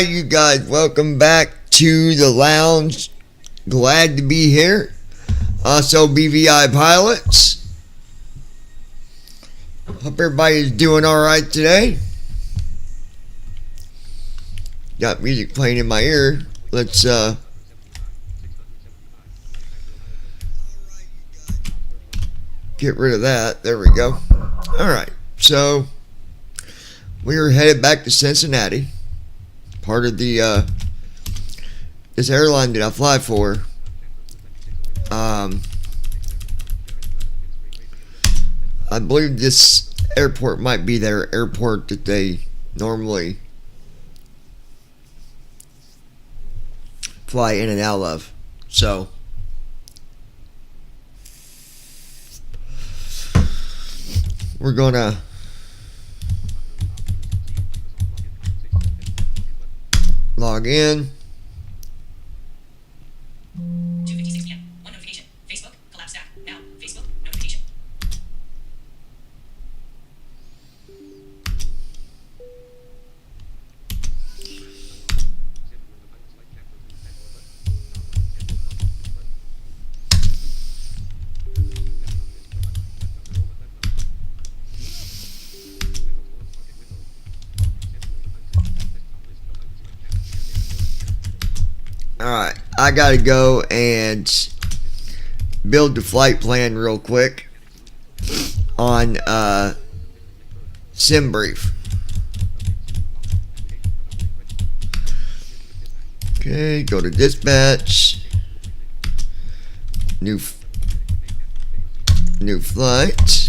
Alright, you guys, welcome back to the lounge. Glad to be here. Also, BVI Pilots. Hope everybody's doing alright today. Got music playing in my ear. Let's, get rid of that. There we go. Alright, so we are headed back to Cincinnati. Part of the this airline that I fly for. I believe this airport might be their airport that they normally fly in and out of. So we're gonna log in. 2:56 p.m. One notification. Facebook collapse stack. Now. Facebook notification. Alright, I gotta go and build the flight plan real quick on SimBrief. Okay, go to dispatch. New flight.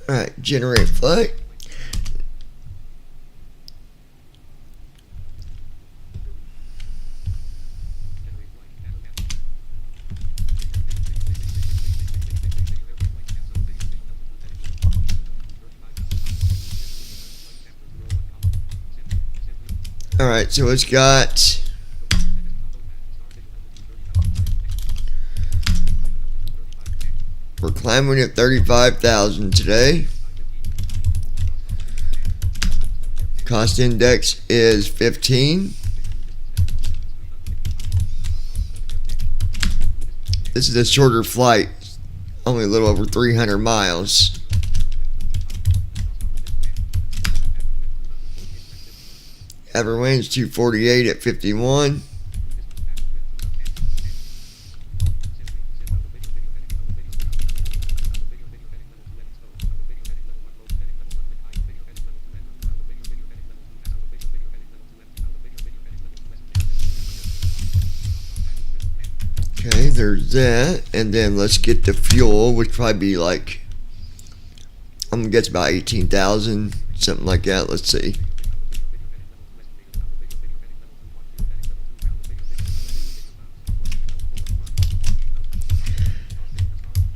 Alright, generate flight. Alright, so it's got we're climbing at 35,000 today. Cost index is 15. This is a shorter flight, only a little over 300 miles. Average range 248 at 51. Okay, there's that. And then let's get the fuel, which probably be like, I'm gonna guess about 18,000, something like that. Let's see.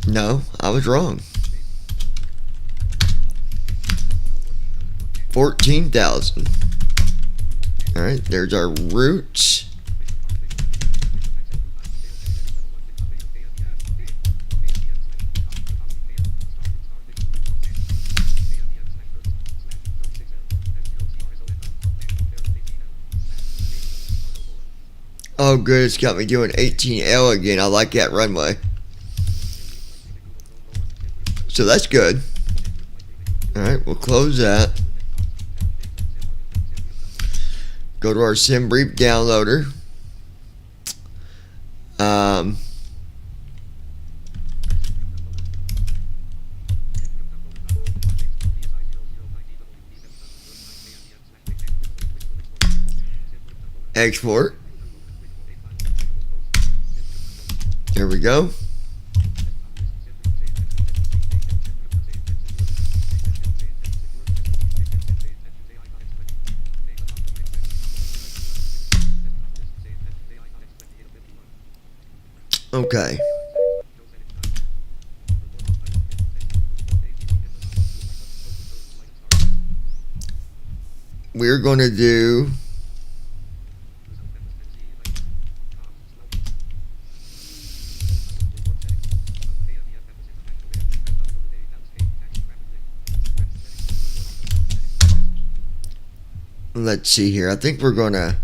No, I was wrong. 14,000. Alright, there's our route. Oh good, it's got me doing 18L again. I like that runway. So that's good. Alright, we'll close that. Go to our SimBrief downloader. Export. There we go. Okay. We're going to do let's see here. I think we're going to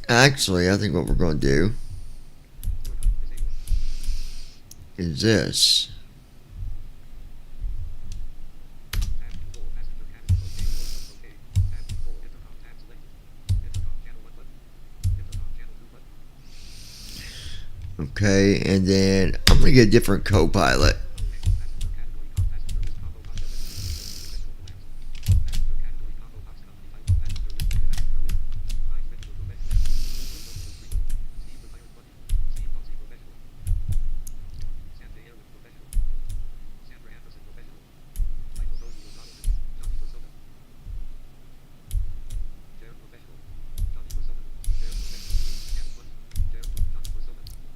actually, I think what we're going to do is this. Okay, and then I'm going to get a different co-pilot.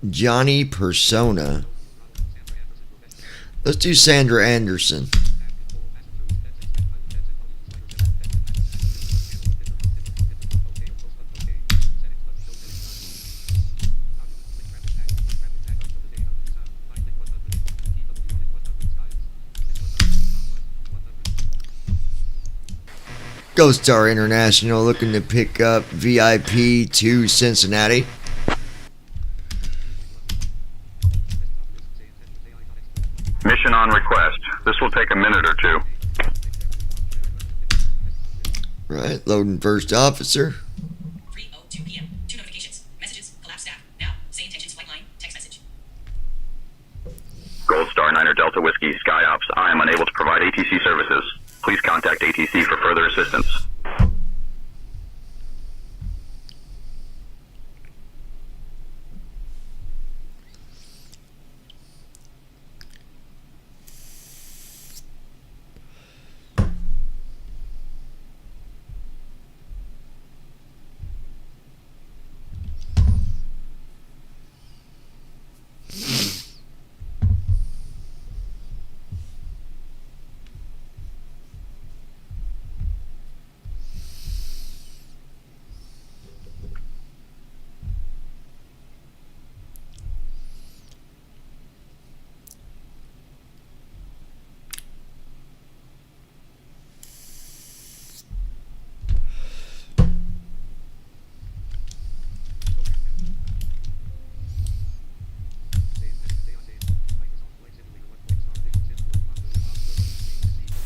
Johnny Persona. Let's do Sandra Anderson. Ghost Star International looking to pick up VIP to Cincinnati. Mission on request. This will take a minute or two. Right, loading first officer. 3:02 p.m. 2 notifications. Messages. Collapse staff. Now. Say intentions. Flight line. Text message. Gold Star Niner Delta Whiskey SkyOps. I am unable to provide ATC services. Please contact ATC for further assistance.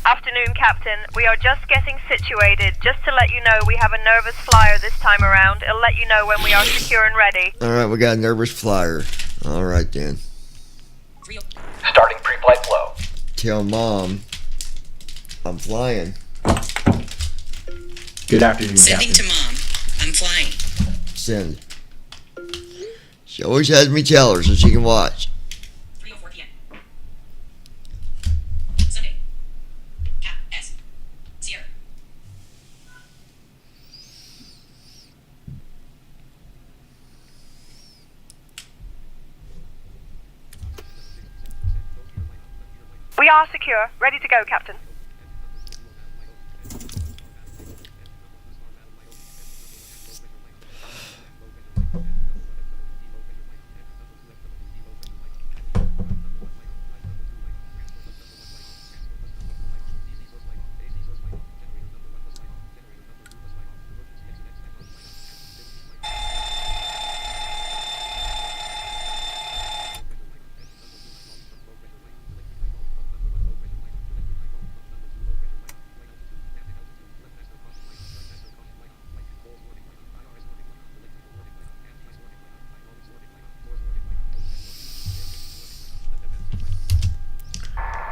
Afternoon, Captain. We are just getting situated. Just to let you know, we have a nervous flyer this time around. It'll let you know when we are secure and ready. Alright, we got a nervous flyer. Alright then. 3:00. Starting pre-flight flow. Tell Mom I'm flying. Good afternoon, Sending Captain. to mom. I'm flying. Send. She always has me tell her so she can watch. 3:04 p.m. Sunday. Cap S. Sierra. We are secure. Ready to go, Captain.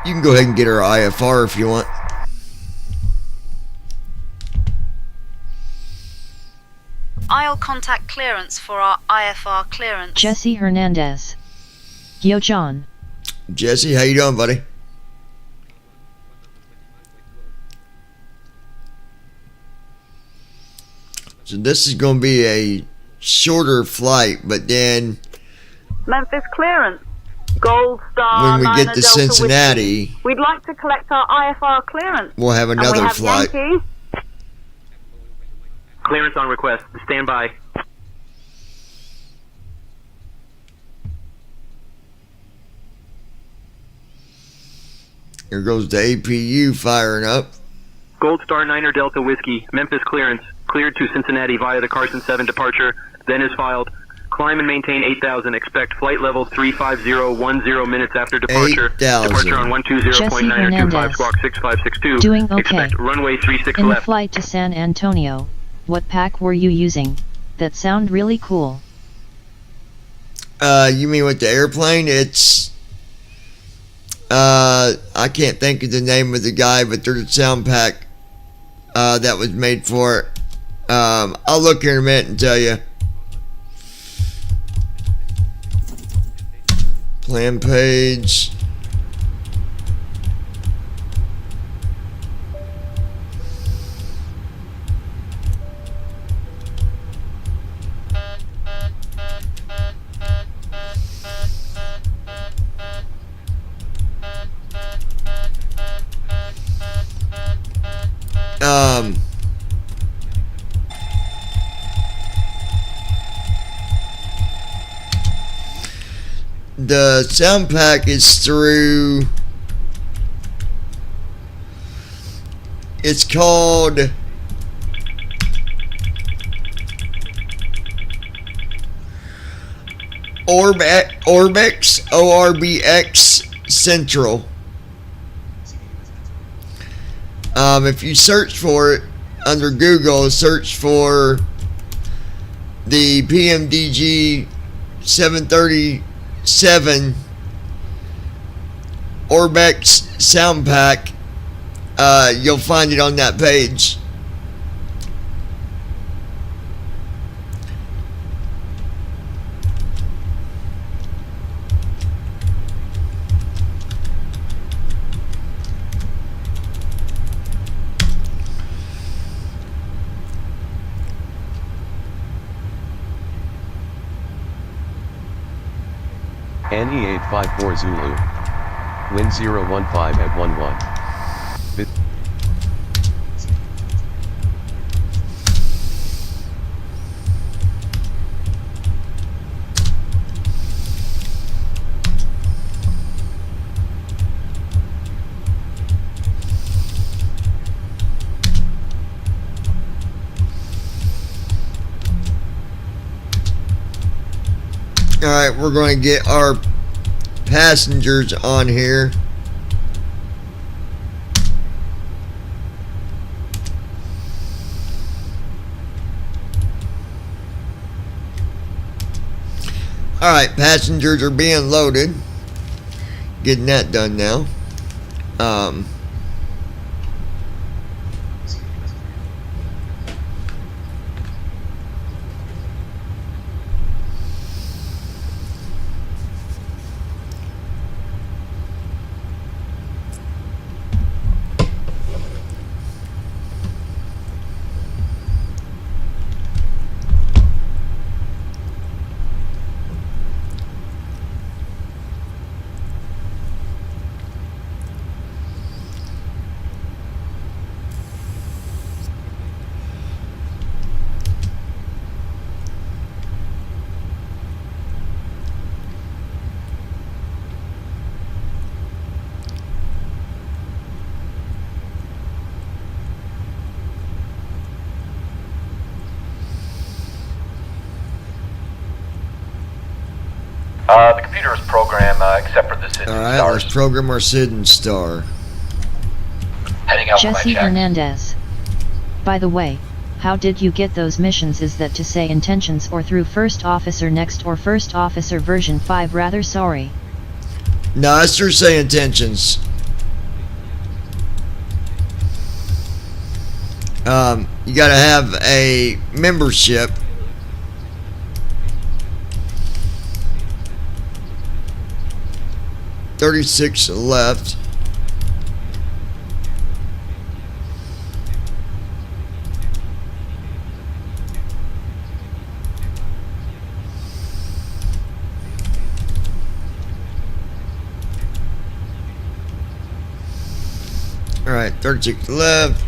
You can go ahead and get her IFR if you want. contact clearance for our IFR clearance. Jesse Hernandez. Yo, John. Jesse, how you doing, buddy? So this is going to be a shorter flight, but then Memphis clearance. Gold Star. when we 9 get to Delta Cincinnati, Whiskey. We'd like to collect our IFR clearance. we'll have And we another have flight. Yankee. Clearance on request. Stand by. Here goes the APU firing up. Gold Star 9 Delta Whiskey. Memphis clearance. Cleared to Cincinnati via the Carson 7 departure. Then is filed. Climb and maintain 8,000. Expect flight level 35010 minutes after departure. 8,000. Departure on 120.925 squawk 6562. Doing okay. Expect runway 36 In the left. flight to San Antonio, what pack were you using? That sound really cool. You mean with the airplane? It's I can't think of the name of the guy, but there's a sound pack that was made for it. I'll look here in a minute and tell you. Plan page. The sound pack is through. It's called Orbx, ORBX Central. If you search for it under Google, search for the PMDG 737 Orbex sound pack, you'll find it on that page. NE 854 Zulu. Wind 015 at 11. Bit. Alright, we're going to get our passengers on here. Alright, passengers are being loaded. Getting that done now. The computer is programmed except for the Sydney Alright, stars. let's program our Sidon Star. Heading out for my Jesse check. Hernandez. By the way, how did you get those missions? Is that to say intentions or through First Officer Next or First Officer version 5? Rather sorry. No, it's through say intentions. You gotta have a membership 36 left. Alright, 36 left.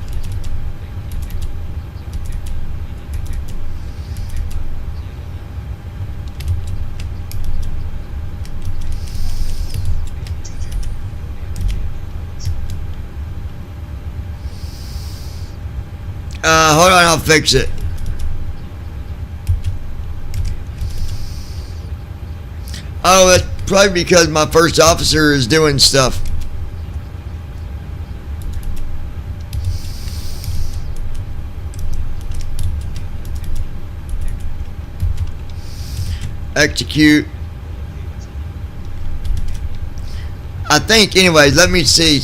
Hold on, I'll fix it. Oh, that's probably because my first officer is doing stuff. Execute. I think, anyways, let me see.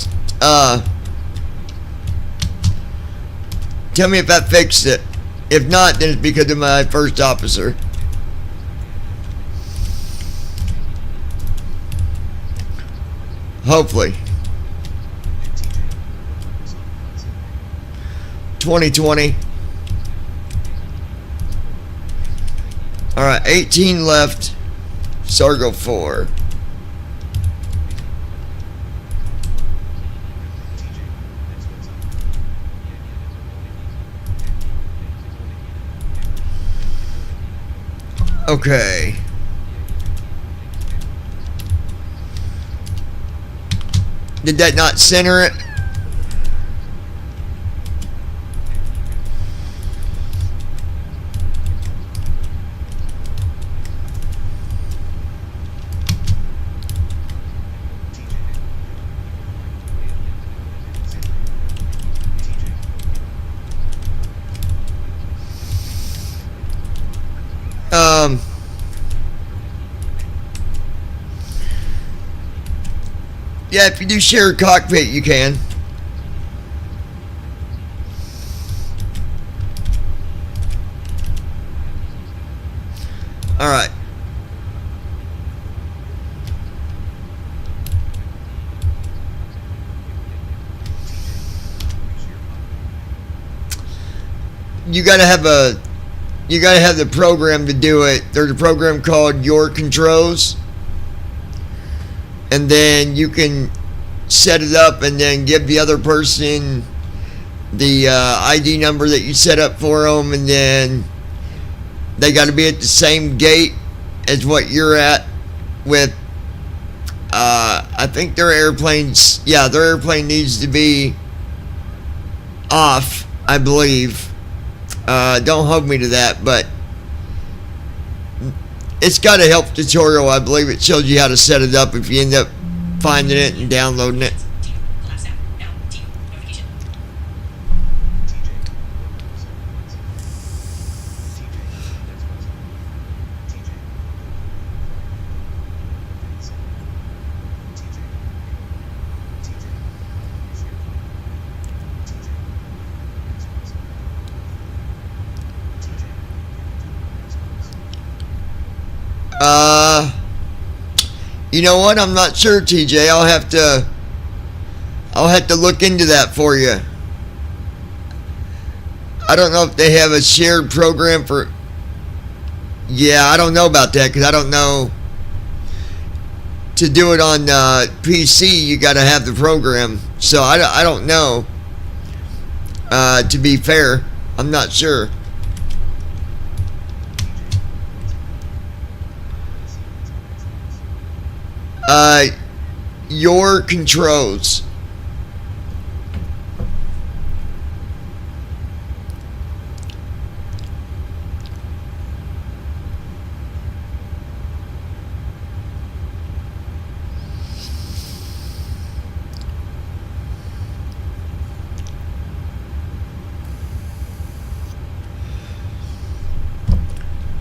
Tell me if that fixed it. If not, then it's because of my first officer. Hopefully. 2020. Alright, 18 left. Sargo 4. Okay. Did that not center it? Yeah, if you do share a cockpit, you can. Alright. You gotta have the program to do it. There's a program called Your Controls. And then you can set it up and then give the other person the ID number that you set up for them, and then they got to be at the same gate as what you're at with I think their airplanes, yeah, their airplane needs to be off, I believe. Don't hold me to that, but it's got a help tutorial. I believe it shows you how to set it up if you end up finding it and downloading it. Collapse staff. Now, team. Notification. You know what? I'm not sure, TJ. I'll have to look into that for you. I don't know if they have a shared program for. Yeah, I don't know about that because I don't know. To do it on PC, you got to have the program. So I don't know. To be fair, I'm not sure. Your Controls.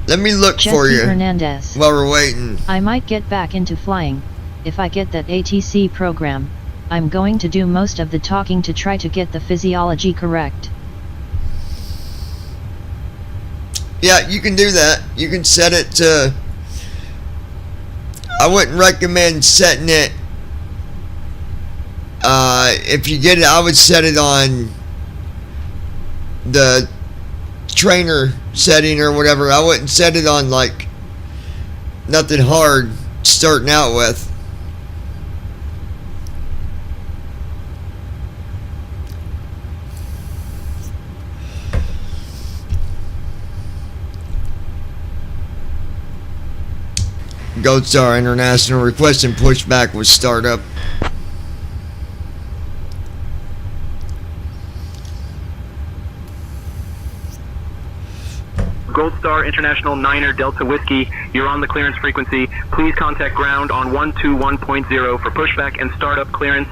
Let me look for Jesse you Hernandez. while we're waiting. I might get back into flying. If I get that ATC program, I'm going to do most of the talking to try to get the physiology correct. Yeah, you can do that. You can set it to. I wouldn't recommend setting it If you get it, I would set it on the trainer setting or whatever. I wouldn't set it on like nothing hard starting out with. Gold Star International requesting pushback with startup. Gold Star International 9er Delta Whiskey, you're on the clearance frequency. Please contact ground on 121.0 for pushback and startup clearance.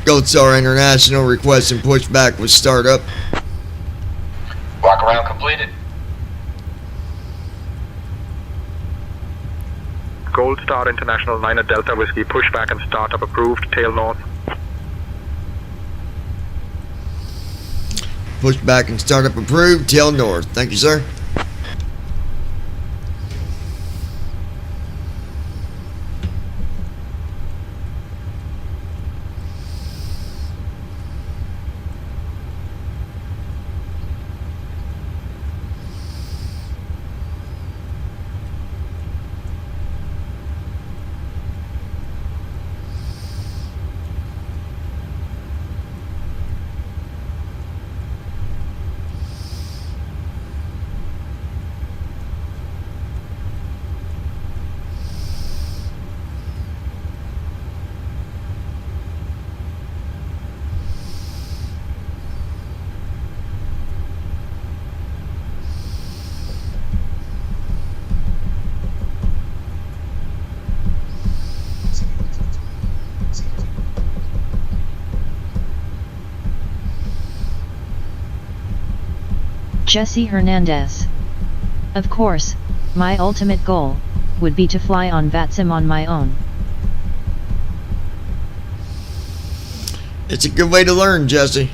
Gold Star International requesting pushback with startup. Walk around completed. Gold Star International 9er Delta Whiskey, pushback and startup approved, tail north. Pushback and startup approved, tail north. Thank you, sir. Jesse Hernandez. Of course, my ultimate goal would be to fly on VATSIM on my own. It's a good way to learn, Jesse.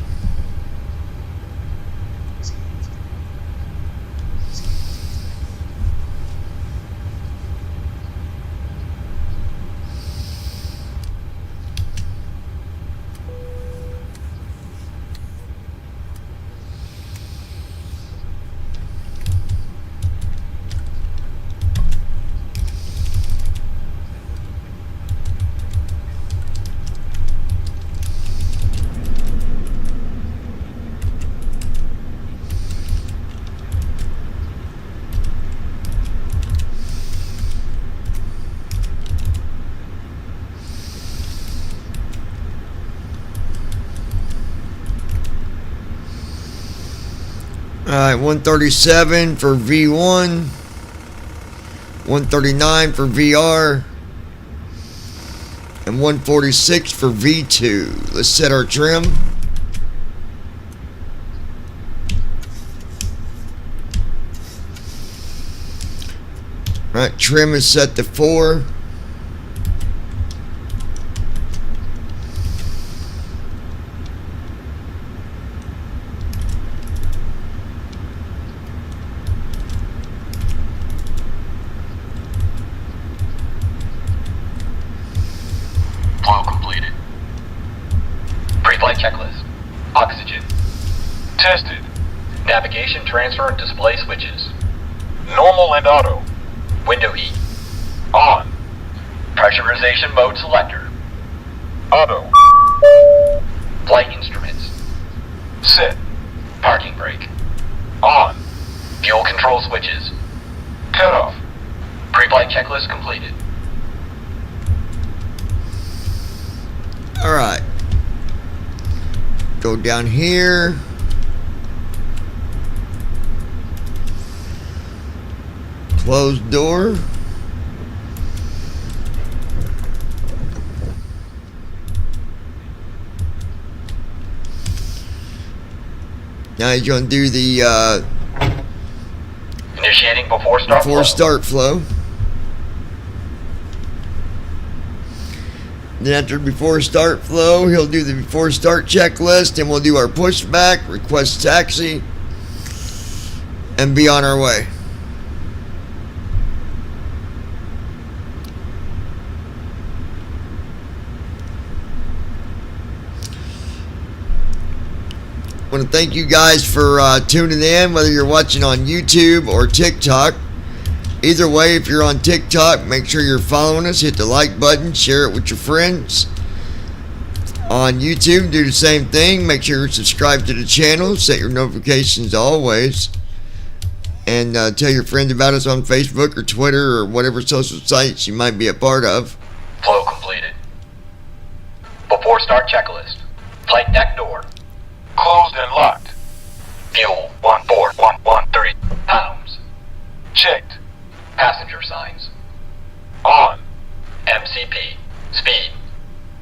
Alright, 137 for V1, 139 for VR, and 146 for V2. Let's set our trim. Alright, trim is set to 4. Flow completed. Pre-flight checklist. Oxygen. Tested. Navigation transfer and display switches. Normal and auto. Window heat. On. Pressurization mode selector. Auto. Flight instruments. Set. Parking brake. On. Fuel control switches. Cut off. Pre-flight checklist completed. Alright. Go down here. Close door. Now you're going to do the Initiating before start flow. start flow. Then after before start flow, he'll do the before start checklist, and we'll do our pushback, request taxi, and be on our way. want to thank you guys for tuning in, whether you're watching on YouTube or TikTok. Either way, if you're on TikTok, make sure you're following us. Hit the like button, share it with your friends. On YouTube, do the same thing. Make sure you're subscribed to the channel. Set your notifications always. And tell your friends about us on Facebook or Twitter or whatever social sites you might be a part of. Flow completed. Before start checklist. Flight deck door. Closed and locked. Fuel 14113 pounds. Checked. Passenger signs. On. MCP. Speed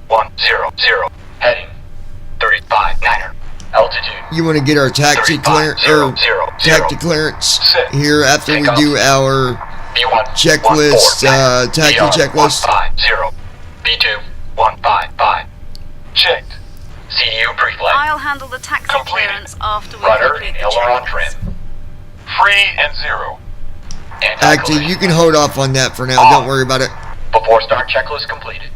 100. Heading 35-9er. Altitude. You want to get our taxi clearance here after we do our checklist, taxi checklist. B2 155. Checked. CDU pre-flight. I'll handle the taxi Completed. clearance after we Rudder complete and the aileron checklist. trim. Free and 0. Actually, you can hold off on that for now. Don't worry about it. Before start checklist completed.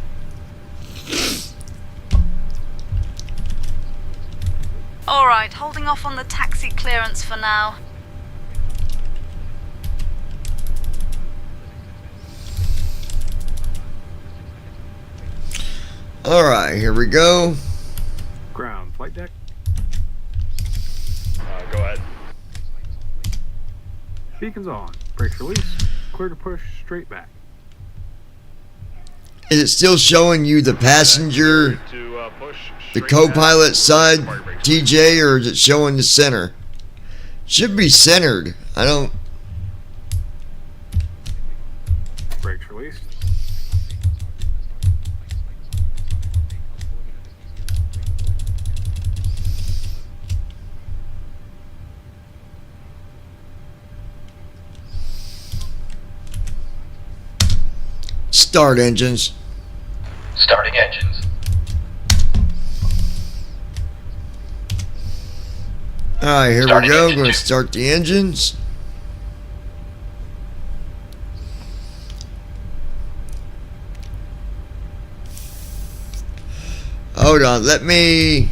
Alright, holding off on the taxi clearance for now. Alright, here we go. Ground flight deck. Go ahead. Beacons on. Brakes release. Clear to push straight back. Is it still showing you the passenger, the co-pilot side, TJ, or is it showing the center? Should be centered. I don't... Brakes released. Start engines. Starting engines. Alright, here Starting we go. engine Going to two. start the engines. Hold on, let me...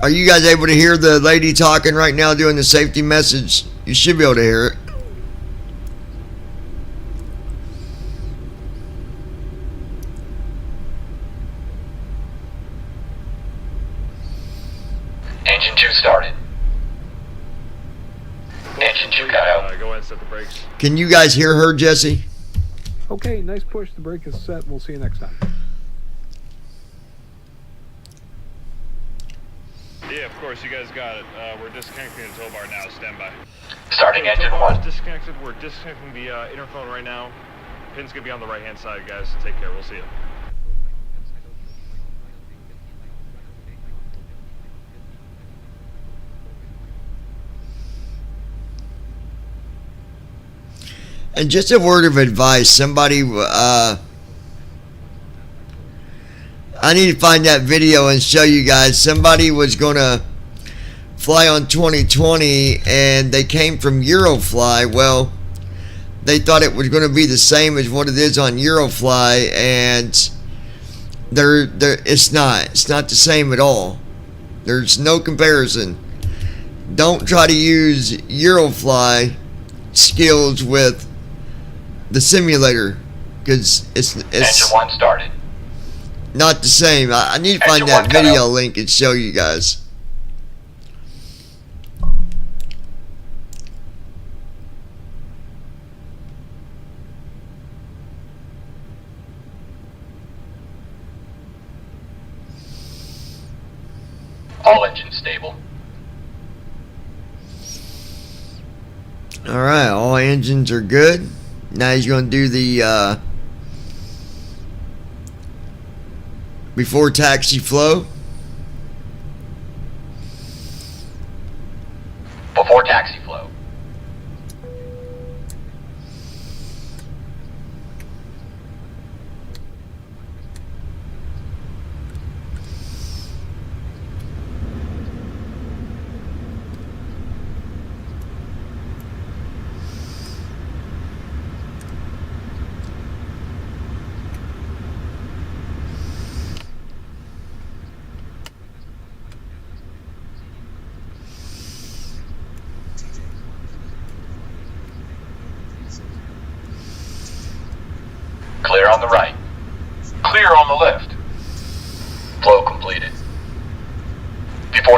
Are you guys able to hear the lady talking right now doing the safety message? You should be able to hear it. Engine 2 started. Engine 2 got out. Go ahead and set the brakes. Can you guys hear her, Jesse? Okay, nice push. The brake is set. We'll see you next time. Yeah, of course, you guys got it. We're disconnecting the tow bar now. Stand by. Starting Okay, engine tow bar is 1. disconnected. We're disconnecting the interphone right now. Pin's gonna be on the right-hand side, guys. Take care. We'll see you. And just a word of advice, somebody, I need to find that video and show you guys. Somebody was going to fly on 2020 and they came from Eurofly. Well, they thought it was going to be the same as what it is on Eurofly, and it's not. It's not the same at all. There's no comparison. Don't try to use Eurofly skills with the simulator, because it's Engine 1 started. not the same. I need to find Engine that 1 cut video out. link and show you guys. All engines stable. Alright, all engines are good. Now he's going to do the before taxi flow. Before taxi flow.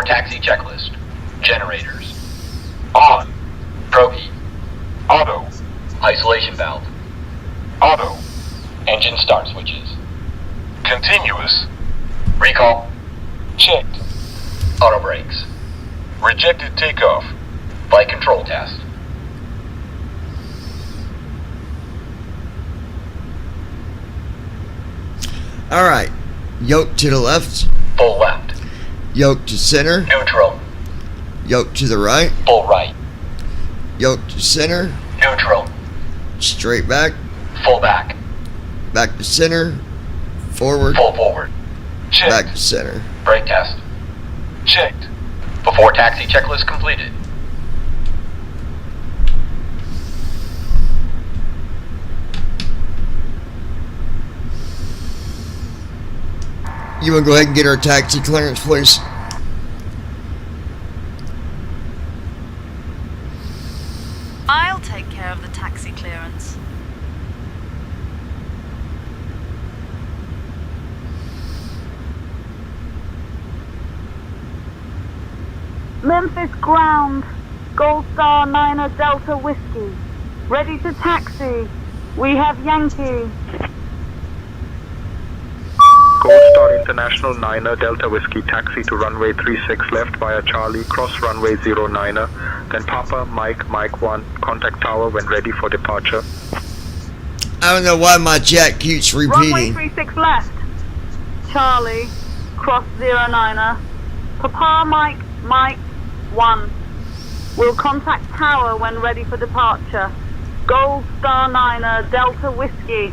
Before taxi checklist. Generators. On. Probe. Auto. Isolation valve. Auto. Engine start switches. Continuous. Recall. Checked. Auto brakes. Rejected takeoff. Flight control test. Alright. Yoke to the left. Full left. Yoke to center. Neutral. Yoke to the right. Full right. Yoke to center. Neutral. Straight back. Full back. Back to center. Forward. Full forward. Checked. Back to center. Brake test. Checked. Before taxi checklist completed. You want to go ahead and get our taxi clearance, please? I'll take care of the taxi clearance. Memphis ground. Gold Star 9er Delta Whiskey. Ready to taxi. We have Yankee. Gold Star International 9er Delta Whiskey taxi to runway 36 left via Charlie, cross runway 09er, then Papa, Mike, Mike 1, contact tower when ready for departure. I don't know why my chat keeps Runway repeating. 36 left. Charlie, cross 09er. Papa Mike, Mike 1. We'll contact tower when ready for departure. Gold Star 9er Delta Whiskey.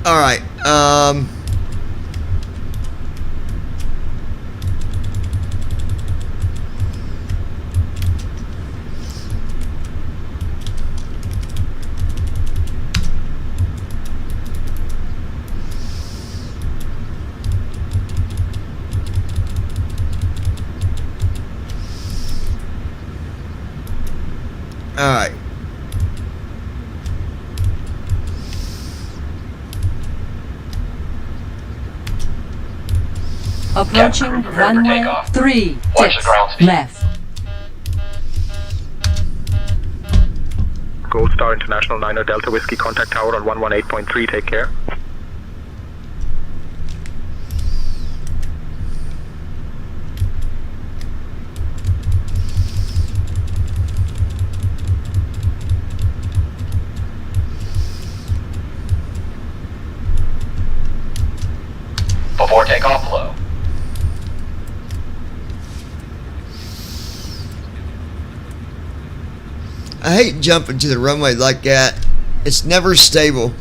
Alright, alright. Approaching runway 36 left. Gold Star International 9er Delta Whiskey, contact tower on 118.3, take care. Before takeoff flow. I hate jumping to the runway like that. It's never stable.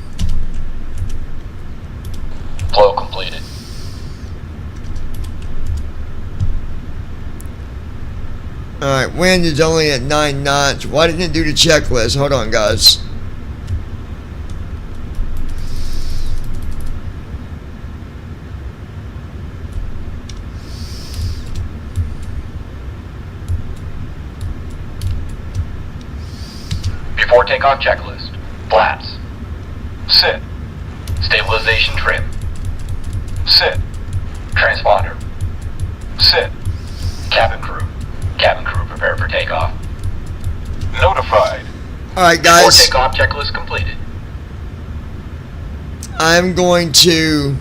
Flow completed. Alright, wind is only at 9 knots. Why didn't it do the checklist? Hold on, guys. Before takeoff checklist. Flaps. Sit. Stabilization trim. Sit. Transponder. Sit. Cabin crew. Cabin crew prepare for takeoff. Notified. Alright, Before guys. takeoff checklist completed. I'm going to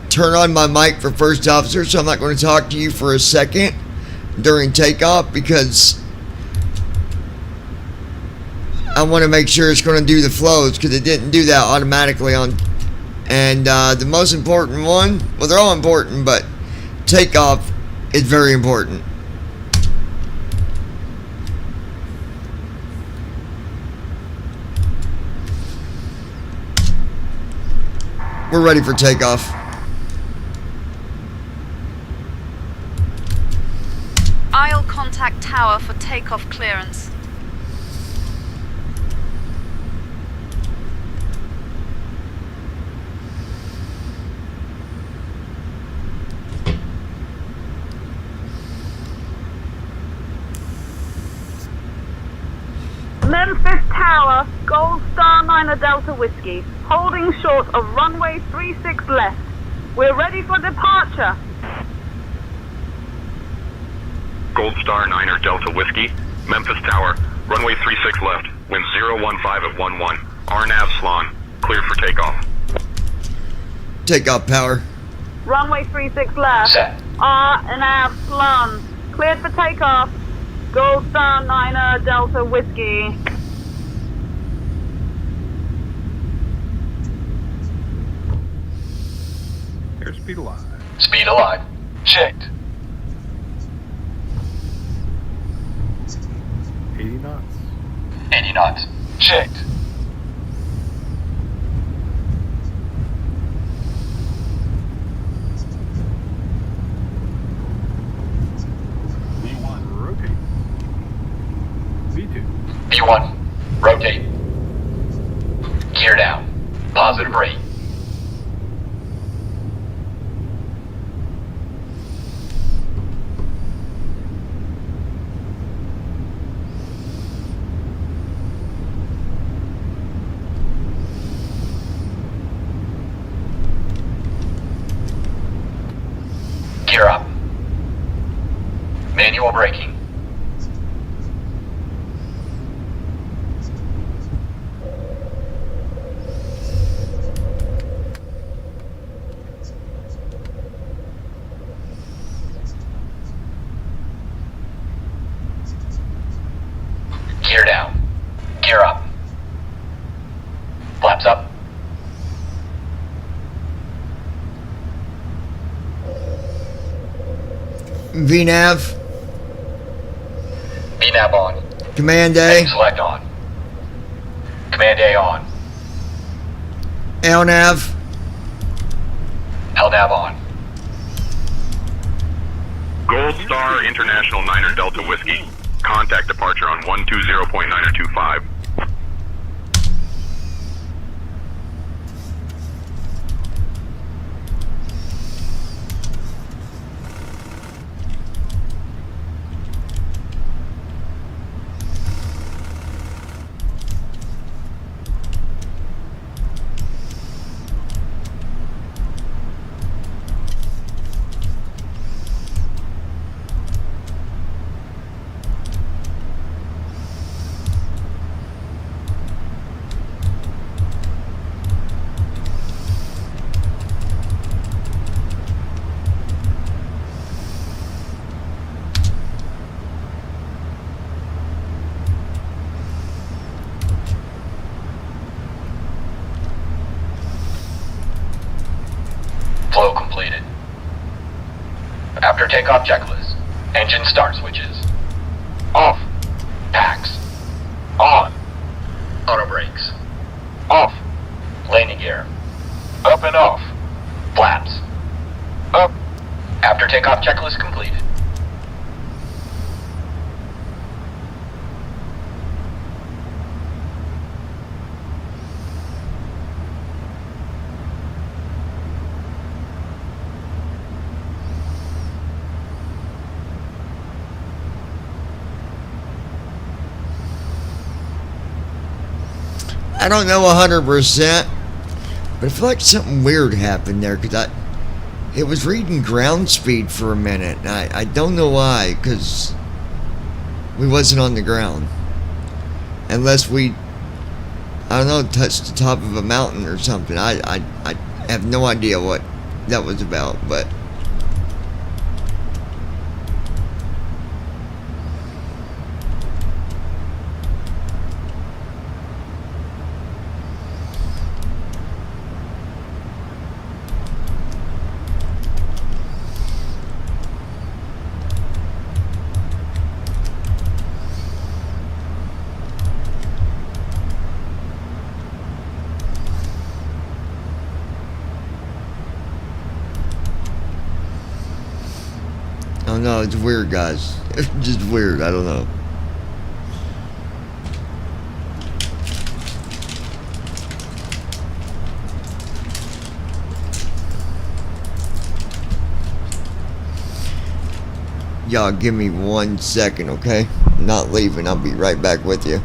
turn on my mic for first officer, so I'm not going to talk to you for a second during takeoff because I want to make sure it's going to do the flows because it didn't do that automatically on. And the most important one, well, they're all important, but takeoff is very important. We're ready for takeoff. I'll contact tower for takeoff clearance. Memphis Tower, Gold Star 9 Delta Whiskey, holding short of runway 36 left. We're ready for departure. Gold Star 9 Delta Whiskey, Memphis Tower, runway 36 left, wind 015 at 11. RNAV Slan, clear for takeoff. Takeoff power. Runway 36 left. Set. RNAV Slan, cleared for takeoff. Gold Star 9 Delta Whiskey. Airspeed alive. Speed alive. Checked. 80 knots. 80 knots. Checked. V1, rotate. V2. V1, rotate. Gear down. Positive rate. Gear up. Manual braking. Gear down. Gear up. Flaps up. VNAV. VNAV on. Command A. Heading select on. Command A on. LNAV. LNAV on. Gold Star International 9 Delta Whiskey, contact departure on 120.925. Flow completed. After takeoff checklist. Engine start switches. Off. Packs. On. Auto brakes. Off. Landing gear. Up and off. Flaps. Up. After takeoff checklist completed. I don't know 100%, but I feel like something weird happened there because it was reading ground speed for a minute, and I don't know why, because we wasn't on the ground. Unless we, I don't know, touched the top of a mountain or something. I have no idea what that was about, but I don't know, it's weird, guys. It's just weird, I don't know. Y'all give me 1 second, okay? I'm not leaving, I'll be right back with you.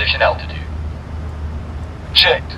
position altitude. Checked.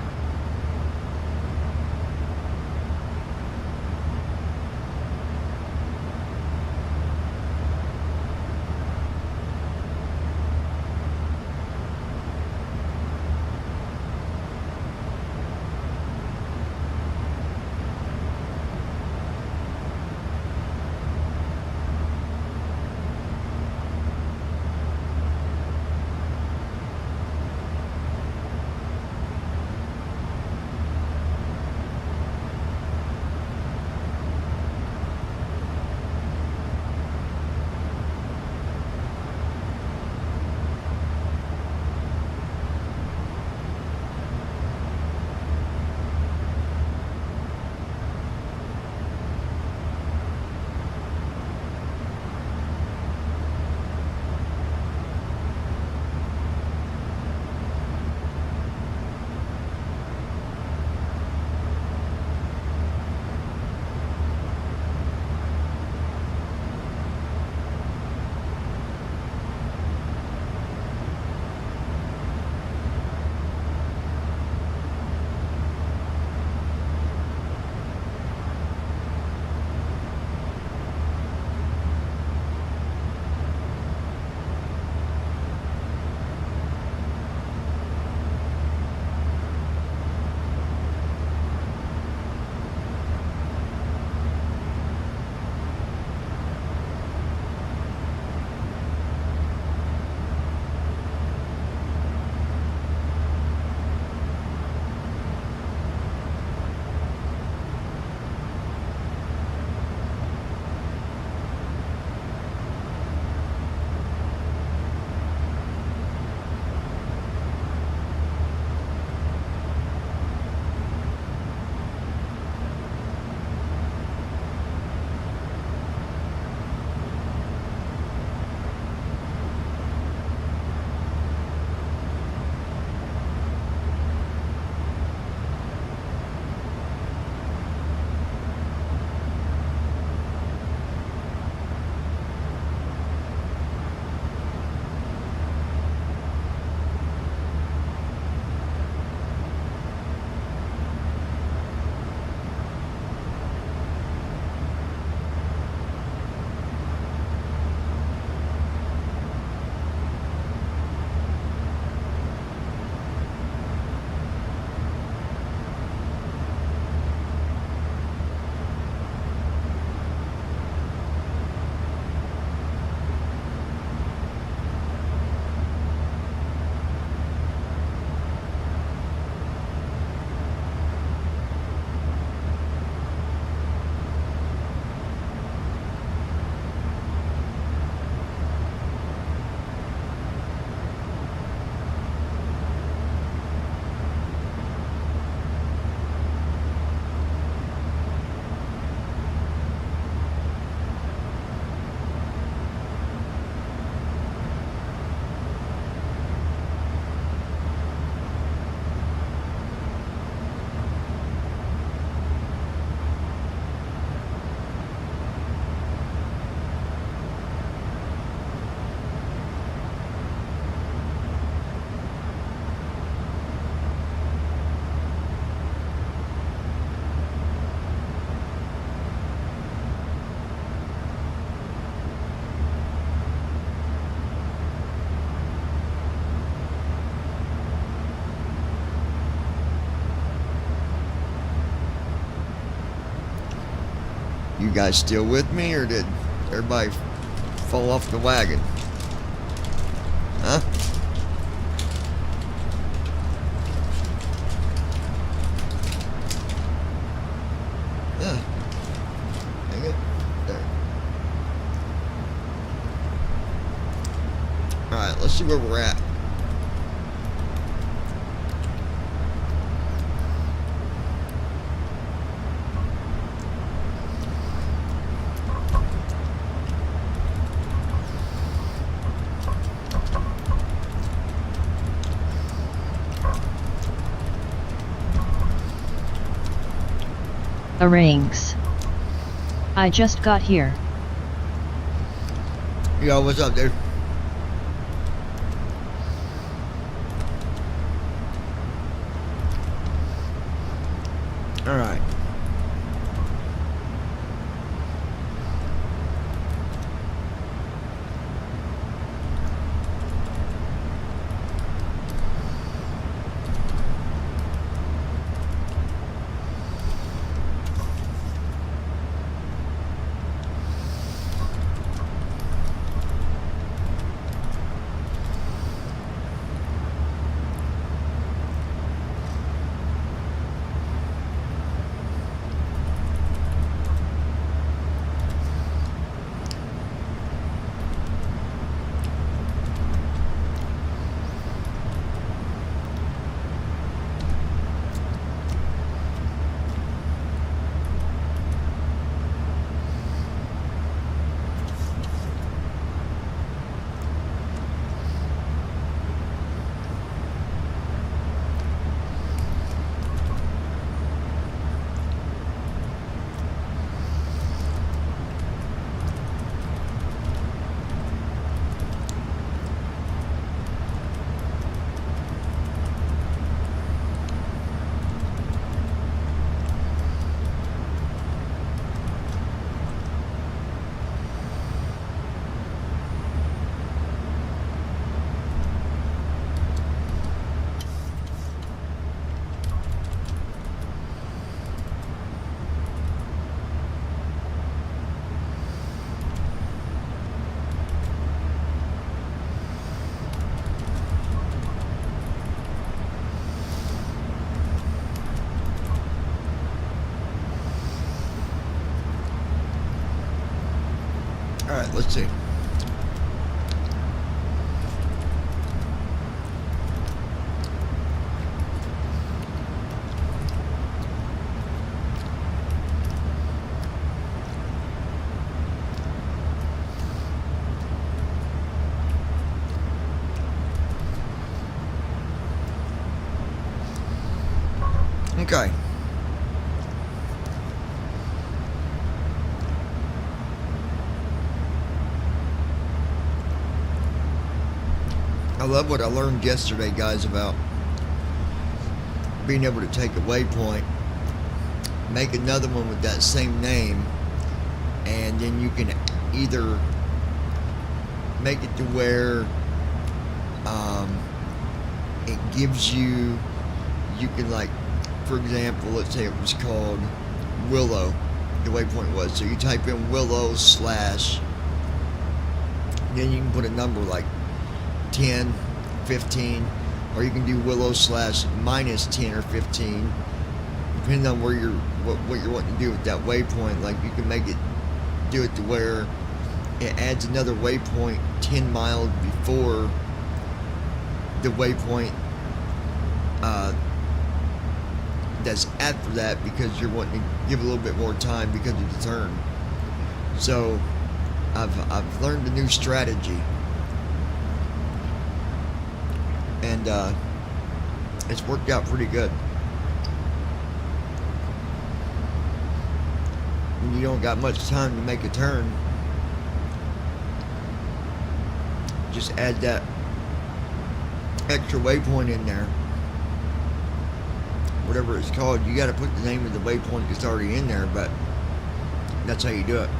You guys still with me, or did everybody fall off the wagon? Huh? Yeah. Hang it. There. Alright, let's see where we're at. Arrangs. I just got here. Yo, what's up, dude? Alright. Alright, let's see. Okay. I love what I learned yesterday, guys, about being able to take a waypoint, make another one with that same name, and then you can either make it to where it gives you, you can, like, for example, let's say it was called Willow, the waypoint was, so you type in Willow slash, then you can put a number like 10, 15, or you can do Willow slash minus 10 or 15, depending on where you're, what you're wanting to do with that waypoint. Like, you can make it, do it to where it adds another waypoint 10 miles before the waypoint that's after that, because you're wanting to give a little bit more time because of the turn. So I've learned a new strategy, and it's worked out pretty good. When you don't got much time to make a turn, just add that extra waypoint in there, whatever it's called. You got to put the name of the waypoint that's already in there, but that's how you do it.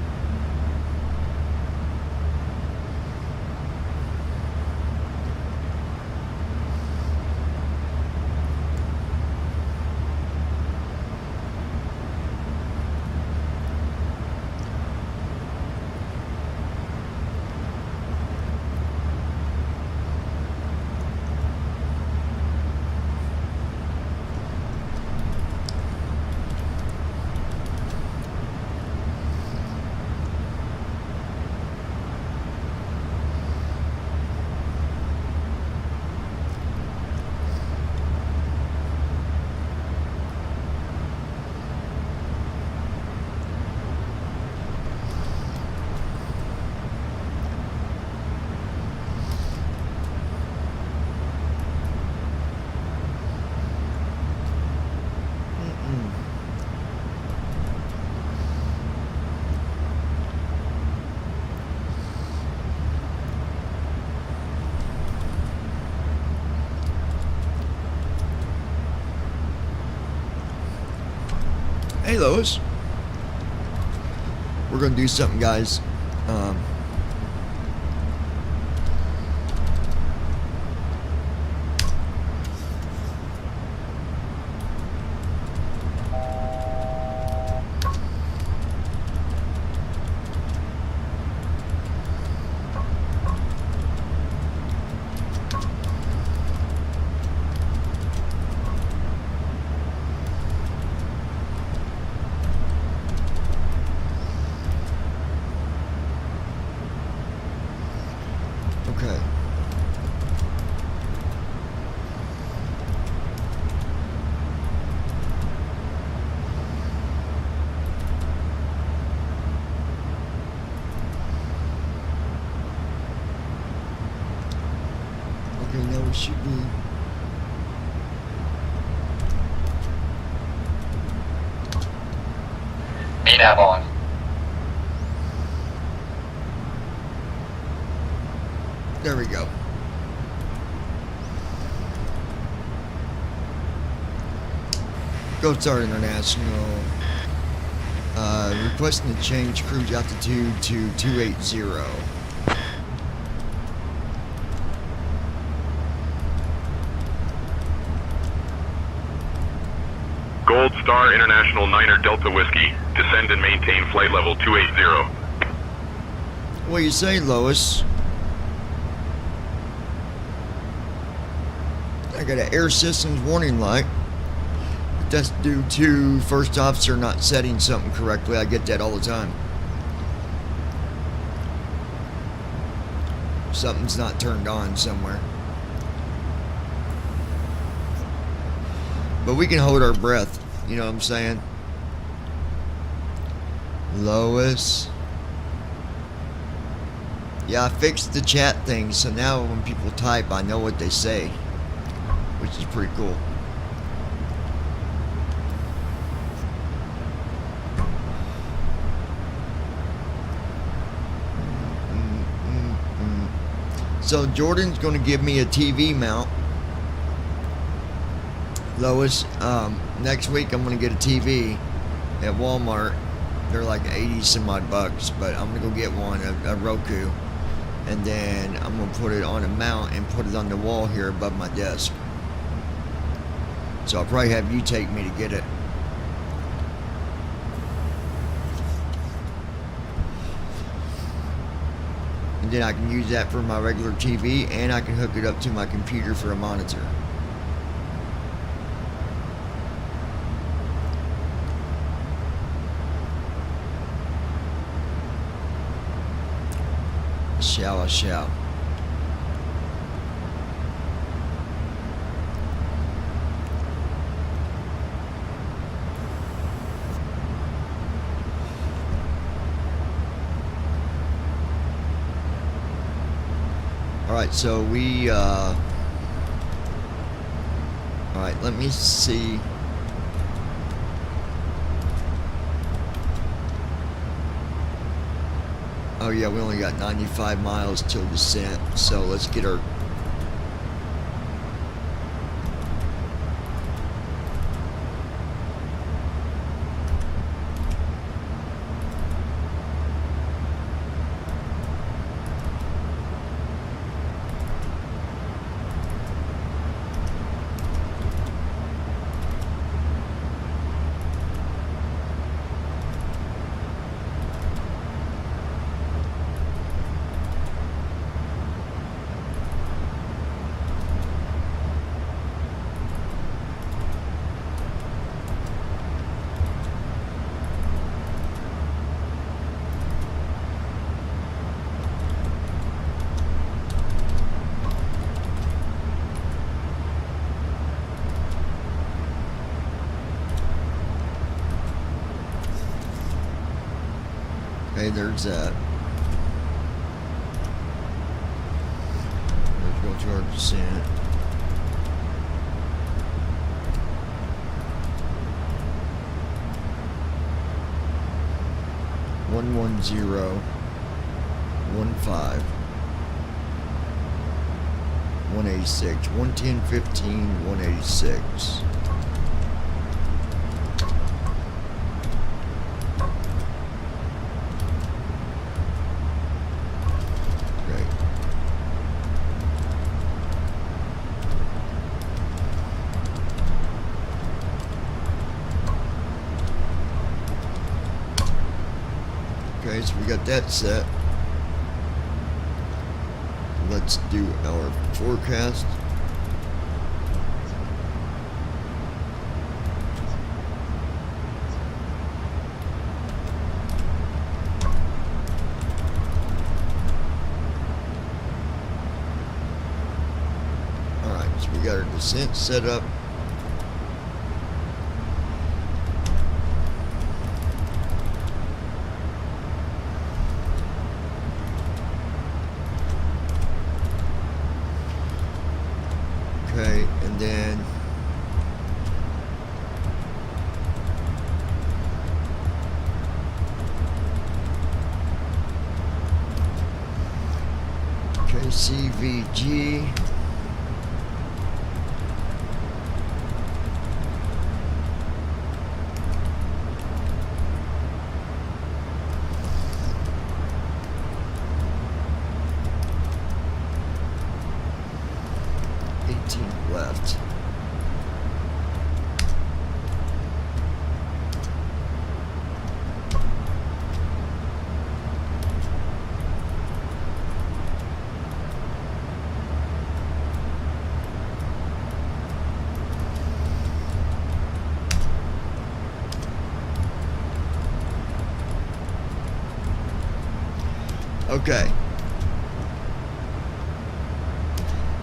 Hey, Lois. We're gonna do something, guys. Okay. Okay, now we should be. VNAV on. There we go. Gold Star International. Requesting to change cruise altitude to 280. Gold Star International 9er Delta Whiskey. Descend and maintain flight level 280. What do you say, Lois? I got an air systems warning light. That's due to first officer not setting something correctly. I get that all the time. Something's not turned on somewhere. But we can hold our breath. You know what I'm saying? Lois. Yeah, I fixed the chat thing, so now when people type, I know what they say, which is pretty cool. So Jordan's going to give me a TV mount. Lois, next week I'm going to get a TV at Walmart. They're like 80 some odd bucks, but I'm going to go get one, a Roku. And then I'm going to put it on a mount and put it on the wall here above my desk. So I'll probably have you take me to get it. And then I can use that for my regular TV, and I can hook it up to my computer for a monitor. I shall. Alright, so we, alright, let me see. Oh yeah, we only got 95 miles till descent, so let's get our... Okay, there's that. Let's go to our descent. One 110 15 186 110 15 186. Okay, so we got that set. Let's do our forecast. Alright, so we got our descent set up. Okay, and then KCVG. Left. Okay.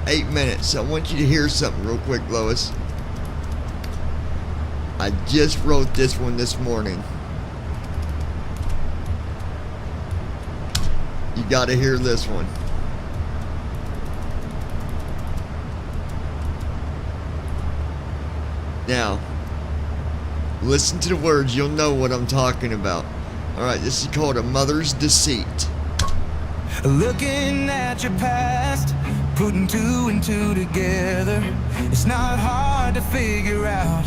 8 minutes. I want you to hear something real quick, Lois. I just wrote this one this morning. You gotta hear this one. Now, listen to the words, you'll know what I'm talking about. Alright, this is called A Mother's Deceit. Looking at your past, putting two and two together, it's not hard to figure out.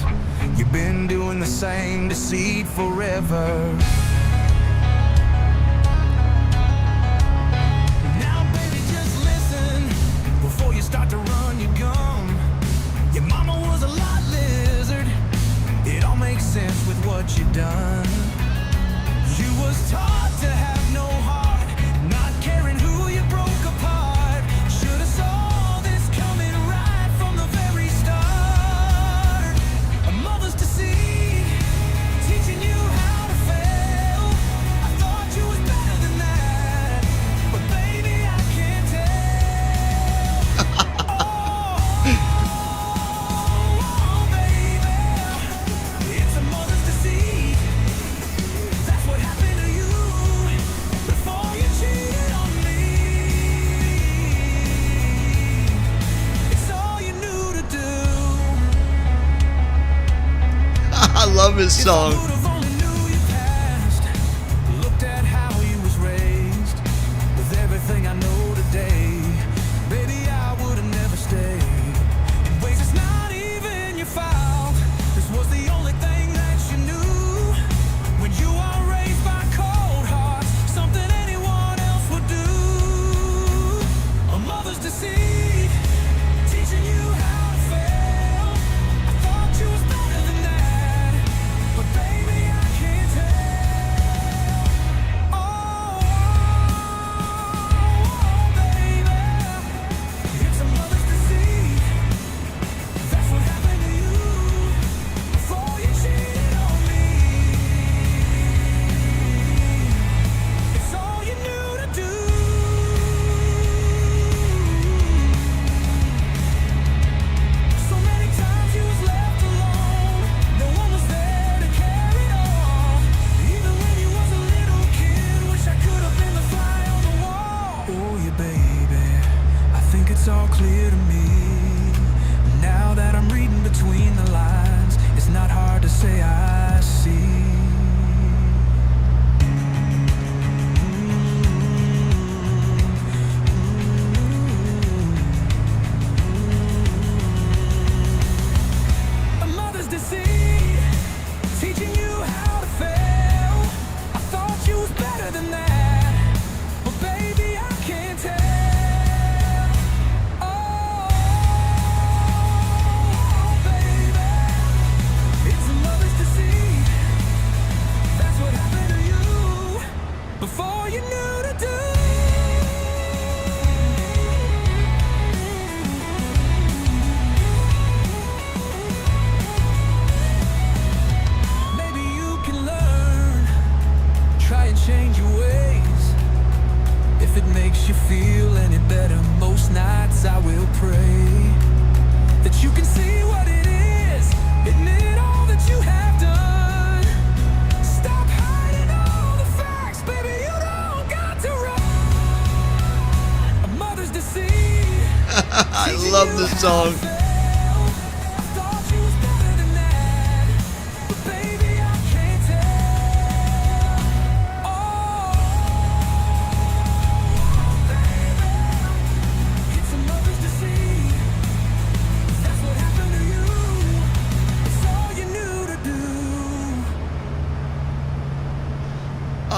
You've been doing the same deceit forever. Now, baby, just listen before you start to run your gum. Your mama was a lot lizard. It all makes sense with what you done. You was taught to have no heart, not caring who you broke apart. Should've saw this coming right from the very start. A mother's deceit, teaching you how to fail. I thought you was better than that, but baby, I can't tell. Oh, baby, it's a mother's deceit. That's what happened to you before you cheated on me. It's all you knew to do. I love his song. Would've only knew your past, looked at how you was raised. With everything I know today, baby, I would've never stayed. In ways it's not even your fault. This was the only thing that you knew. When you are raised by cold hearts, something anyone else would do. A mother's deceit, teaching you how to fail. I thought you was better than that, but baby, makes you feel any better, most nights I will pray that you can see what it is, admit all that you have done. Stop hiding all the facts, baby, you don't got to run. A mother's deceit. I love this song.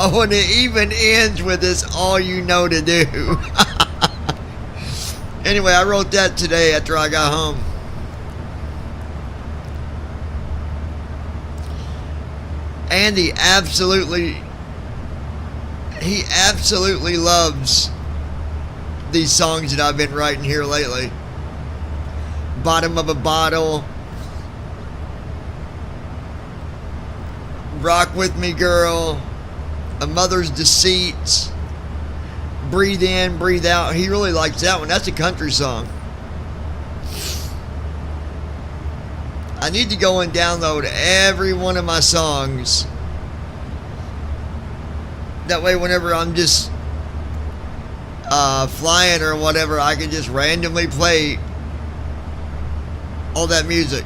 Oh, and it even ends with this, all you know to do. Anyway, I wrote that today after I got home. Andy absolutely loves these songs that I've been writing here lately. Bottom of a Bottle, Rock With Me Girl, A Mother's Deceit, Breathe In, Breathe Out. He really likes that one. That's a country song. I need to go and download every one of my songs. That way whenever I'm just flying or whatever, I can just randomly play all that music.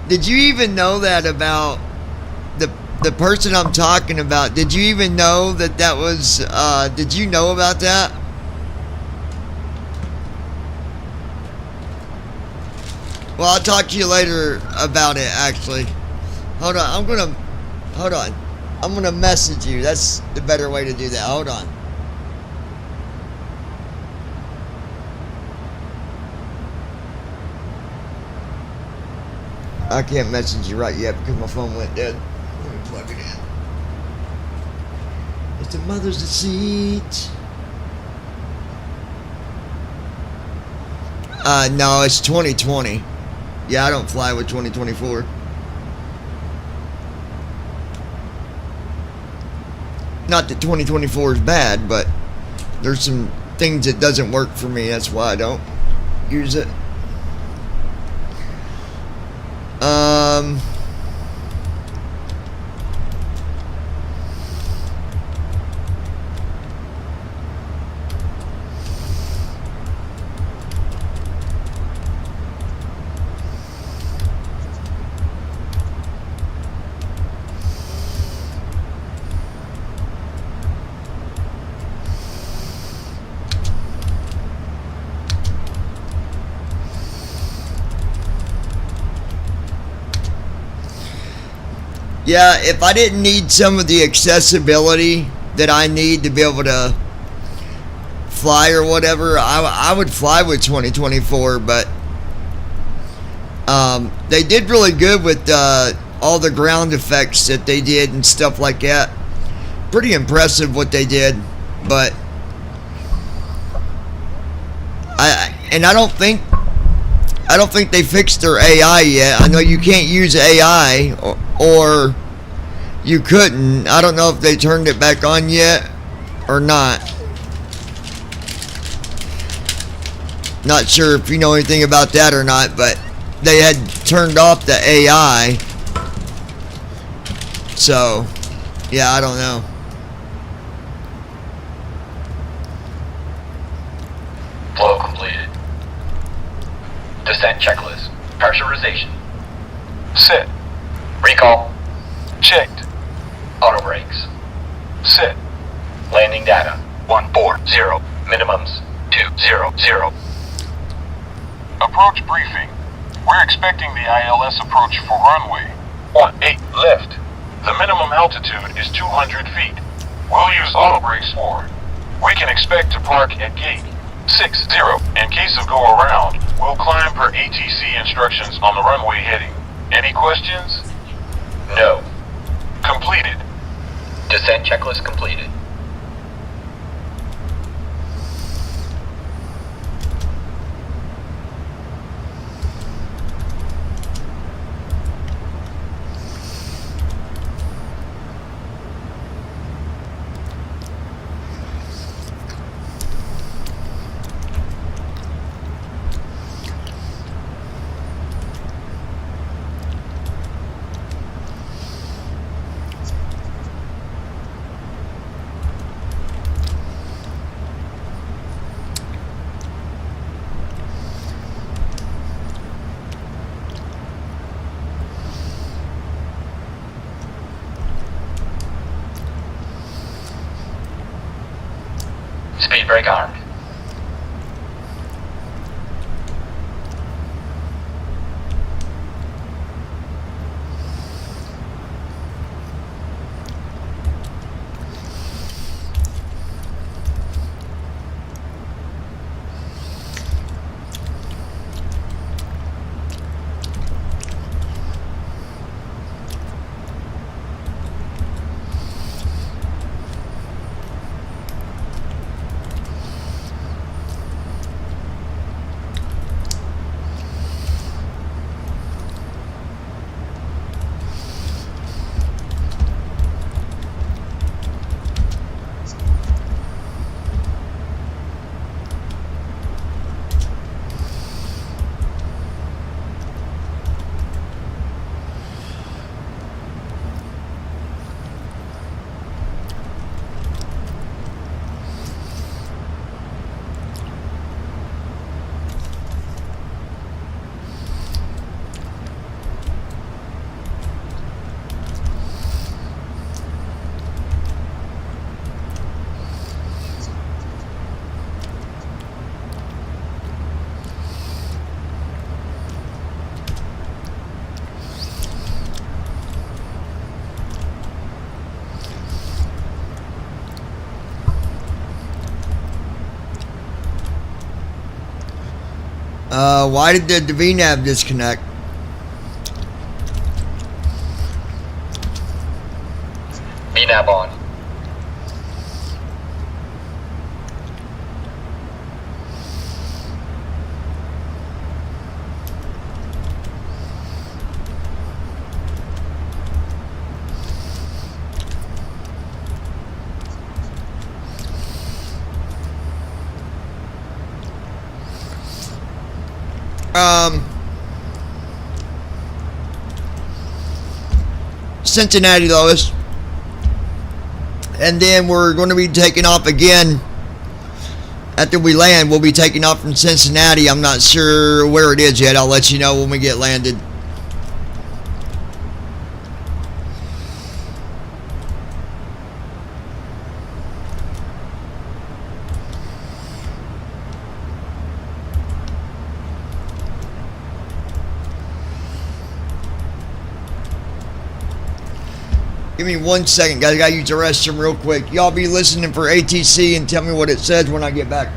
Did you even know that about the person I'm talking about? Did you even know that was, did you know about that? Well, I'll talk to you later about it, actually. Hold on, I'm gonna message you. That's the better way to do that. Hold on. I can't message you right yet because my phone went dead. Let me plug it in. It's A Mother's Deceit. No, it's 2020. Yeah, I don't fly with 2024. Not that 2024 is bad, but there's some things that doesn't work for me. That's why I don't use it. Yeah, if I didn't need some of the accessibility that I need to be able to fly or whatever, I would fly with 2024, but they did really good with all the ground effects that they did and stuff like that. Pretty impressive what they did, but I don't think they fixed their AI yet. I know you can't use AI, or you couldn't. I don't know if they turned it back on yet or not. Not sure if you know anything about that or not, but they had turned off the AI. So, yeah, I don't know. Flow completed. Descent checklist. Pressurization. Set. Recall. Checked. Auto brakes. Set. Landing data. 140. Minimums. 200. Approach briefing. We're expecting the ILS approach for runway 18 left. The minimum altitude is 200 feet. We'll use auto brakes forward. We can expect to park at gate 60. In case of go around, we'll climb per ATC instructions on the runway heading. Any questions? No. Completed. Descent checklist completed. break armed. Why did the VNAV disconnect? VNAV on. Cincinnati, Lois. And then we're going to be taking off again. After we land, we'll be taking off from Cincinnati. I'm not sure where it is yet. I'll let you know when we get landed. Give me 1 second, guys. I gotta use the restroom real quick. Y'all be listening for ATC and tell me what it says when I get back.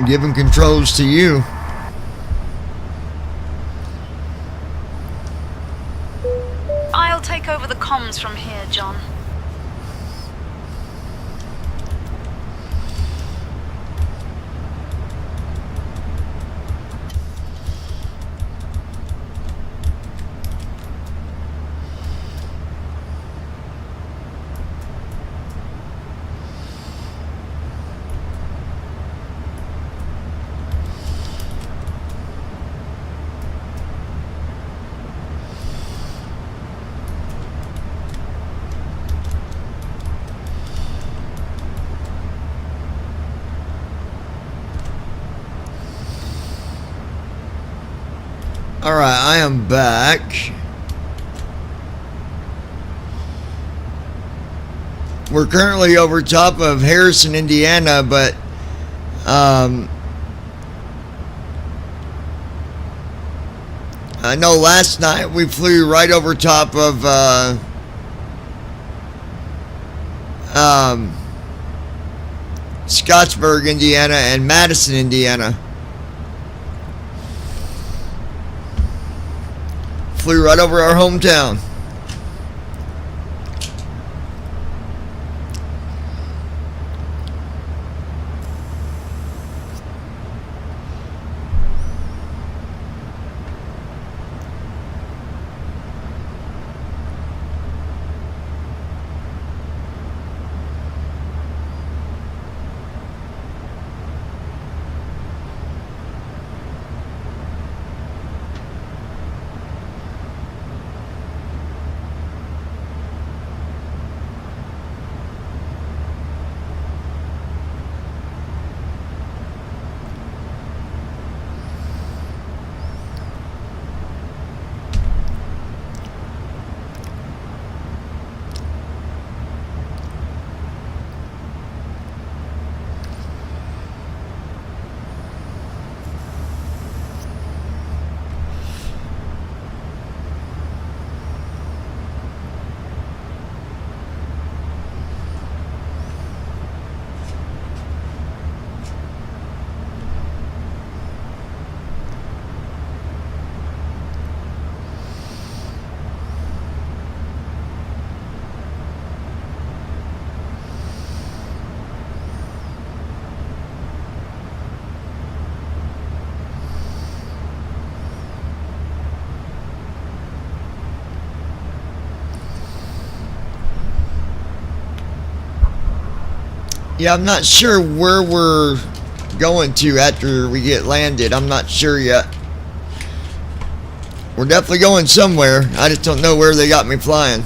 Giving controls to you. I'll take over the comms from here, John. Alright, I am back. We're currently over top of Harrison, Indiana, but I know last night we flew right over top of Scottsburg, Indiana, and Madison, Indiana. Flew right over our hometown. Yeah, I'm not sure where we're going to after we get landed. I'm not sure yet. We're definitely going somewhere. I just don't know where they got me flying.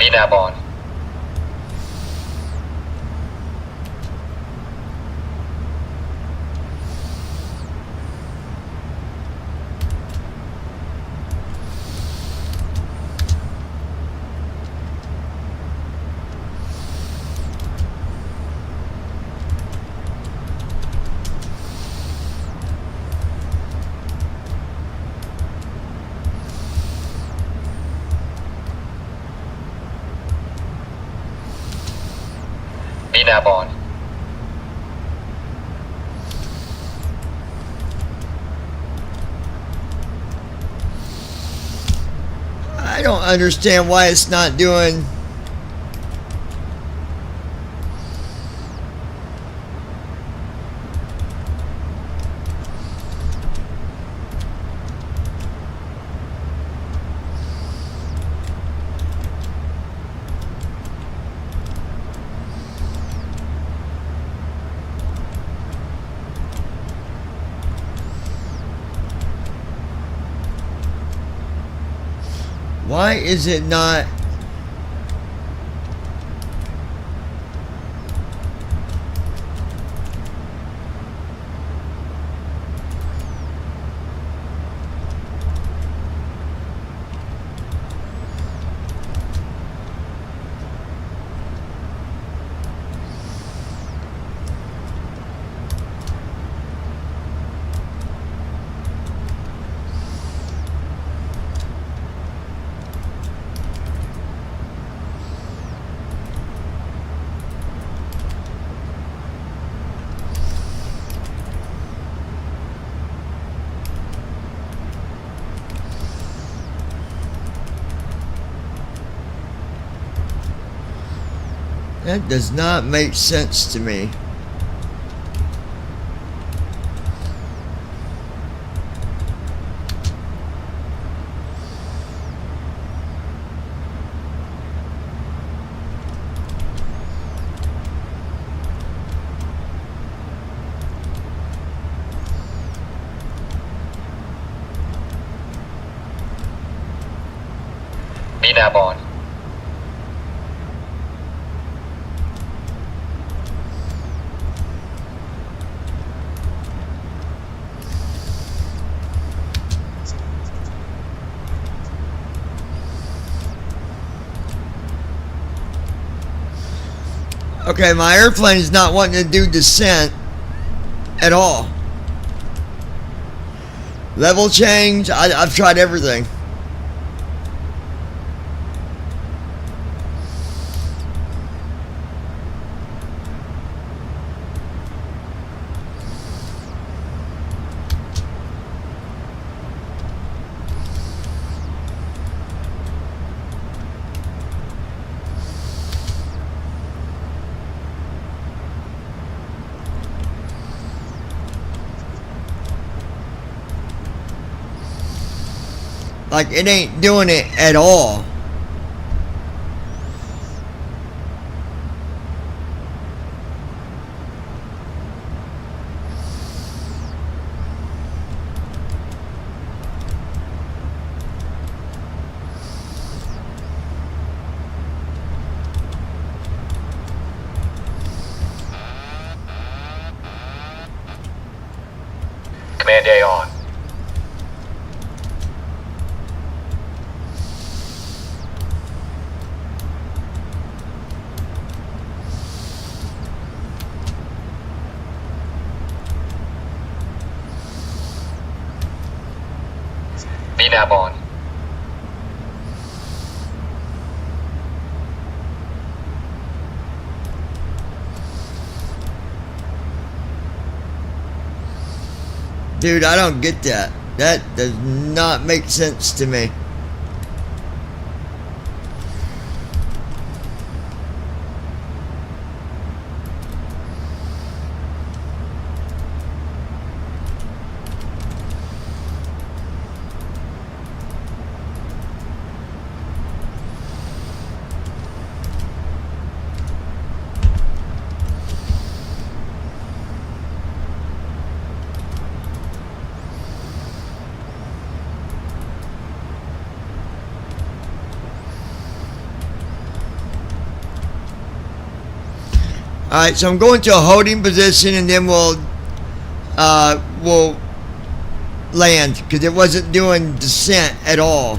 VNAV on. VNAV on. I don't understand why it's not doing. Why is it not? That does not make sense to me. VNAV on. Okay, my airplane is not wanting to do descent at all. Level change, I've tried everything. Like, it ain't doing it at all. Command A on. VNAV on. Dude, I don't get that. That does not make sense to me. Alright, so I'm going to a holding position and then we'll land because it wasn't doing descent at all.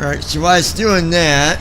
Alright, so while it's doing that,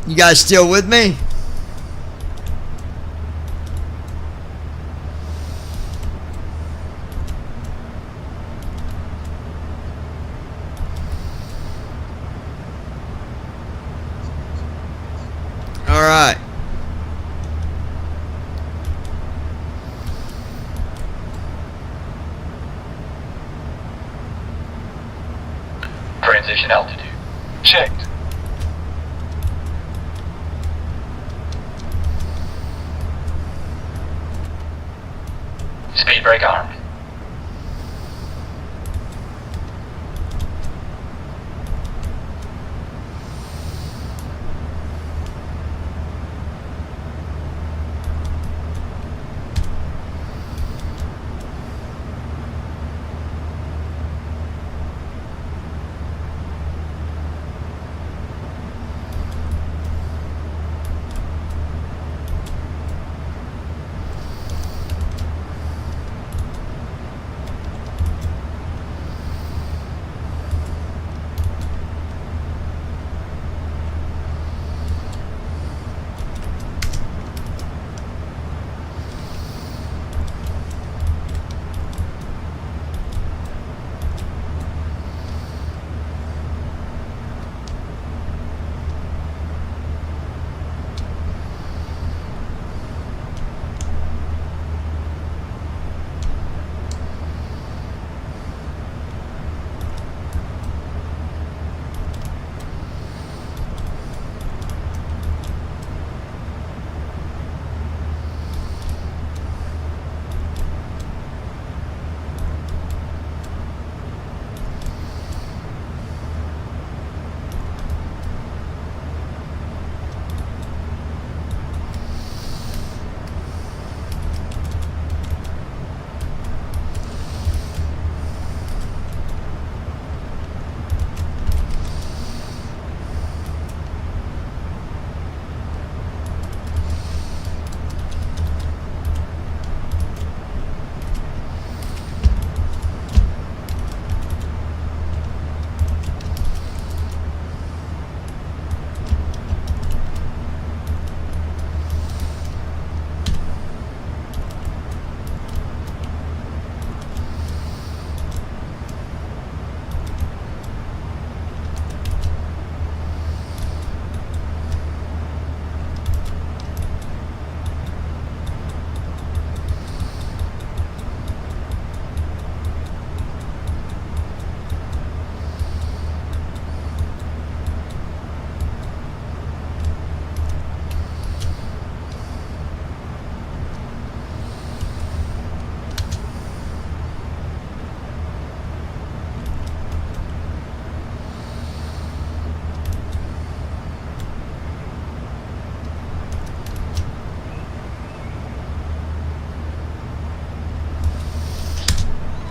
You guys still with me? All right. Transition altitude. Checked. Speed brake armed.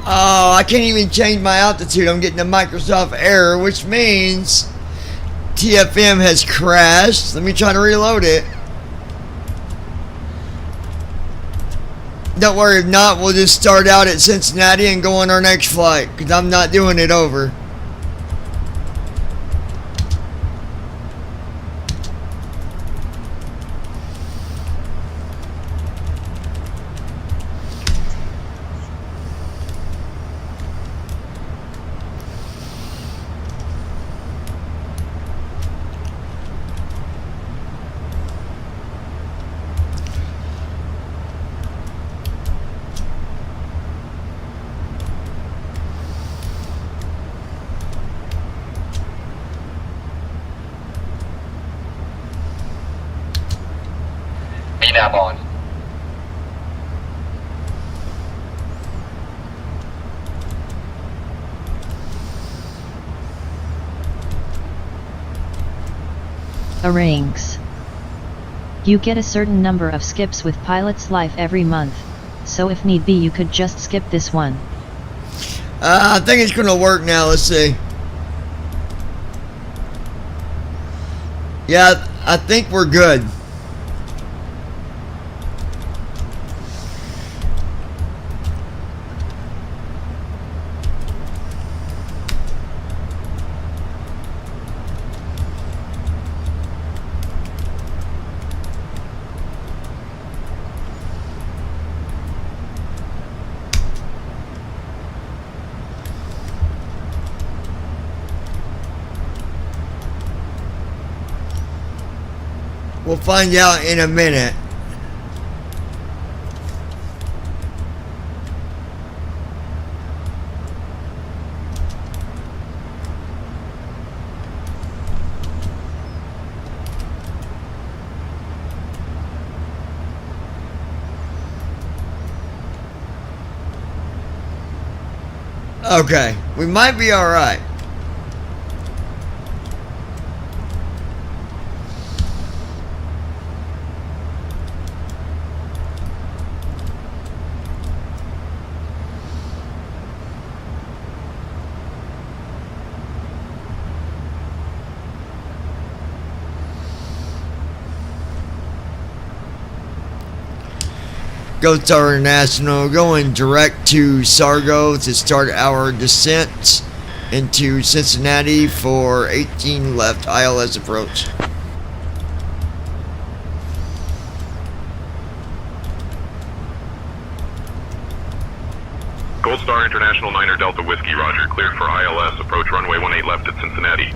Oh, I can't even change my altitude. I'm getting a Microsoft error, which means TFM has crashed. Let me try to reload it. Don't worry, if not, we'll just start out at Cincinnati and go on our next flight, because I'm not doing it over. VNAV on. Arranges. You get a certain number of skips with Pilot's Life every month, so if need be you could just skip this one. I think it's gonna work now, let's see. Yeah, I think we're good. We'll find out in a minute. Okay, we might be all right. Gold Star International going direct to Sargo to start our descent into Cincinnati for 18 left ILS approach. Gold Star International 9er Delta Whiskey, roger. Cleared for ILS. Approach runway 18 left at Cincinnati.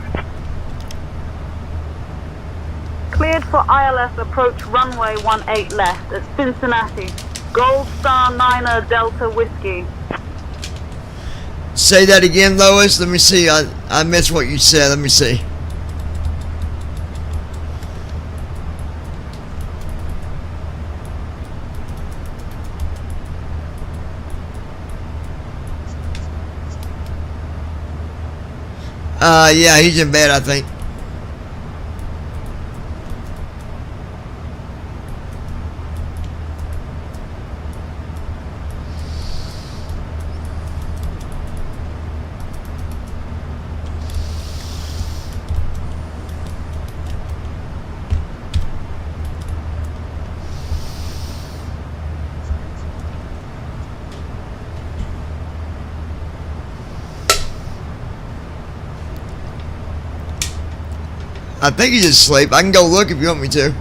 Cleared for ILS approach runway 18 left at Cincinnati. Gold Star 9er Delta Whiskey. Say that again, Lois. Let me see. I missed what you said. Let me see. Yeah, he's in bed, I think. I think he's asleep. I can go look if you want me to.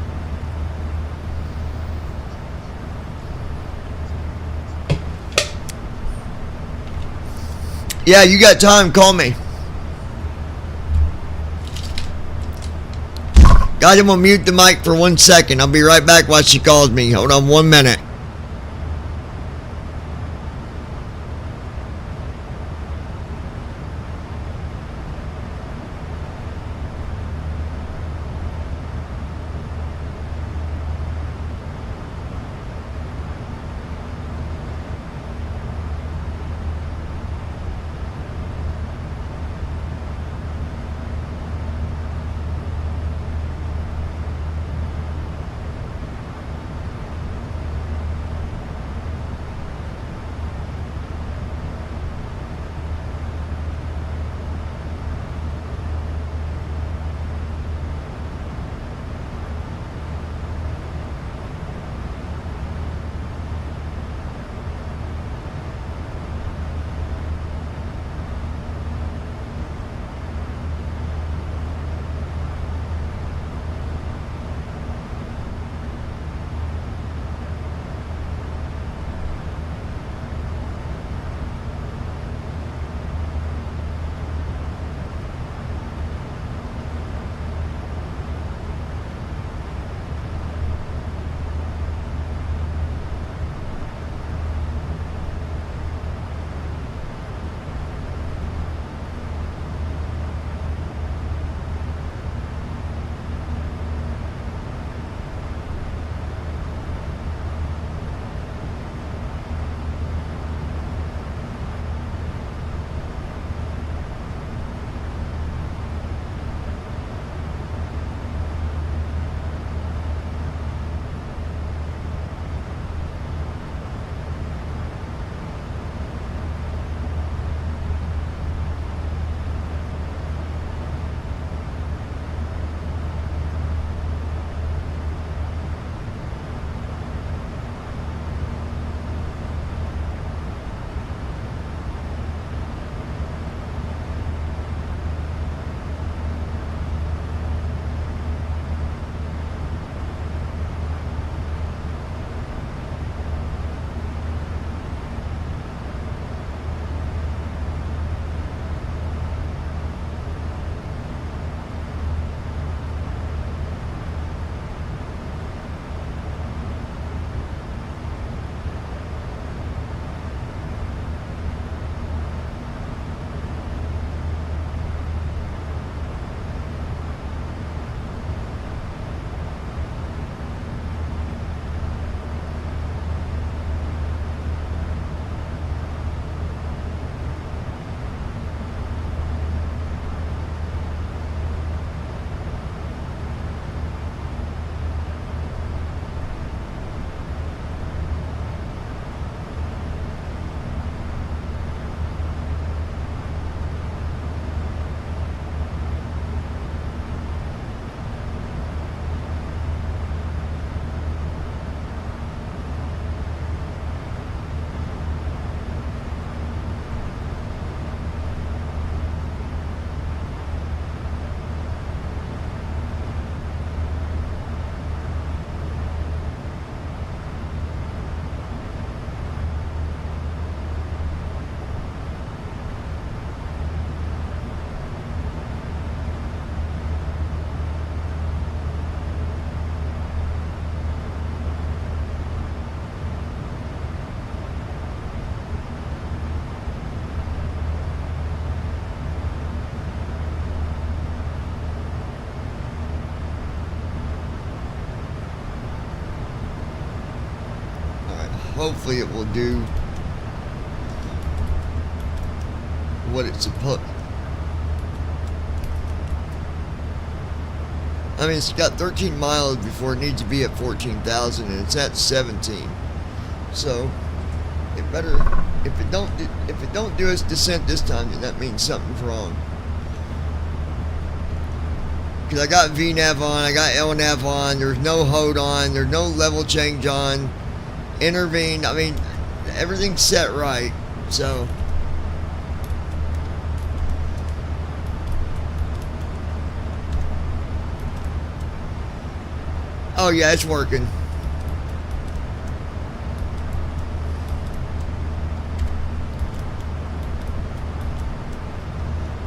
Yeah, you got time. Call me. Guys, I'm gonna mute the mic for 1 second. I'll be right back while she calls me. Hold on 1 minute. hopefully it will do what it's supposed. I mean, it's got 13 miles before it needs to be at 14,000, and it's at 17. So it better, if it don't do its descent this time, then that means something's wrong. Because I got VNAV on, I got LNAV on, there's no HOD on, there's no level change on, intervene, I mean, everything's set right, so. Oh yeah, it's working.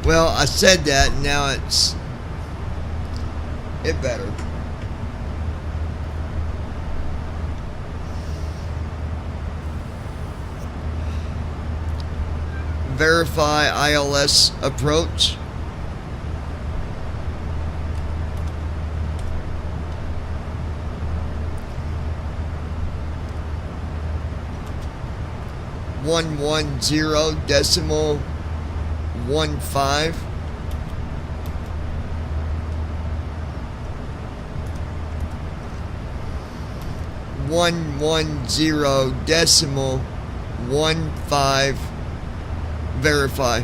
Well, I said that, and now it better. Verify ILS approach. .110.15. .110.15. Verify.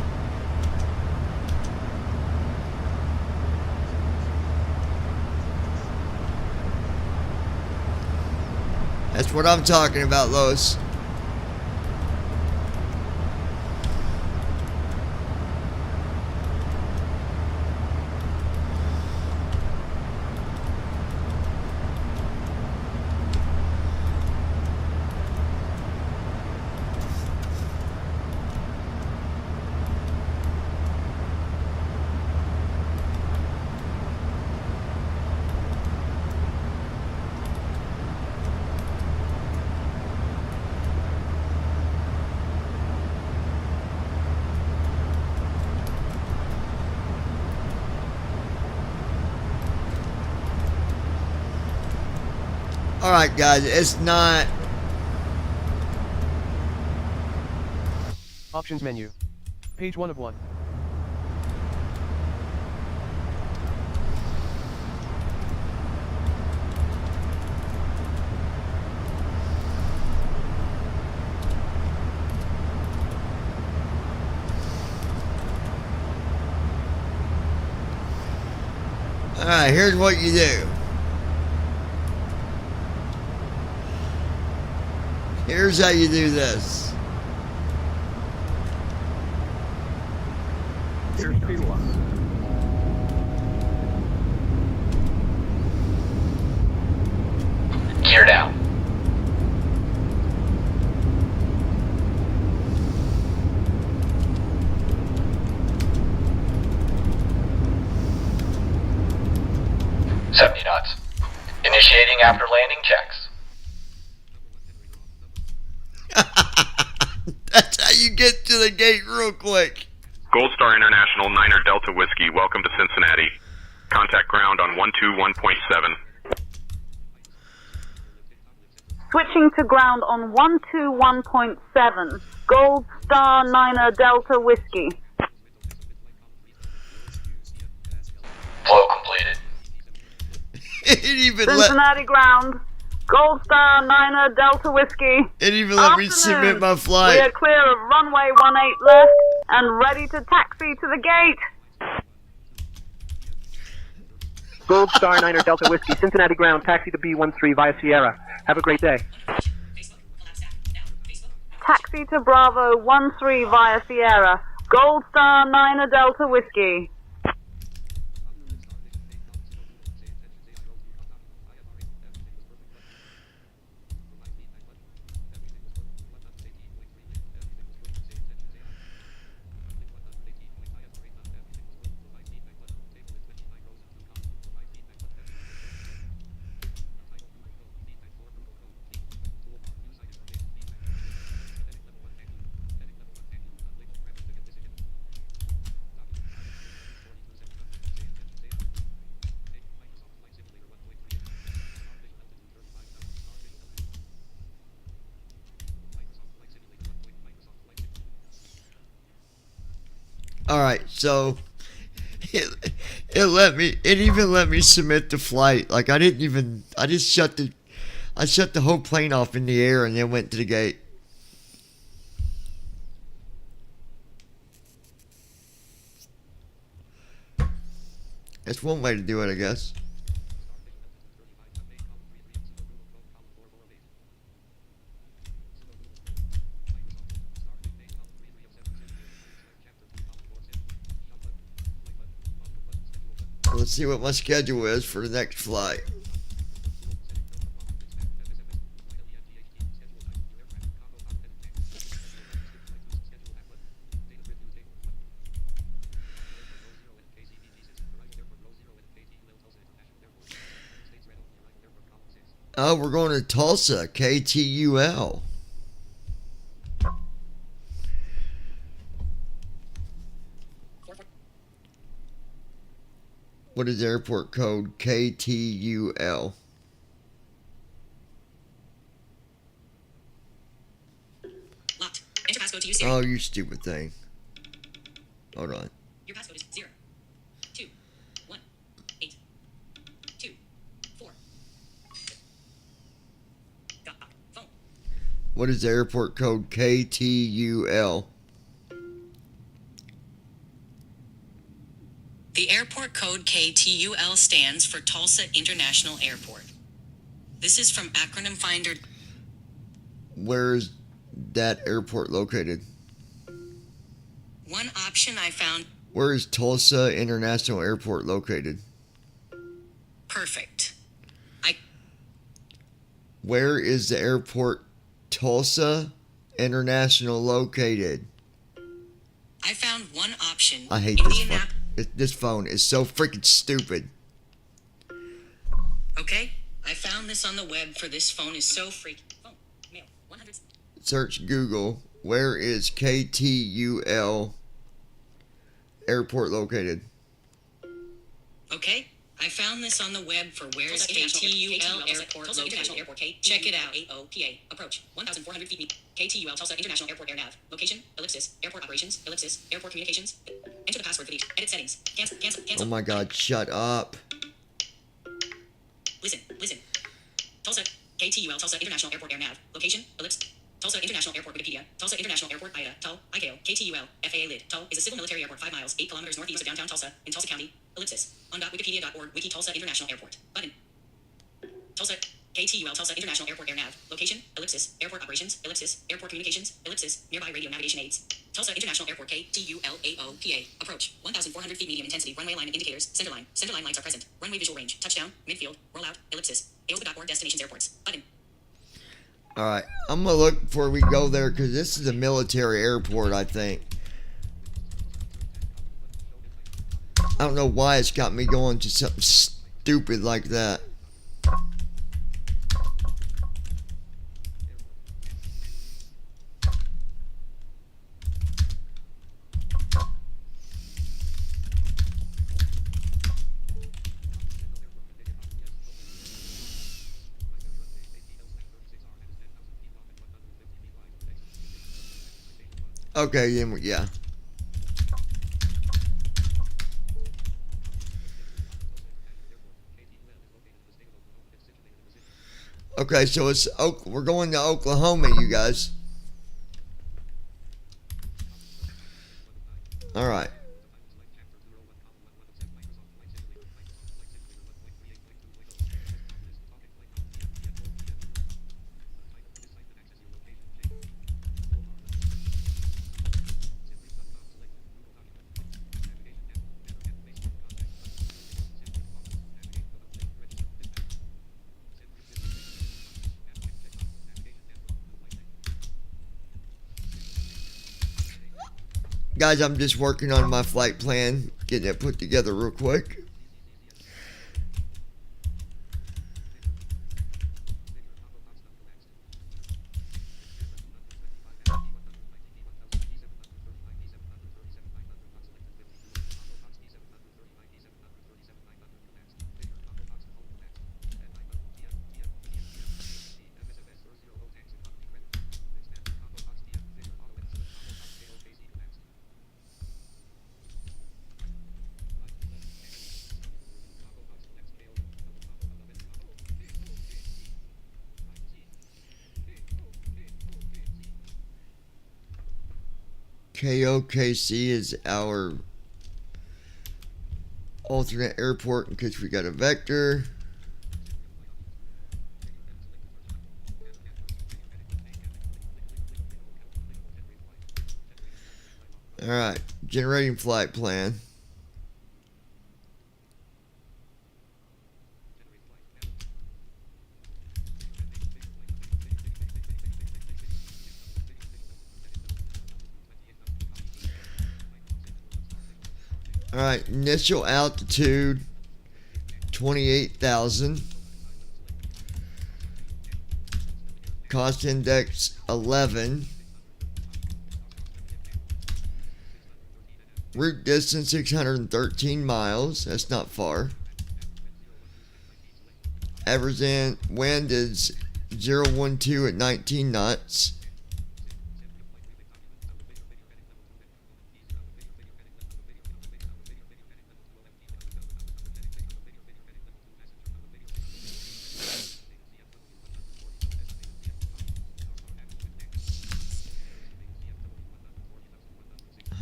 That's what I'm talking about, Lois. Alright guys, it's not... Options menu. Page 1 of 1. Alright, here's what you do. Here's how you do this. Here's P1. Gear down. $70 knots. Initiating after landing checks. That's how you get to the gate real quick. Gold Star International 9er Delta Whiskey, welcome to Cincinnati. Contact ground on 121.7. Switching to ground on 121.7. Gold Star 9er Delta Whiskey. Flow completed. It even Cincinnati ground. Gold Star 9er Delta Whiskey. It even let me submit my flight. We are clear of runway 18 left and ready to taxi to the gate. Gold Star 9er Delta Whiskey, Cincinnati ground, taxi to B13 via Sierra. Have a great day. Taxi to Bravo 13 via Sierra. Gold Star 9er Delta Whiskey. Alright, so it even let me submit the flight. Like I just shut the whole plane off in the air and then went to the gate. That's one way to do it, I guess. Let's see what my schedule is for the next flight. Oh, we're going to Tulsa, KTUL. What is the airport code? KTUL. Locked. Enter passcode to use Siri. Oh, you stupid thing. Hold on. Your passcode is 0 2 1 8 2 4. Got phone. What is the airport code? KTUL. The airport code KTUL stands for Tulsa International Airport. This is from Acronym Finder. Where is that airport located? One option I found. Where is Tulsa International Airport located? Perfect. Where is the airport Tulsa International located? I found one option. I hate this phone. This phone is so freaking stupid. Okay, I found this on the web for this phone is so freaking. Phone. Mail. 100. Search Google. Where is KTUL airport located? Okay, I found this on the web for where's KTUL Airport Tulsa International Airport. Check it out. AOPA. Approach 1,400 feet. KTUL Tulsa International Airport Air Nav. Location, ellipsis, airport operations, ellipsis, airport communications. Enter the password for each. Edit settings. Cancel. Oh my god, shut up. Listen. Tulsa, KTUL Tulsa International Airport Air Nav. Location, ellipse. Tulsa International Airport Wikipedia. Tulsa International Airport IDA. TUL, ICAO, KTUL, FAA lid. TUL is a civil military airport 5 miles, 8 kilometers northeast of downtown Tulsa, in Tulsa County. Ellipsis. On.wikipedia.org Wiki Tulsa International Airport. Button. Tulsa, KTUL Tulsa International Airport Air Nav. Location, ellipsis, airport operations, ellipsis, airport communications, ellipsis, nearby radio navigation aids. Tulsa International Airport KTULAOPA. Approach 1,400 feet medium intensity. Runway alignment indicators. Center line lights are present. Runway visual range. Touchdown. Midfield. Rollout. Ellipsis. AOPA.org destinations airports. Button. Alright, I'm gonna look before we go there because this is a military airport, I think. I don't know why it's got me going to something stupid like that. Okay, yeah. Okay, so we're going to Oklahoma, you guys. All right. Guys, I'm just working on my flight plan, getting it put together real quick. KOKC is our alternate airport in case we got a vector. Alright, generating flight plan. Alright, initial altitude 28,000. Cost index 11. Route distance 613 miles. That's not far. Average wind is 012 at 19 knots.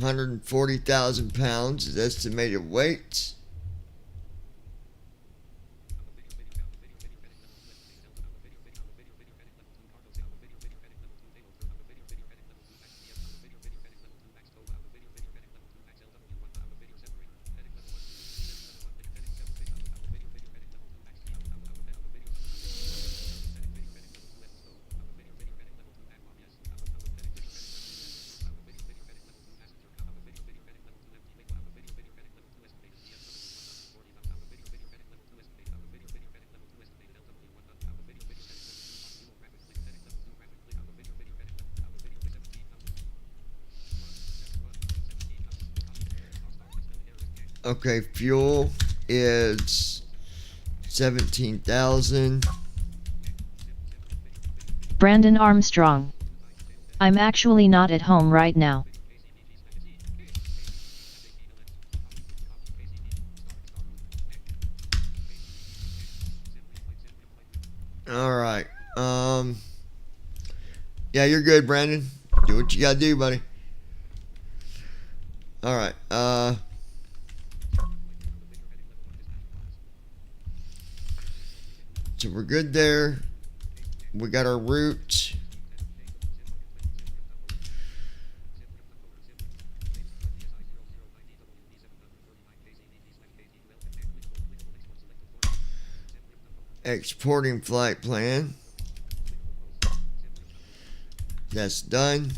£140,000 is estimated weight. Okay, fuel is 17,000. Brandon Armstrong. I'm actually not at home right now. Alright, yeah, you're good, Brandon. Do what you gotta do, buddy. Alright, so we're good there. We got our route. Exporting flight plan. That's done.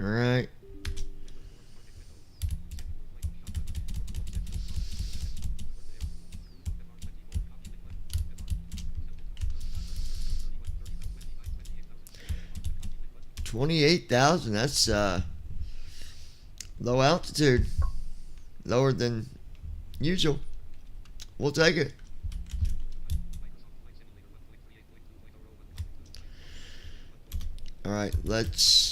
All right. $28,000. That's low altitude, lower than usual. We'll take it. All right, let's.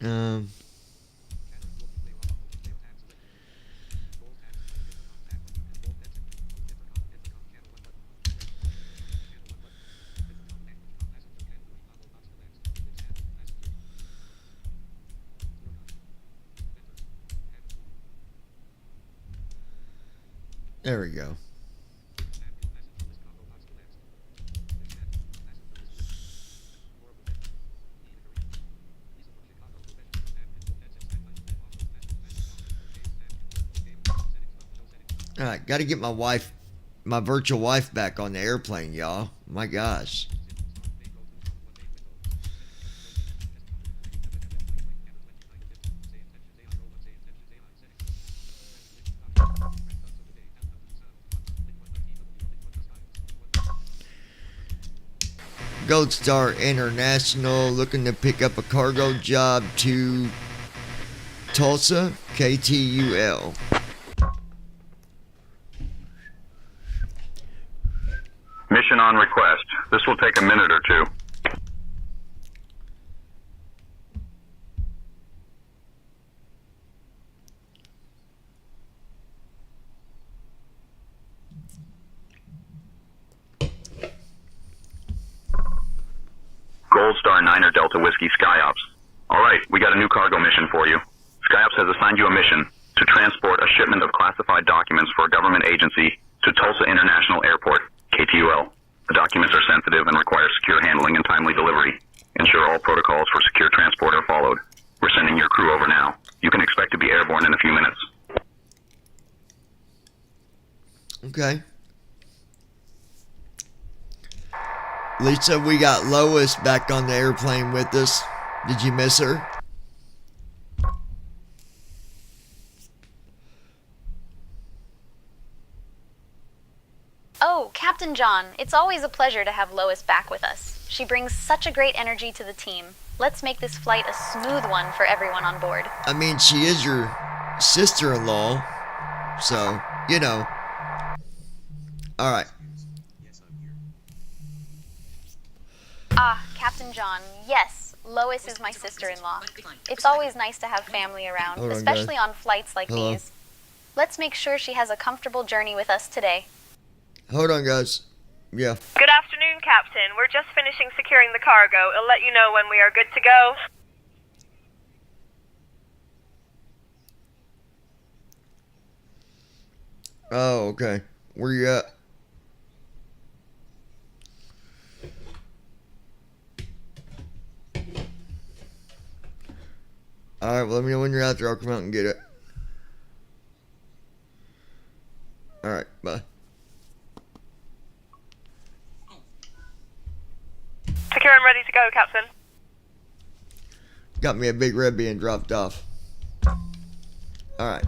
Um, there we go. Alright, gotta get my virtual wife back on the airplane, y'all. My gosh. Gold Star International looking to pick up a cargo job to Tulsa, KTUL. Mission on request. This will take a minute or two. Gold Star 9er Delta Whiskey SkyOps. Alright, we got a new cargo mission for you. SkyOps has assigned you a mission to transport a shipment of classified documents for a government agency to Tulsa International Airport, KTUL. The documents are sensitive and require secure handling and timely delivery. Ensure all protocols for secure transport are followed. We're sending your crew over now. You can expect to be airborne in a few minutes. Okay. Lisa, we got Lois back on the airplane with us. Did you miss her? Oh, Captain John, it's always a pleasure to have Lois back with us. She brings such a great energy to the team. Let's make this flight a smooth one for everyone on board. I mean, she is your sister-in-law, so, you know. Alright. Ah, Captain John, yes, Lois is my sister-in-law. It's always nice to have family around, Hold on, especially guys. on flights like Hello. these. Let's make sure she has a comfortable journey with us today. Hold on, guys. Yeah. Good afternoon, Captain. We're just finishing securing the cargo. I'll let you know when we are good to go. Oh, okay. Where you at? Alright, well, let me know when you're out there. I'll come out and get it. Alright, bye. Secure and ready to go, Captain. Got me a big red being dropped off. Alright.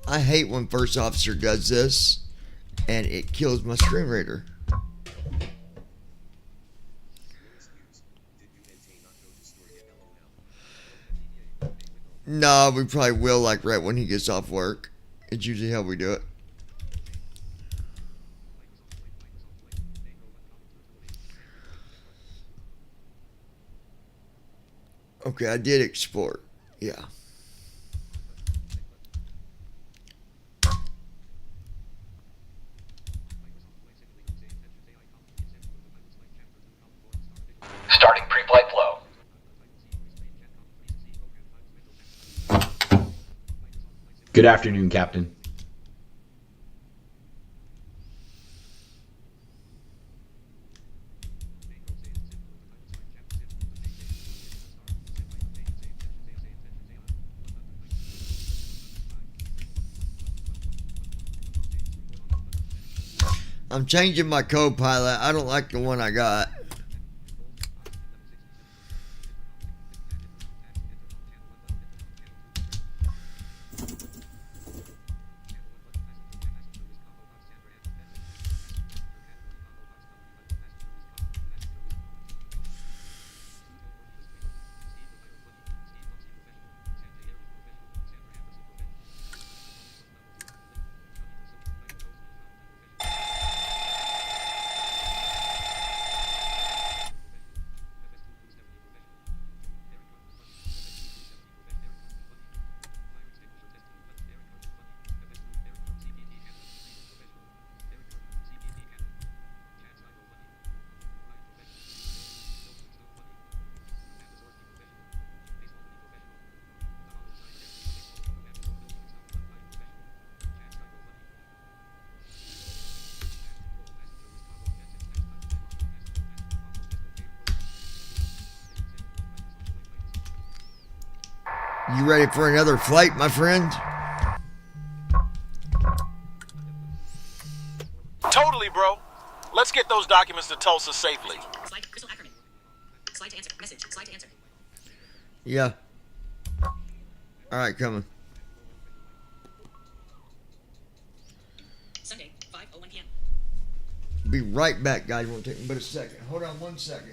I hate when first officer does this and it kills my screen reader. No, we probably will, like, right when he gets off work. It's usually how we do it. Okay, I did export. Yeah. Starting pre-flight flow. Good afternoon, Captain. I'm changing my co-pilot. I don't like the one I got. You ready for another flight, my friend? Totally, bro. Let's get those documents to Tulsa safely. Slide Crystal Ackerman. Slide to answer. Message. Slide to answer. Yeah. Alright, coming. Sunday, 5:01 p.m. Be right back, guys. Won't take me but a second. Hold on 1 second.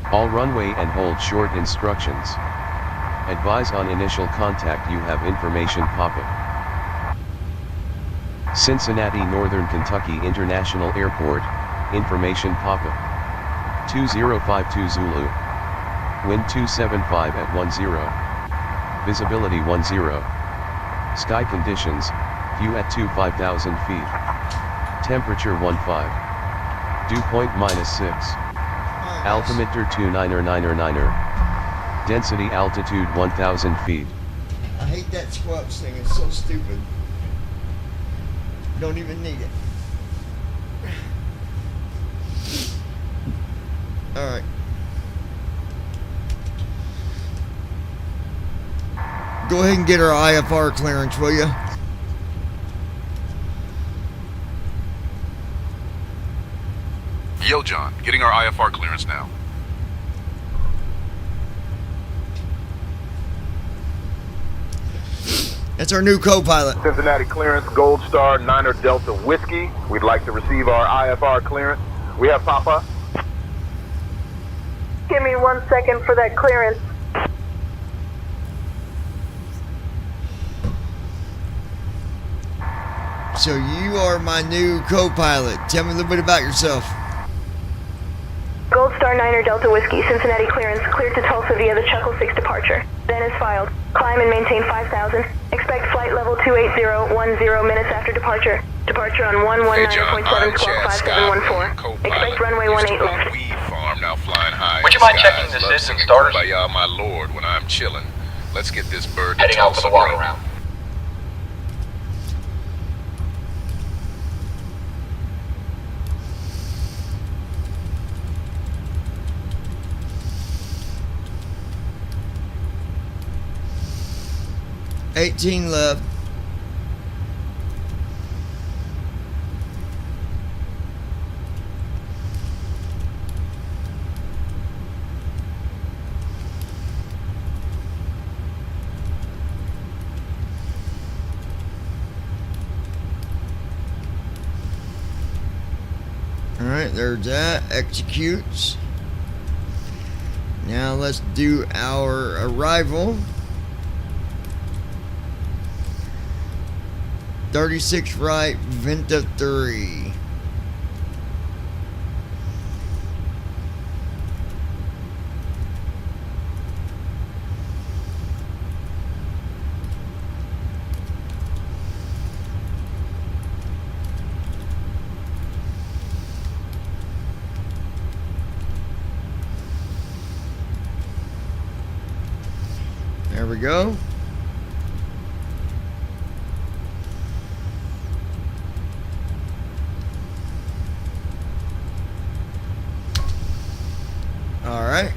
All runway and hold short instructions. Advise on initial contact you have information pop-up. Cincinnati Northern Kentucky International Airport, information pop-up. 2052 Zulu. Wind 275 at 10. Visibility 10. Sky conditions, view at 5,000 feet. Temperature 15. Dew point -6. Altimeter 2999er. Density altitude 1,000 feet. I hate that squelch thing. It's so stupid. Don't even need it. Alright. Go ahead and get our IFR clearance, will you? Yo, John, getting our IFR clearance now. That's our new co-pilot. Cincinnati clearance, Gold Star, Niner Delta Whiskey. We'd like to receive our IFR clearance. We have Papa. Give me 1 second for that clearance. So you are my new co-pilot. Tell me a little bit about yourself. Gold Star Niner Delta Whiskey, Cincinnati clearance, cleared to Tulsa via the Chuckle 6 departure. Then is filed. Climb and maintain 5,000. Expect flight level 28010 minutes after departure. Departure on 119.7 squawk 5714. Expect runway 18 left. Farm now flying high. Would you mind checking the sys and starters? By y'all, my lord, when I'm chilling. Let's get this bird Heading out for the walk around. $18 left. Alright, there's that. Executes. Now let's do our arrival. 36 right, Venta 3. There we go. All right.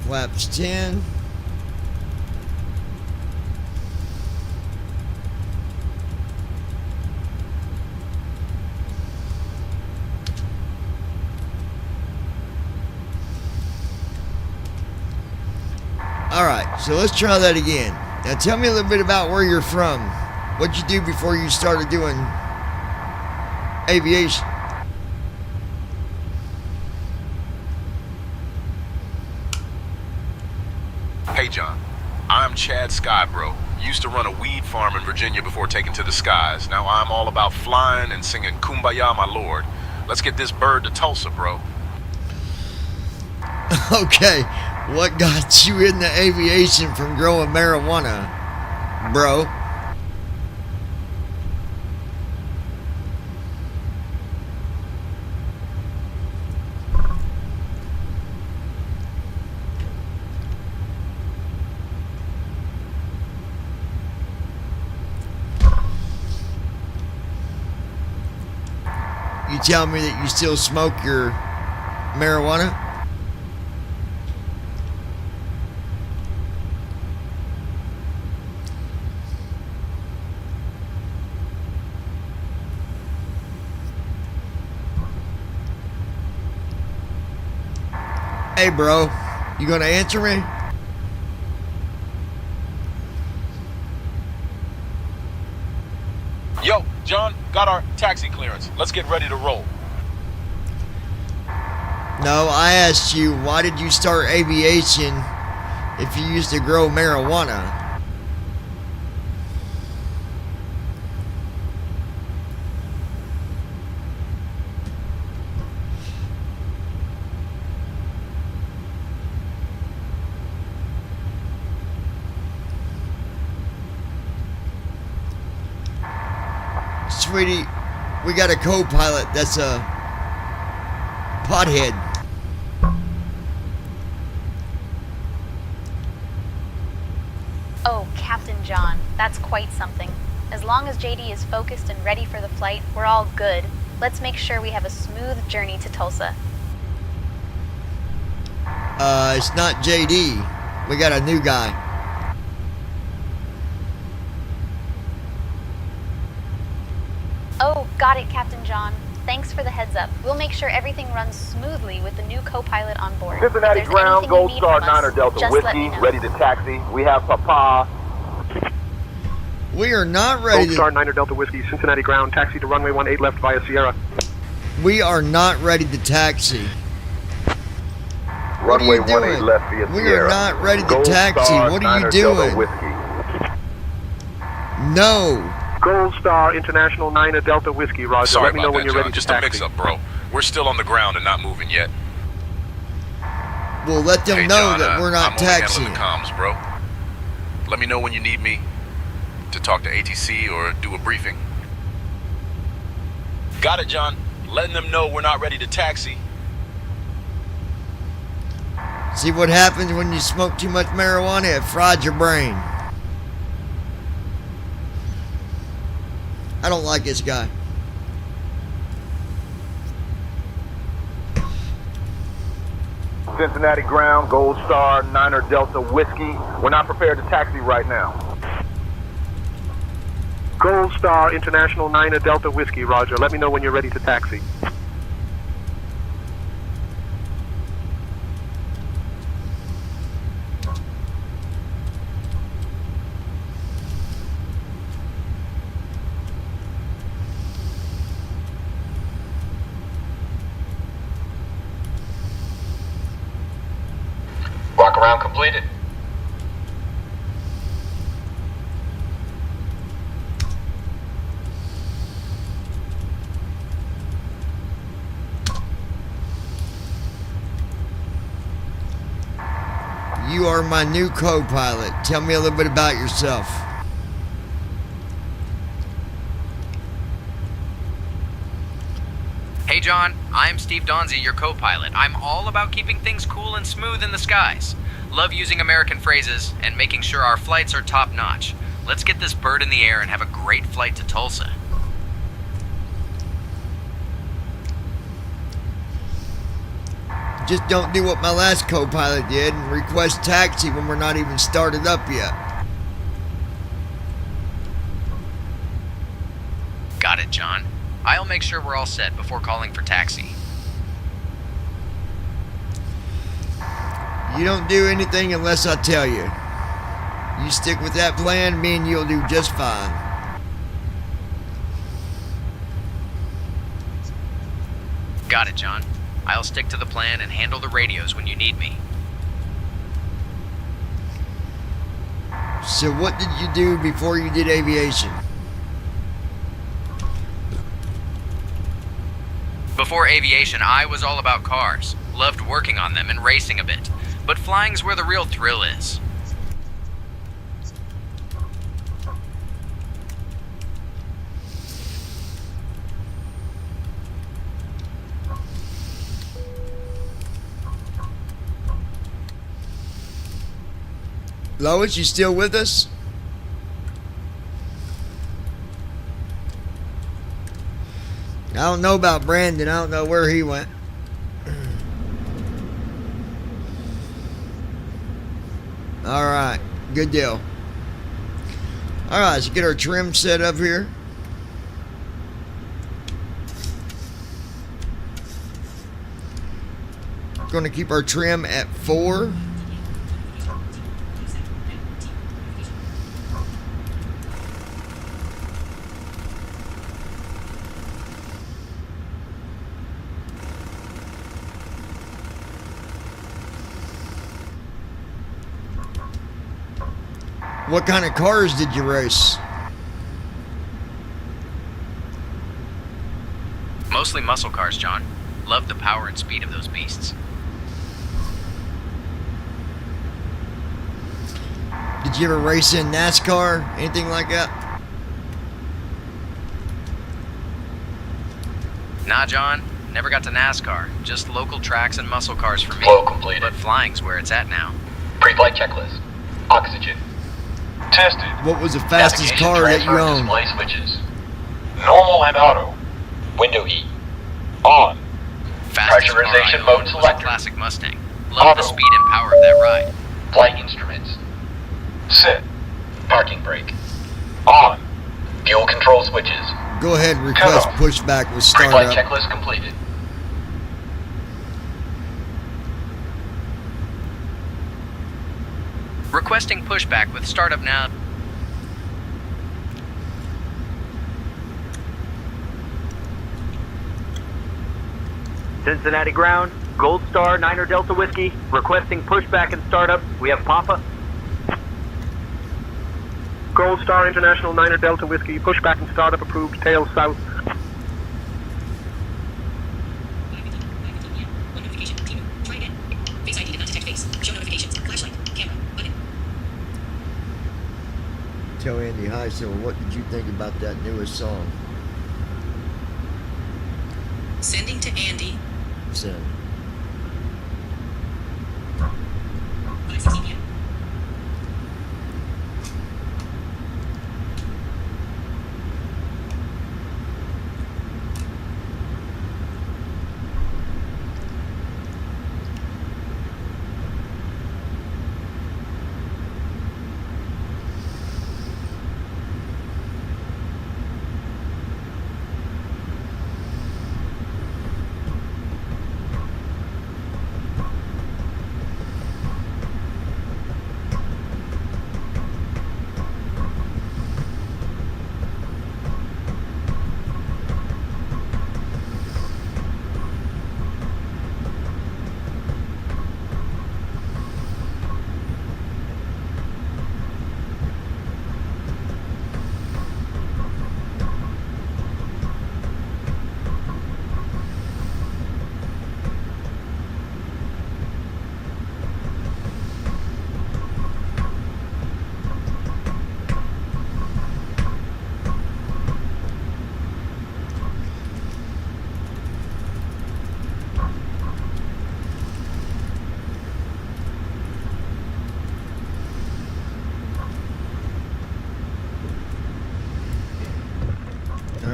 Flaps 10. Alright, so let's try that again. Now tell me a little bit about where you're from. What'd you do before you started doing aviation? Hey, John. I'm Chad Skybro. Used to run a weed farm in Virginia before taking to the skies. Now I'm all about flying and singing Kumbaya, my lord. Let's get this bird to Tulsa, bro. Okay, what got you into aviation from growing marijuana, bro? You tell me that you still smoke your marijuana? Hey bro, you gonna answer me? Yo, John, got our taxi clearance. Let's get ready to roll. No, I asked you, why did you start aviation if you used to grow marijuana? Sweetie, we got a co-pilot that's a pothead. Oh, Captain John, that's quite something. As long as JD is focused and ready for the flight, we're all good. Let's make sure we have a smooth journey to Tulsa. It's not JD. We got a new guy. Oh, got it, Captain John. Thanks for the heads up. We'll make sure everything runs smoothly with the new co-pilot on board. Cincinnati If there's ground, anything you Gold need Star from us, 9er Delta just let Whiskey, me know. ready to taxi. We have Papa. We are not ready Gold Star 9er Delta Whiskey, Cincinnati ground, taxi to runway 18 left via Sierra. We are not ready to taxi. What are Runway you 18 doing? left via We Sierra. are not ready to Gold taxi. Star What are you 9er Delta doing? Whiskey. No. Gold Star International 9er Delta Whiskey, Roger. Sorry Let me know about when that, you're John. ready to Just a taxi. mix-up, bro. We're still on the ground and not moving yet. We'll let them Hey, know John, that we're not I'm only handling taxiing. the comms, bro. Let me know when you need me to talk to ATC or do a briefing. Got it, John. Letting them know we're not ready to taxi. See what happens when you smoke too much marijuana? It fried your brain. I don't like this guy. Cincinnati ground, Gold Star 9er Delta Whiskey. We're not prepared to taxi right now. Gold Star International 9er Delta Whiskey, Roger. Let me know when you're ready to taxi. round completed. You are my new co-pilot. Tell me a little bit about yourself. Hey John, I'm Steve Donzie, your co-pilot. I'm all about keeping things cool and smooth in the skies. Love using American phrases and making sure our flights are top-notch. Let's get this bird in the air and have a great flight to Tulsa. Just don't do what my last co-pilot did and request taxi when we're not even started up yet. Got it, John. I'll make sure we're all set before calling for taxi. You don't do anything unless I tell you. You stick with that plan, me and you'll do just fine. Got it, John. I'll stick to the plan and handle the radios when you need me. So what did you do before you did aviation? Before aviation, I was all about cars. Loved working on them and racing a bit. But flying's where the real thrill is. Lois, you still with us? I don't know about Brandon. I don't know where he went. Alright, good deal. Alright, let's get our trim set up here. Going to keep our trim at 4. What kind of cars did you race? Mostly muscle cars, John. Love the power and speed of those beasts. Did you ever race in NASCAR? Anything like that? Nah, John. Never got to NASCAR. Just local tracks and muscle cars for me. Flow completed. But flying's where it's at now. Pre-flight checklist. Oxygen. Tested. What was the fastest car that you owned? Display switches. Normal and auto. Window heat. On. Fastest Pressurization car I mode owned was a selector. classic Mustang. Love the speed and power of that ride. Flight instruments. Sit. Parking brake. On. Fuel control switches. Go ahead and request Cutoff. pushback with Pre-flight startup. checklist completed. Requesting pushback with startup now. Cincinnati ground, Gold Star, Niner Delta Whiskey, requesting pushback and startup. We have Papa. Gold Star International, Niner Delta Whiskey, pushback and startup approved, tail south. One notification. Team. Try again. Face ID did not detect face. Show notifications. Flashlight. Camera. Button. Tell Andy hi. So, what did you think about that newest song? Sending to Andy. Send. 5:16 p.m.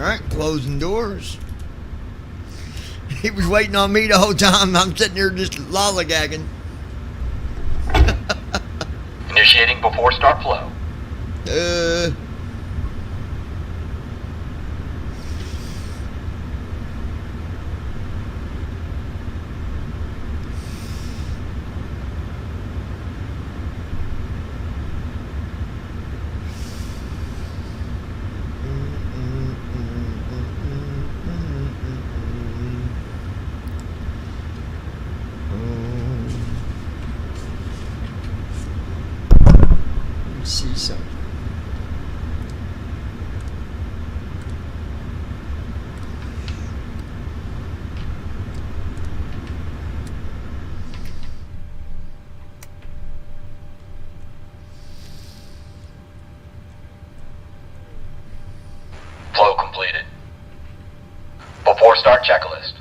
Alright, closing doors. He was waiting on me the whole time. I'm sitting here just lollygagging. Initiating before start flow. Let me see something. Flow completed. Before start checklist.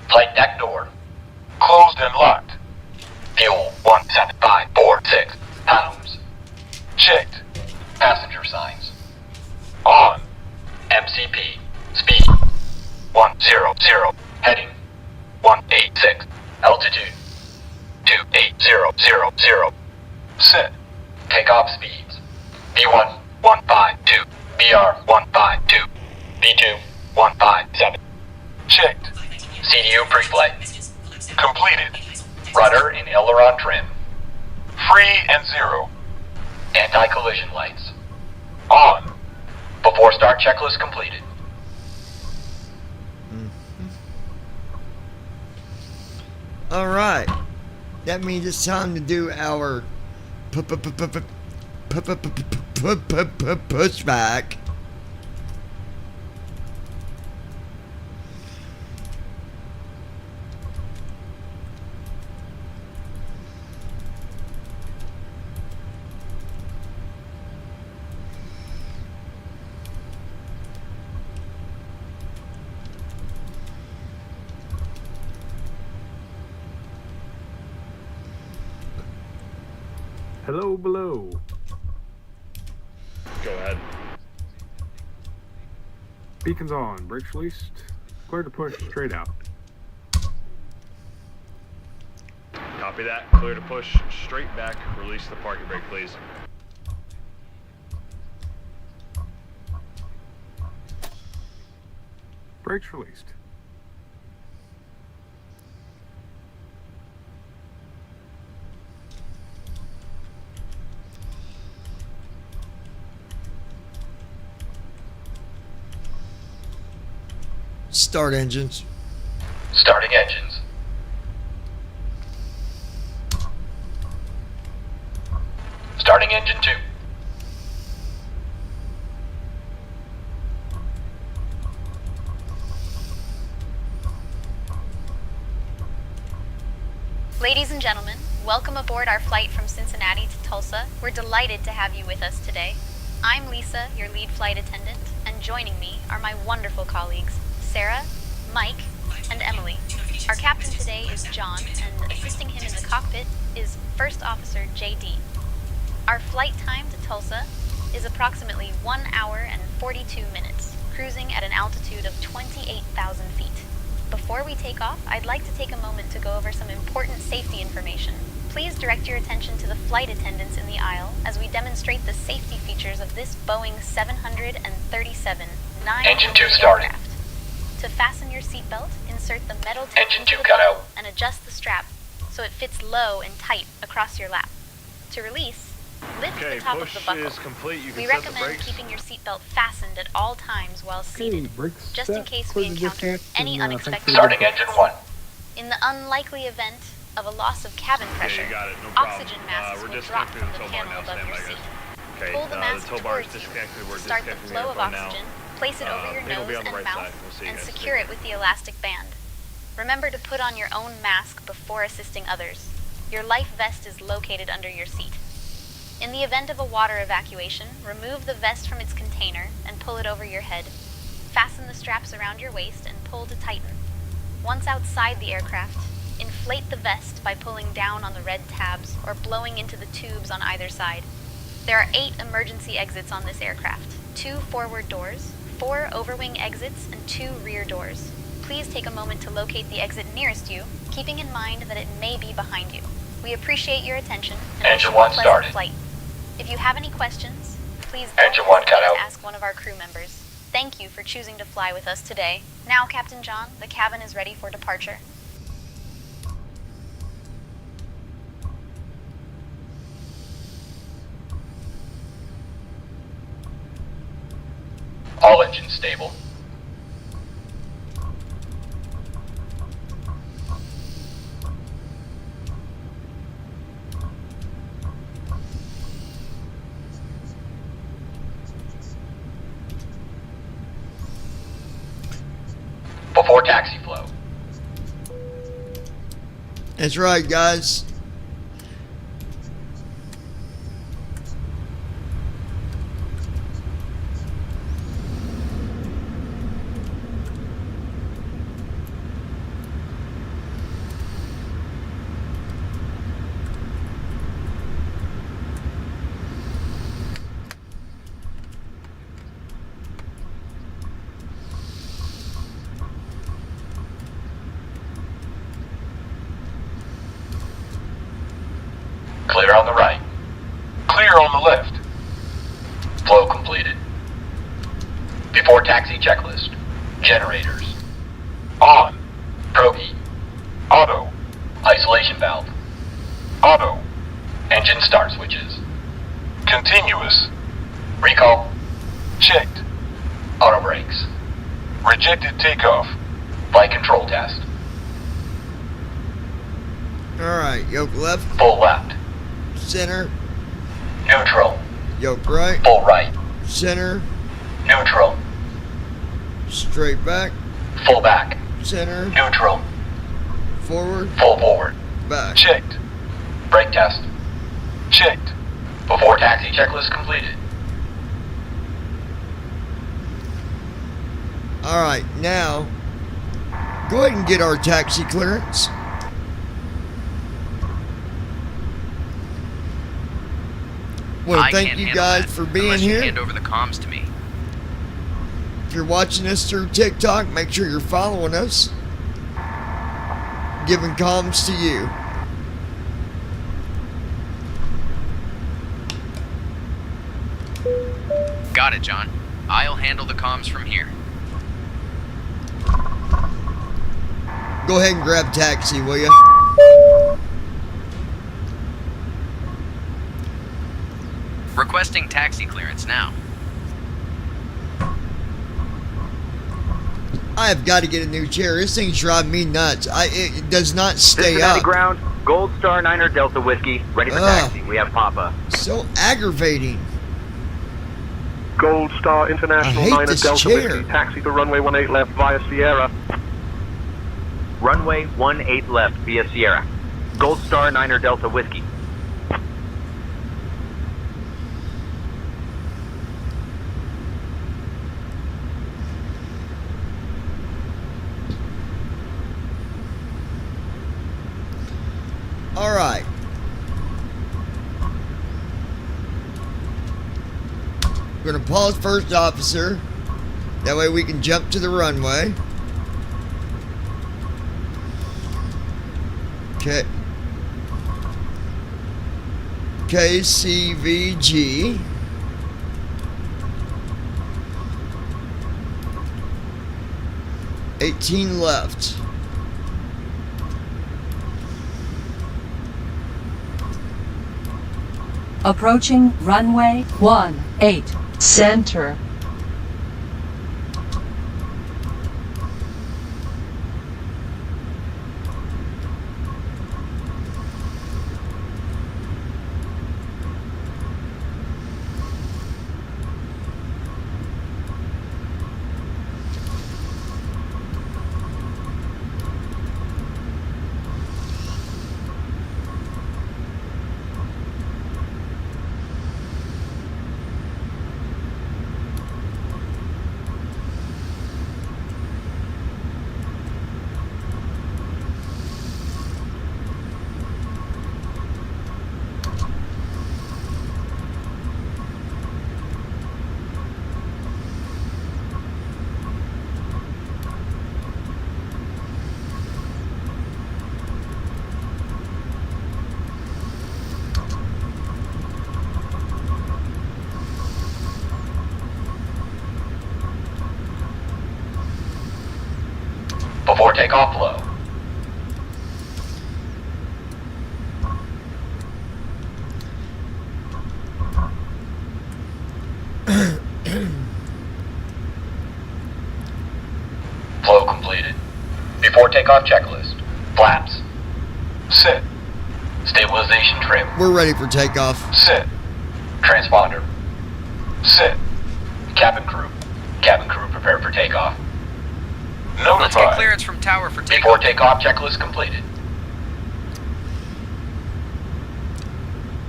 Flight deck door. Closed and locked. Fuel 17546 pounds. Checked. Passenger signs. On. MCP. Speed 100. Heading 186. Altitude 28000. Set. Takeoff speeds. B1 152. BR 152. B2 157. Checked. CDU pre-flight. Completed. Rudder and aileron trim. Free and zero. Anti-collision lights. On. Before start checklist completed. Alright. That means it's time to do our pushback. Hello below. Go ahead. Beacons on. Brakes released. Clear to push straight out. Copy that. Clear to push straight back. Release the parking brake, please. Brakes released. Start engines. Starting engines. Starting engine 2. Ladies and gentlemen, welcome aboard our flight from Cincinnati to Tulsa. We're delighted to have you with us today. I'm Lisa, your lead flight attendant, and joining me are my wonderful colleagues, Sarah, Mike, and Emily. Our captain today is John, and assisting him in the cockpit is First Officer J.D. Our flight time to Tulsa is approximately 1 hour and 42 minutes, cruising at an altitude of 28,000 feet. Before we take off, I'd like to take a moment to go over some important safety information. Please direct your attention to the flight attendants in the aisle as we demonstrate the safety features of this Boeing 737 Engine 2 starting. aircraft. To fasten your seatbelt, insert the metal tip Engine into 2 the cut belt out. and adjust the strap so it fits low and tight across your lap. To release, lift Okay, the top of push the buckle. is complete. You can We set the recommend brakes. keeping your seatbelt fastened at all times while seated, brakes just in set. case Close we the encounter disconnect any and, unexpected Starting engine 1. In the unlikely event of a loss of cabin pressure, you got it. No problem. oxygen masks We're will drop disconnecting from the the tow bar panel now. above Stand your by, seat. guys. Okay, Pull the mask the tow bar is towards you disconnected. We're to start the disconnecting flow of airphone now. oxygen, place it over your it'll be nose on the and right mouth, side. We'll see you and guys. secure it with the elastic band. Remember to put on your own mask before assisting others. Your life vest is located under your seat. In the event of a water evacuation, remove the vest from its container and pull it over your head. Fasten the straps around your waist and pull to tighten. Once outside the aircraft, inflate the vest by pulling down on the red tabs or blowing into the tubes on either side. There are 8 emergency exits on this aircraft, 2 forward doors, 4 overwing exits and 2 rear doors. Please take a moment to locate the exit nearest you, keeping in mind that it may be behind you. We appreciate your attention and Engine wish you a 1 pleasant started. flight. If you have any questions, please don't Engine 1 cut hesitate out. to ask one of our crew members. Thank you for choosing to fly with us today. Now, Captain John, the cabin is ready for departure. All engines stable. Before taxi flow. That's right, guys. Clear on the right. Clear on the left. Flow completed. Before taxi checklist. Generators. On. Probe. Auto. Isolation valve. Auto. Engine start switches. Continuous. Recall. Checked. Auto brakes. Rejected takeoff. Flight control test. Alright, yoke left, Full left. center, Neutral. yoke right, Full right. center, Neutral. straight back, Full back. center, Neutral. forward, Full forward. back. Checked. Brake test. Checked. Before taxi checklist completed. Alright, now, go ahead and get our taxi clearance. Want I to thank can't you handle guys that for being unless you here. hand over the comms to me. If you're watching us through TikTok, make sure you're following us. Giving comms to you. Got it, John. I'll handle the comms from here. Go ahead and grab taxi, will you? Requesting taxi clearance now. I have got to get a new chair. This thing's driving me nuts. It does not stay Cincinnati up. ground, Gold Star 9er Delta Whiskey, ready for Ugh. taxi. We have Papa. So aggravating. Gold Star I International hate 9er this Delta chair. Whiskey, taxi to runway 18 left via Sierra. Runway 18 left via Sierra. Gold Star 9er Delta Whiskey. All right. We're going to pause first officer. That way we can jump to the runway. Okay. KCVG. $18 left. Approaching runway 18, center. takeoff flow. Flow completed. Before takeoff checklist. Flaps. Sit. Stabilization trim. We're ready for takeoff. Sit. Transponder. Sit. Cabin crew. Cabin crew prepared for takeoff. Notified. Let's get clearance from tower for takeoff. Before takeoff checklist completed.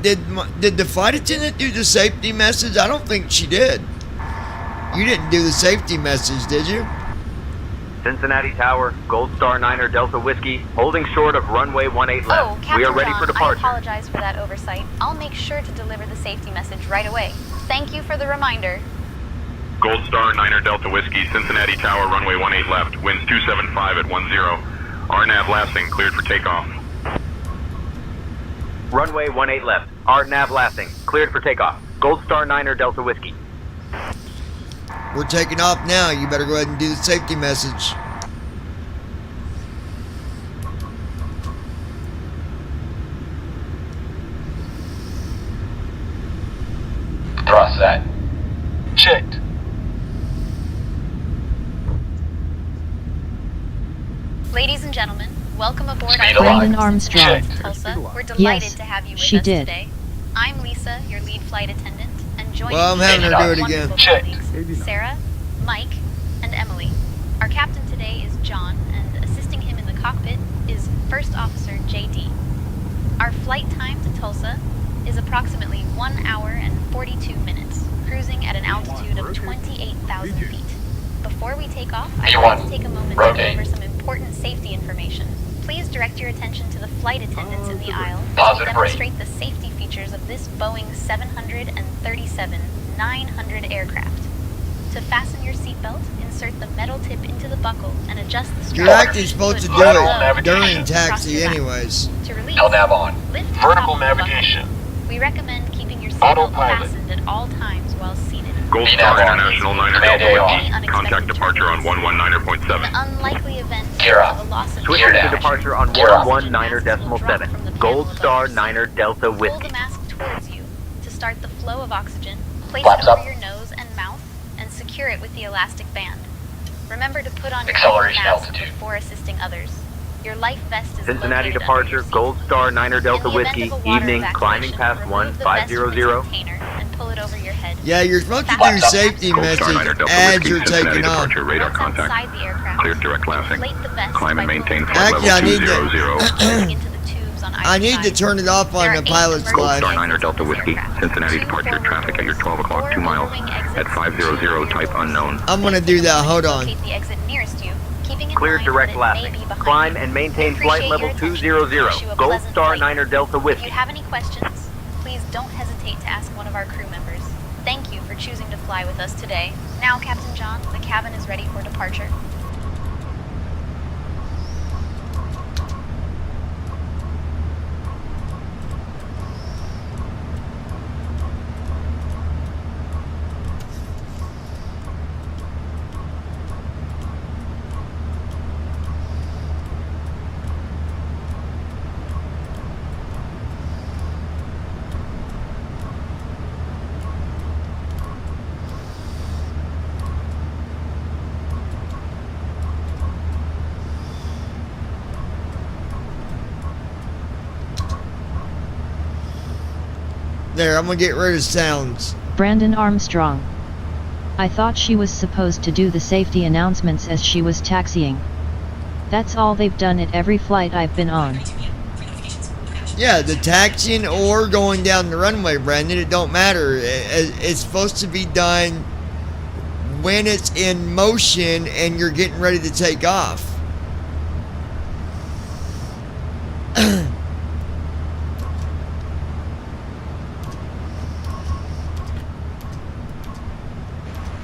Did the flight attendant do the safety message? I don't think she did. You didn't do the safety message, did you? Cincinnati Tower, Gold Star 9er Delta Whiskey, holding short of runway 18 left. Oh, Captain We are ready John, for departure. I apologize for that oversight. I'll make sure to deliver the safety message right away. Thank you for the reminder. Gold Star 9er Delta Whiskey, Cincinnati Tower, runway 18 left, winds 275 at 10. RNAV lasting, cleared for takeoff. Runway 18 left, RNAV lasting, cleared for takeoff. Gold Star 9er Delta Whiskey. We're taking off now. You better go ahead and do the safety message. Thrust set. Checked. Ladies and gentlemen, welcome aboard Speed our Brandon flight Armstrong. to Tulsa. We're delighted Yes, to have you with she us did. today. I'm Lisa, your lead flight attendant, and joining Well, I'm me having are her do it wonderful again. Check. colleagues, Sarah, Mike, and Emily. Our captain today is John, and assisting him in the cockpit is First Officer JD. Our flight time to Tulsa is approximately 1 hour and 42 minutes, cruising at an altitude of 28,000 feet. Before we take off, I'd like to take a moment to go over some important safety information. Please direct your attention to the flight attendants in the aisle to Positive demonstrate the safety features of this Boeing 737-900 aircraft. To fasten your seatbelt, insert the metal tip into the buckle and adjust the strap. You're actually supposed to do it during Navigation. taxi anyways. To release, LNAV on. lift the Vertical top of the buckle. navigation. We recommend keeping your seatbelt Autopilot. fastened at all times while seated. Gold Be Star now on. International 9er Command Delta AR. Whiskey, contact departure on In 119.7. the unlikely event Gear up. of a loss of Switch Gear to down. departure on Gear up. 119.7. Gold Star 9er Delta pull the Whiskey. mask towards you to start the flow of oxygen, place Flaps it over up. your nose and mouth, and secure it with the elastic band. Remember to put on your Acceleration mask altitude. before assisting others. Your life vest is Cincinnati located departure, under your Gold Star 9er seat. Delta In the event Whiskey, of a water evening, evacuation, climbing past remove the vest from the 1500. container and pull it over your head. Yeah, you're supposed to do Flaps up. safety Gold Star 9er message Delta as Whiskey, you're Cincinnati taking off. departure, radar Once contact. inside the aircraft, Cleared direct lasting. inflate the vest Climb by and maintain pulling flight Actually, I level need to- 200. into the tubes on either I need to side. turn it off There on are the 8 pilot's emergency light. Star 9er exits Delta on this Whiskey, aircraft. Cincinnati 2 departure, forward traffic at your doors, 12 o'clock, 4 2 miles, moving exits, at 500, type unknown. I'm gonna do that. Hold on. Locate the exit nearest you, keeping in Cleared mind direct that it may lasting. be behind Climb you. and maintain We flight appreciate level your attention. 200. Wish you a Gold pleasant Star flight. 9er Delta If Whiskey. you have any questions, please don't hesitate to ask one of our crew members. Thank you for choosing to fly with us today. Now, Captain John, the cabin is ready for departure. There, I'm gonna get rid of sounds. Brandon Armstrong. I thought she was supposed to do the safety announcements as she was taxiing. That's all they've done at every flight I've been on. Yeah, the taxiing or going down the runway, Brandon, it don't matter. It's supposed to be done when it's in motion and you're getting ready to take off.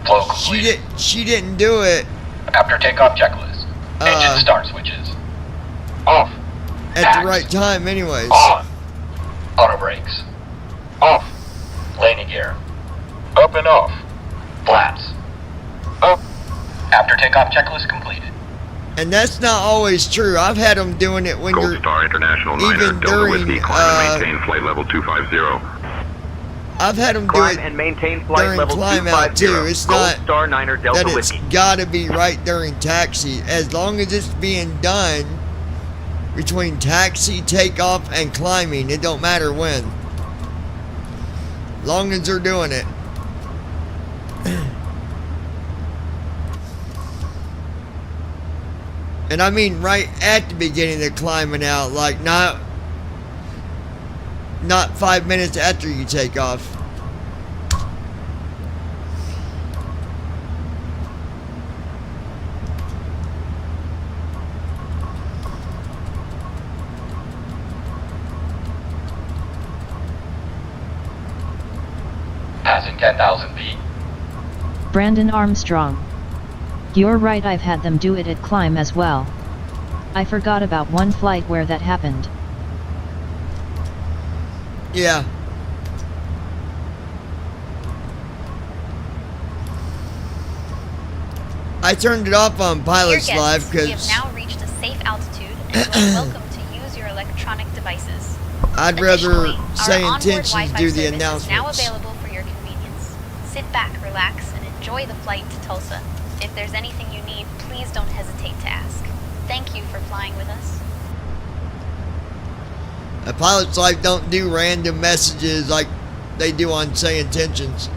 Flow complete. She didn't do it After takeoff checklist. Engine start switches. Off. at the right time anyways. On. Auto brakes. Off. Landing gear. Up and off. Flaps. Up. After takeoff checklist completed. And that's not always true. I've had them doing it when Gold you're Star International even Niner Delta during, Whiskey, climb and maintain flight level 250. I've had them do Climb it and maintain flight during level climb out 250. too. It's Gold not Star Niner Delta that it's Whiskey. got to be right during taxi. As long as it's being done between taxi, takeoff, and climbing, it don't matter when. Long as they're doing it. And I mean right at the beginning of climbing out, like not 5 minutes after you take off. Passing 10,000 feet. Brandon Armstrong. You're right, I've had them do it at climb as well. I forgot about one flight where that happened. Yeah. I turned it off on Pilots Dear Live guests, we have because now reached a safe altitude and you are welcome to use your electronic devices. I'd rather Additionally, say our onboard intentions Wi-Fi do the service is now announcements. available for your convenience. Sit back, relax, and enjoy the flight to Tulsa. If there's anything you need, please don't hesitate to ask. Thank you for flying with us. A Pilot's Live don't do random messages like they do on Say Intentions.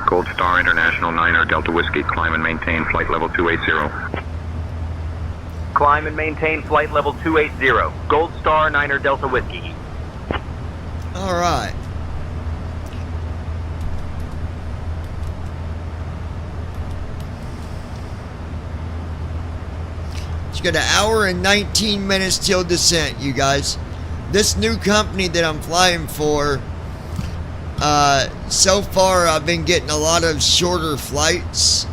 Gold Star International Niner Delta Whiskey, climb and maintain flight level 280. Climb and maintain flight level 280. Gold Star Niner Delta Whiskey. All right. It's got an hour and 19 minutes till descent, you guys. This new company that I'm flying for, so far I've been getting a lot of shorter flights,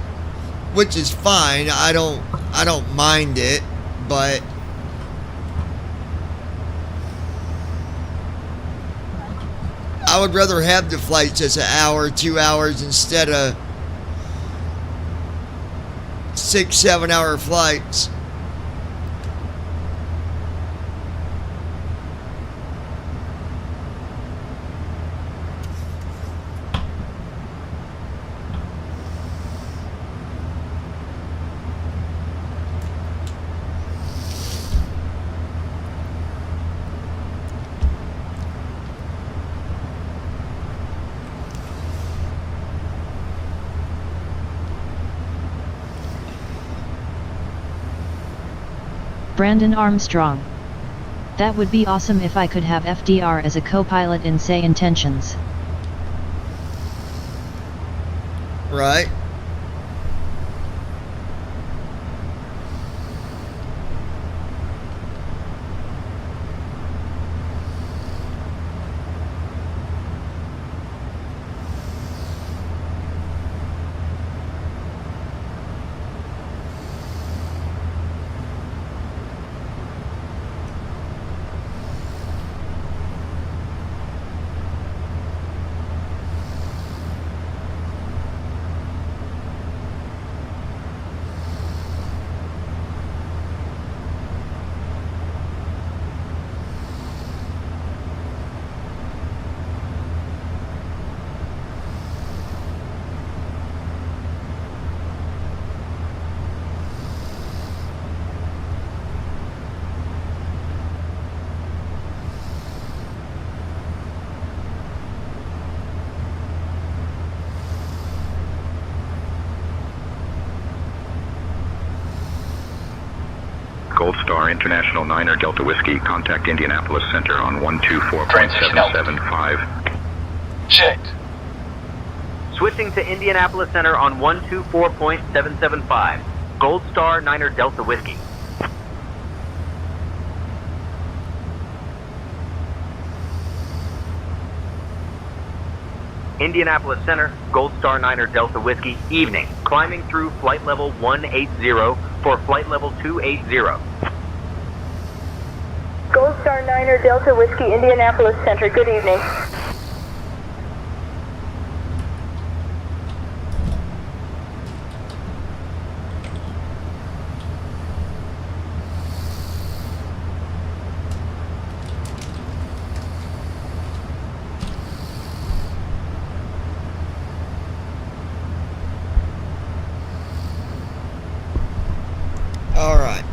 which is fine. I don't mind it, but I would rather have the flights as an hour, 2 hours instead of 6-7 hour flights. Brandon Armstrong. That would be awesome if I could have FDR as a co-pilot in Say Intentions. Right. Gold Star International 9er Delta Whiskey, contact Indianapolis Center on 124.775. Checked. Switching to Indianapolis Center on 124.775. Gold Star 9er Delta Whiskey. Indianapolis Center, Gold Star 9er Delta Whiskey, evening. Climbing through flight level 180 for flight level 280. Gold Star 9er Delta Whiskey, Indianapolis Center. Good evening. All right.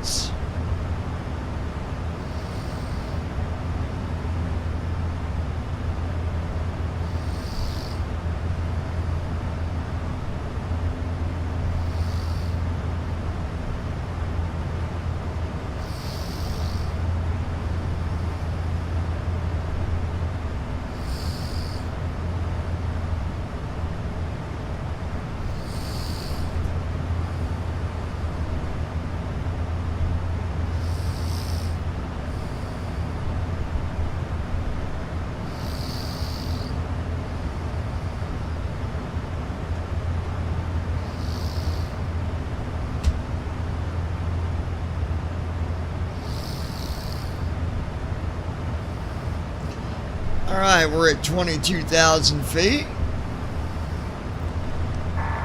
All right, we're at 22,000 feet.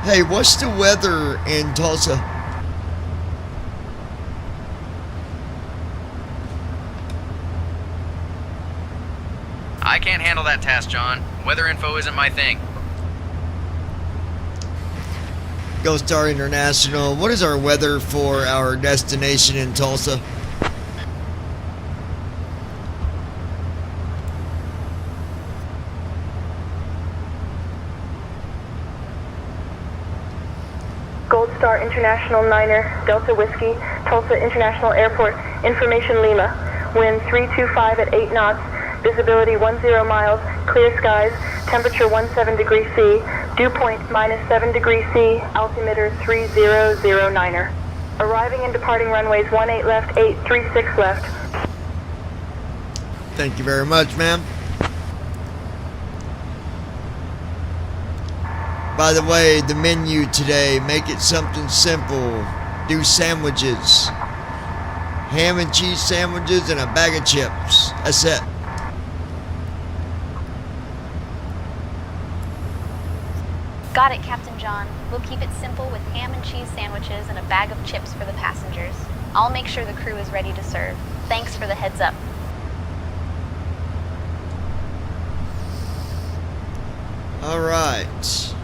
Hey, what's the weather in Tulsa? I can't handle that task, John. Weather info isn't my thing. Gold Star International, what is our weather for our destination in Tulsa? Gold Star International 9er Delta Whiskey, Tulsa International Airport. Information Lima. Wind 325 at 8 knots. Visibility 10 miles. Clear skies. Temperature 17 degrees C. Dew point -7 degrees C. Altimeter 3009er. Arriving and departing runways 18 left, 836 left. Thank you very much, ma'am. By the way, the menu today, make it something simple. Do sandwiches. Ham and cheese sandwiches and a bag of chips. That's it. Got it, Captain John. We'll keep it simple with ham and cheese sandwiches and a bag of chips for the passengers. I'll make sure the crew is ready to serve. Thanks for the heads up. All right.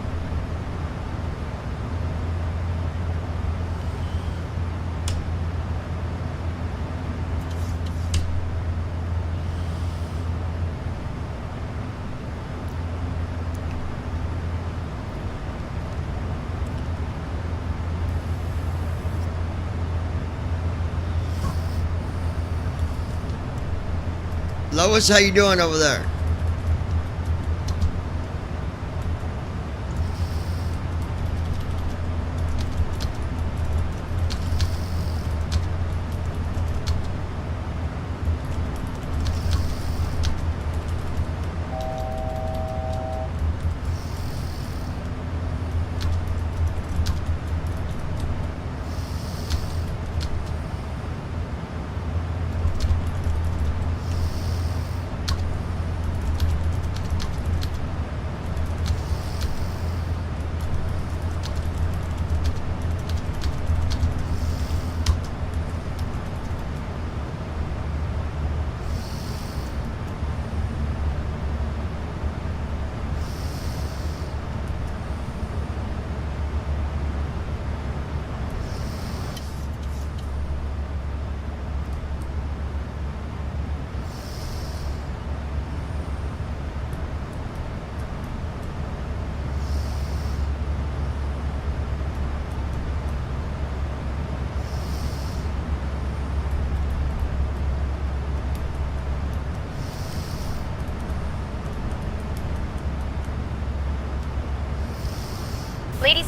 Lois, how you doing over there?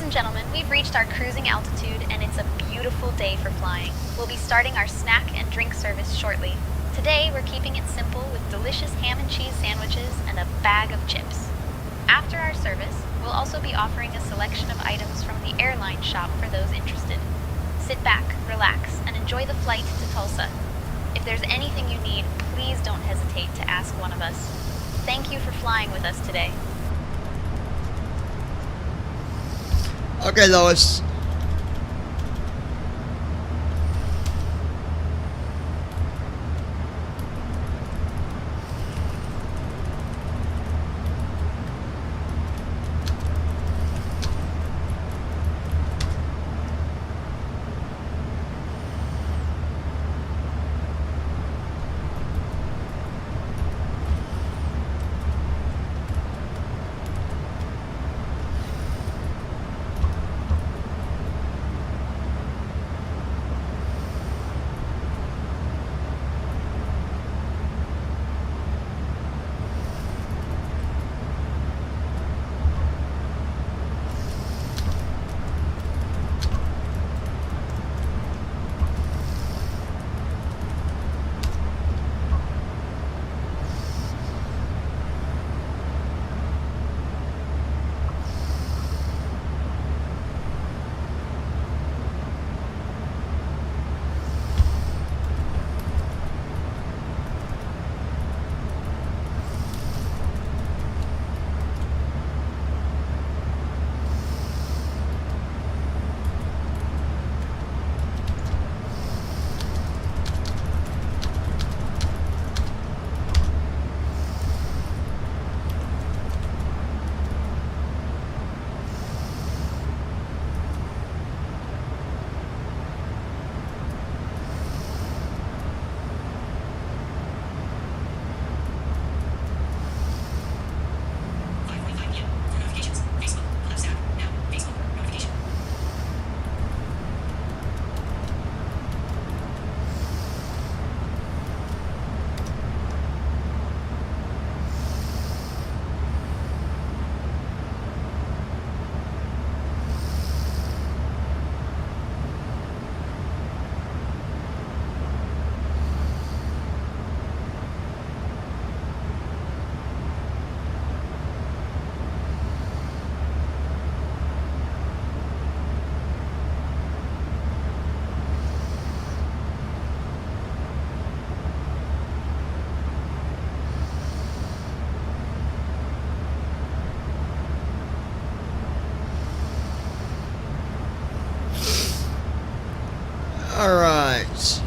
and gentlemen, we've reached our cruising altitude and it's a beautiful day for flying. We'll be starting our snack and drink service shortly. Today, we're keeping it simple with delicious ham and cheese sandwiches and a bag of chips. After our service, we'll also be offering a selection of items from the airline shop for those interested. Sit back, relax, and enjoy the flight to Tulsa. If there's anything you need, please don't hesitate to ask one of us. Thank you for flying with us today. Okay, Lois. All right.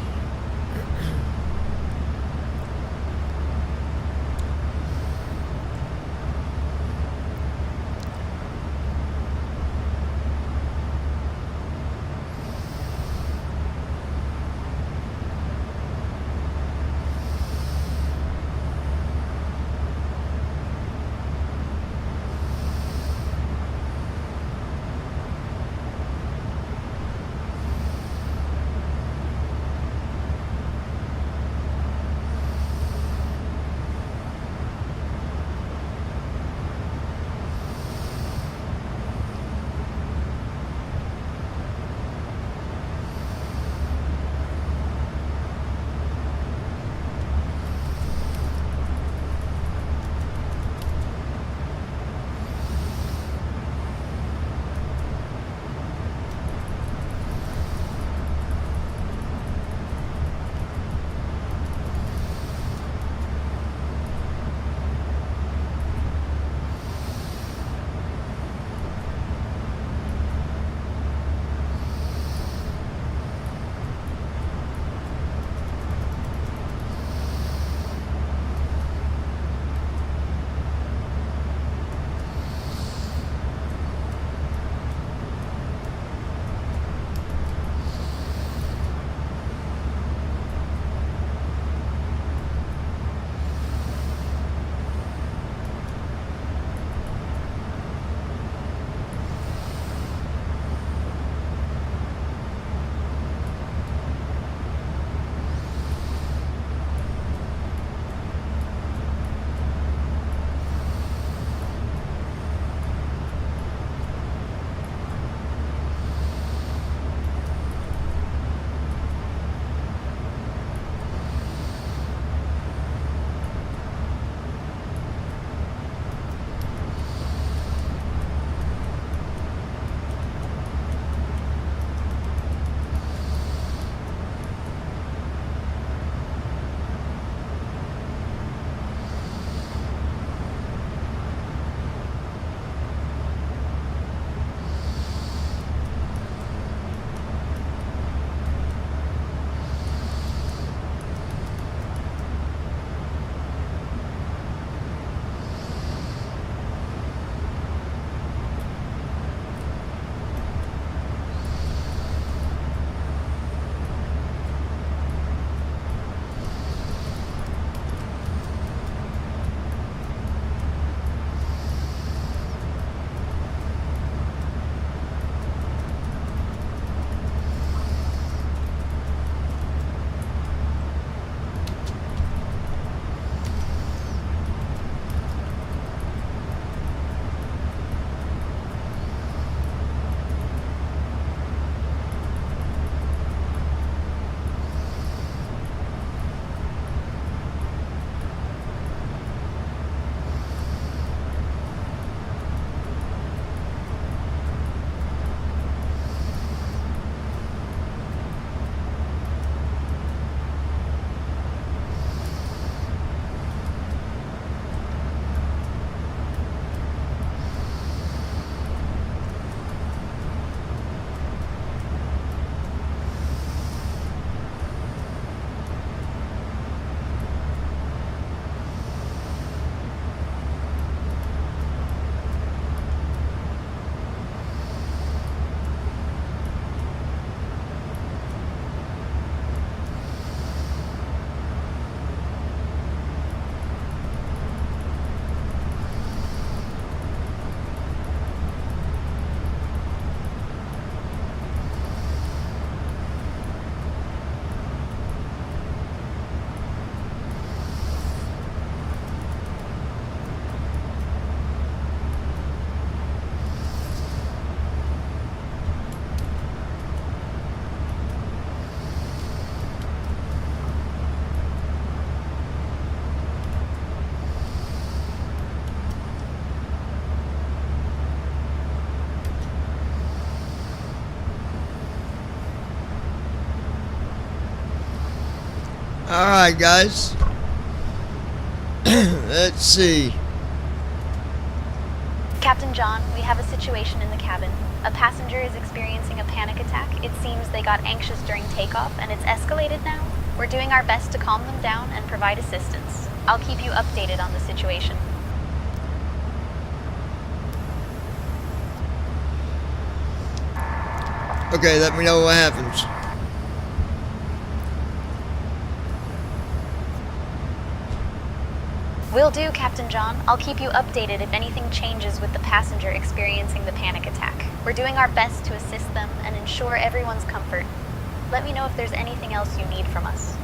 Alright, guys. Let's see. Captain John, we have a situation in the cabin. A passenger is experiencing a panic attack. It seems they got anxious during takeoff, and it's escalated now. We're doing our best to calm them down and provide assistance. I'll keep you updated on the situation. Okay, let me know what happens. Will do, Captain John. I'll keep you updated if anything changes with the passenger experiencing the panic attack. We're doing our best to assist them and ensure everyone's comfort. Let me know if there's anything else you need from us.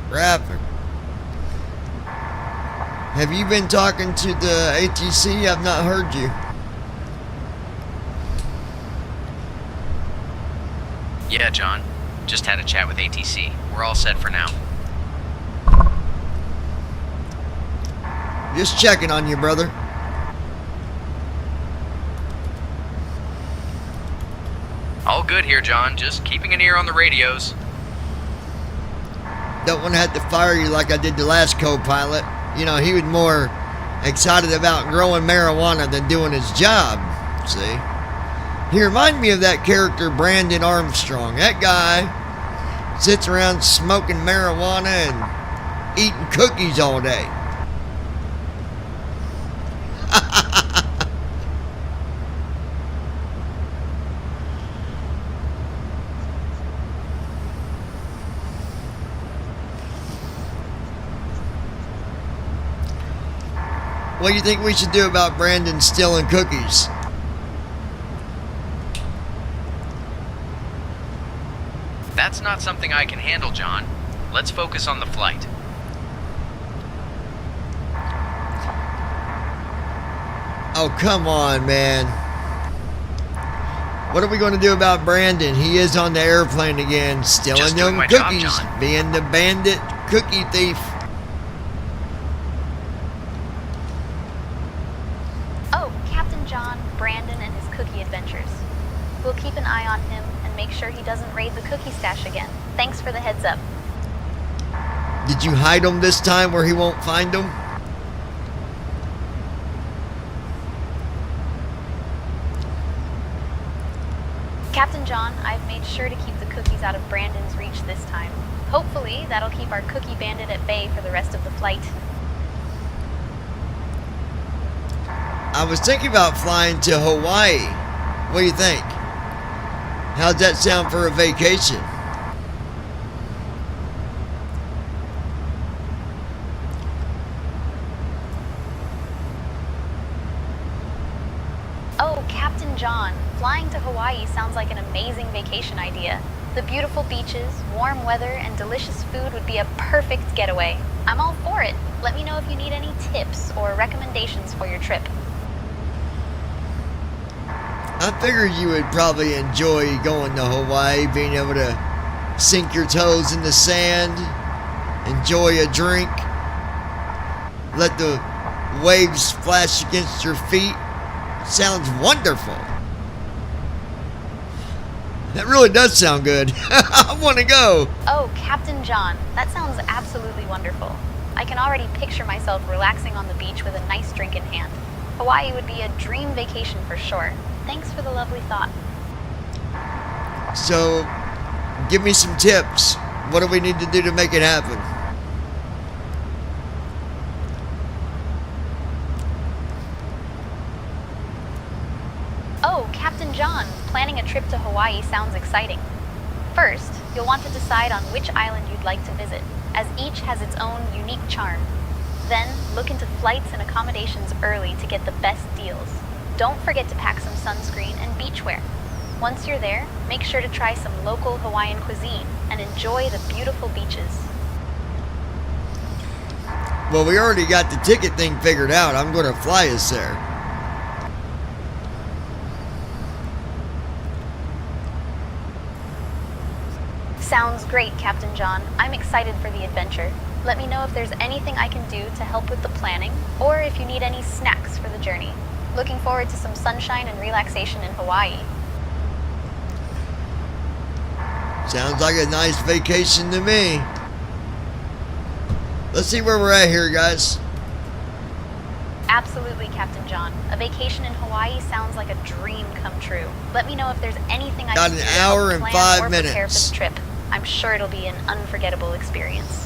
Traffic. Have you been talking to the ATC? I've not heard you. Yeah, John. Just had a chat with ATC. We're all set for now. Just checking on you, brother. All good here, John. Just keeping an ear on the radios. Don't want to have to fire you like I did the last co-pilot. You know, he was more excited about growing marijuana than doing his job, see? He reminded me of that character Brandon Armstrong. That guy sits around smoking marijuana and eating cookies all day. What do you think we should do about Brandon stealing cookies? That's not something I can handle, John. Let's focus on the flight. Oh, come on, man. What are we going to do about Brandon? He is on the airplane again, stealing Just doing them my job, cookies, John. being the bandit cookie thief. Oh, Captain John, Brandon, and his cookie adventures. We'll keep an eye on him and make sure he doesn't raid the cookie stash again. Thanks for the heads up. Did you hide him this time where he won't find them? Captain John, I've made sure to keep the cookies out of Brandon's reach this time. Hopefully, that'll keep our cookie bandit at bay for the rest of the flight. I was thinking about flying to Hawaii. What do you think? How's that sound for a vacation? Oh, Captain Captain John, flying to Hawaii sounds like an amazing vacation idea. The beautiful beaches, warm weather, and delicious food would be a perfect getaway. I'm all for it. Let me know if you need any tips or recommendations for your trip. I figured you would probably enjoy going to Hawaii, being able to sink your toes in the sand, enjoy a drink, let the waves splash against your feet. Sounds wonderful. That really does sound good. I want to go. Oh, Captain John, that sounds absolutely wonderful. I can already picture myself relaxing on the beach with a nice drink in hand. Hawaii would be a dream vacation for sure. Thanks for the lovely thought. So, give me some tips. What do we need to do to make it happen? Oh, Captain John, planning a trip to Hawaii sounds exciting. First, you'll want to decide on which island you'd like to visit, as each has its own unique charm. Then, look into flights and accommodations early to get the best deals. Don't forget to pack some sunscreen and beachwear. Once you're there, make sure to try some local Hawaiian cuisine and enjoy the beautiful beaches. Well, we already got the ticket thing figured out. I'm going to fly us there. Sounds great, Captain John. I'm excited for the adventure. Let me know if there's anything I can do to help with the planning, or if you need any snacks for the journey. Looking forward to some sunshine and relaxation in Hawaii. Sounds like a nice vacation to me. Let's see where we're at here, guys. Absolutely, Captain John. A vacation in Hawaii sounds like a dream come true. Let me know if there's anything I Got can an do to hour help and plan 5 or prepare for minutes. the trip. I'm sure it'll be an unforgettable experience.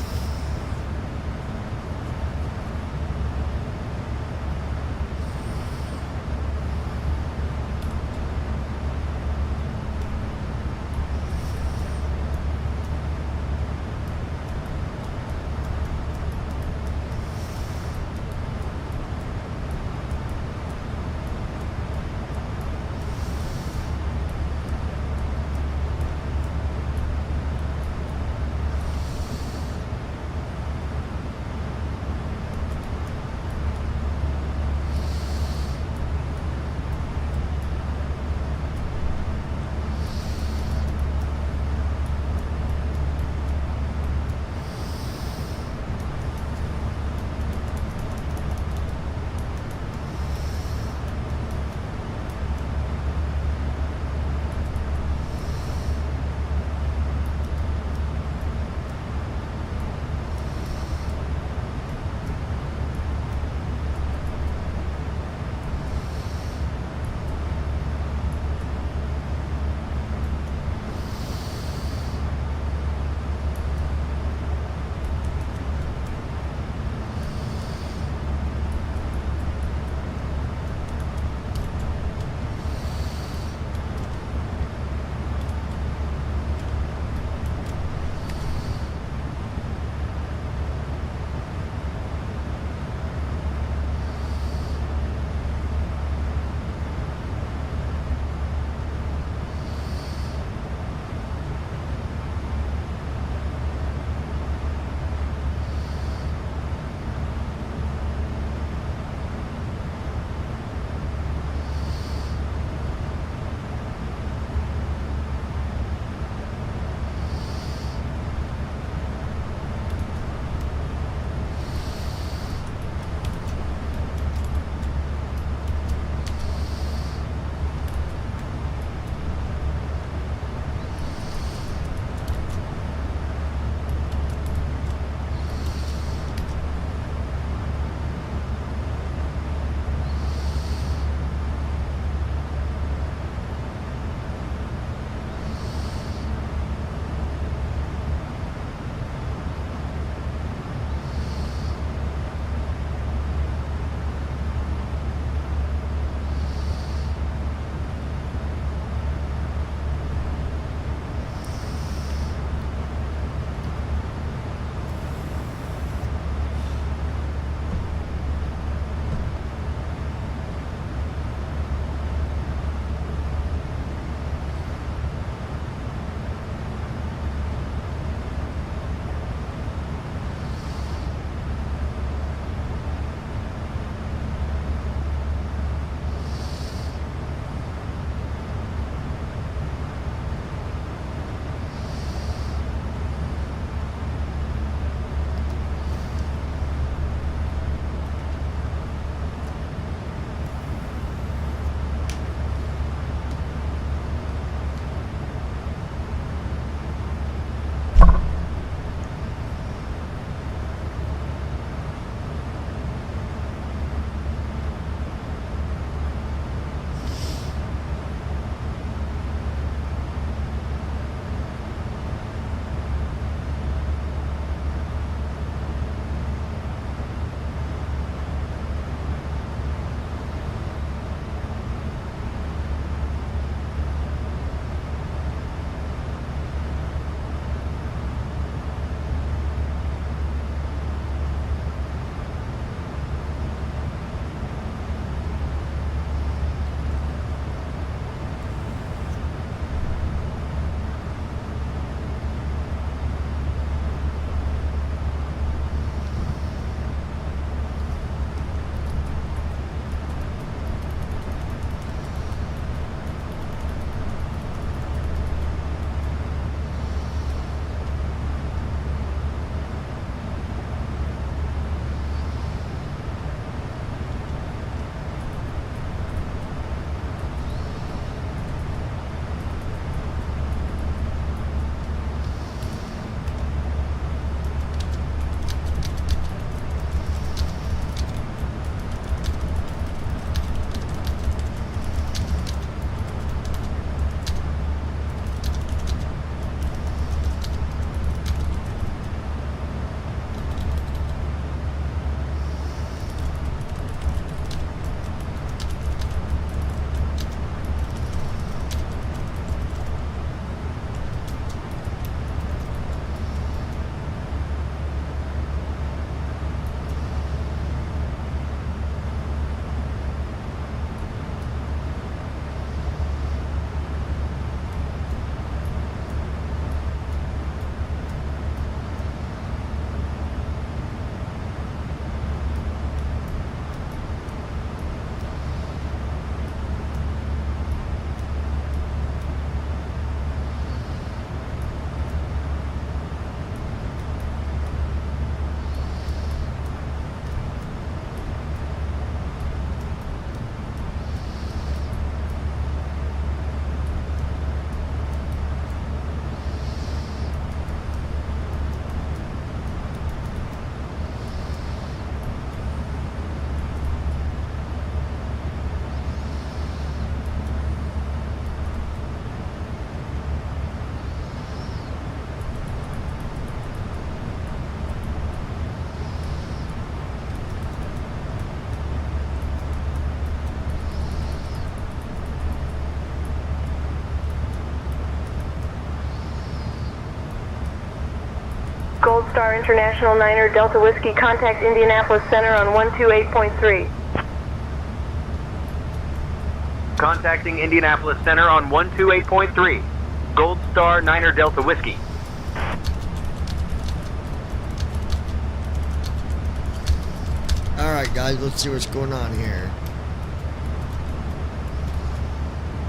Gold Star International Niner Delta Whiskey, contact Indianapolis Center on 128.3. Contacting Indianapolis Center on 128.3. Gold Star Niner Delta Whiskey. Alright guys, let's see what's going on here.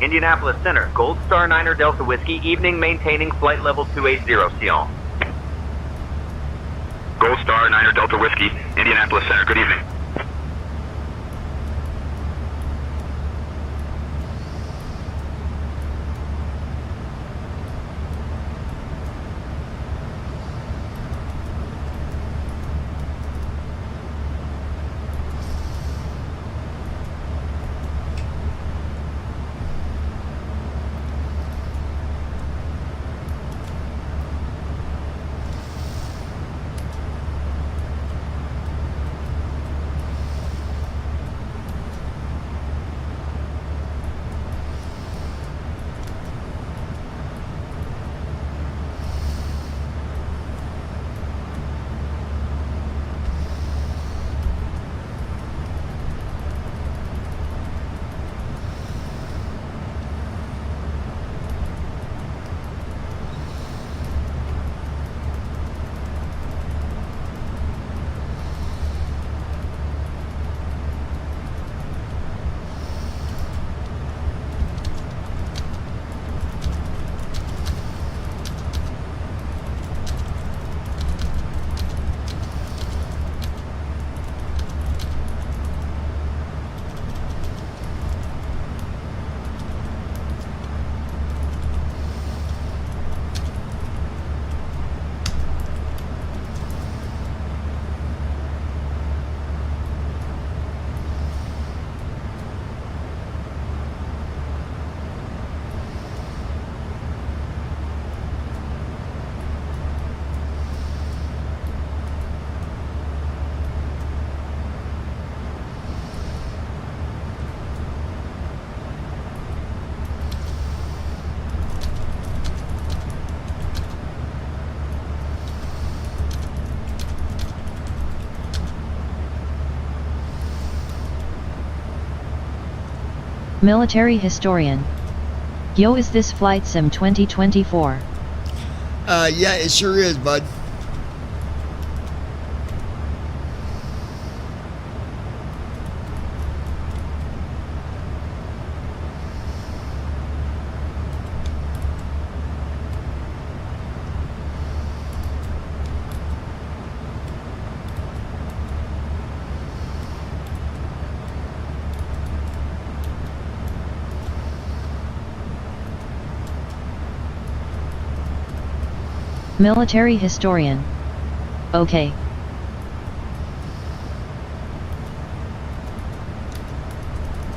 Indianapolis Center, Gold Star Niner Delta Whiskey, evening maintaining flight level 280, Sion. Gold Star Niner Delta Whiskey, Indianapolis Center. Good evening. Military historian. Yo, is this Flight Sim 2024? Yeah, it sure is, bud. Military historian. Okay.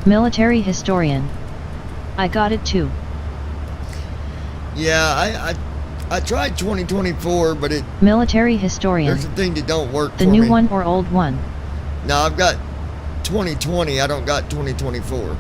Military historian. I got it too. Yeah, I tried 2024, but it... Military historian. There's a thing that don't work The for new me. one or old one? No, I've got 2020. I don't got 2024.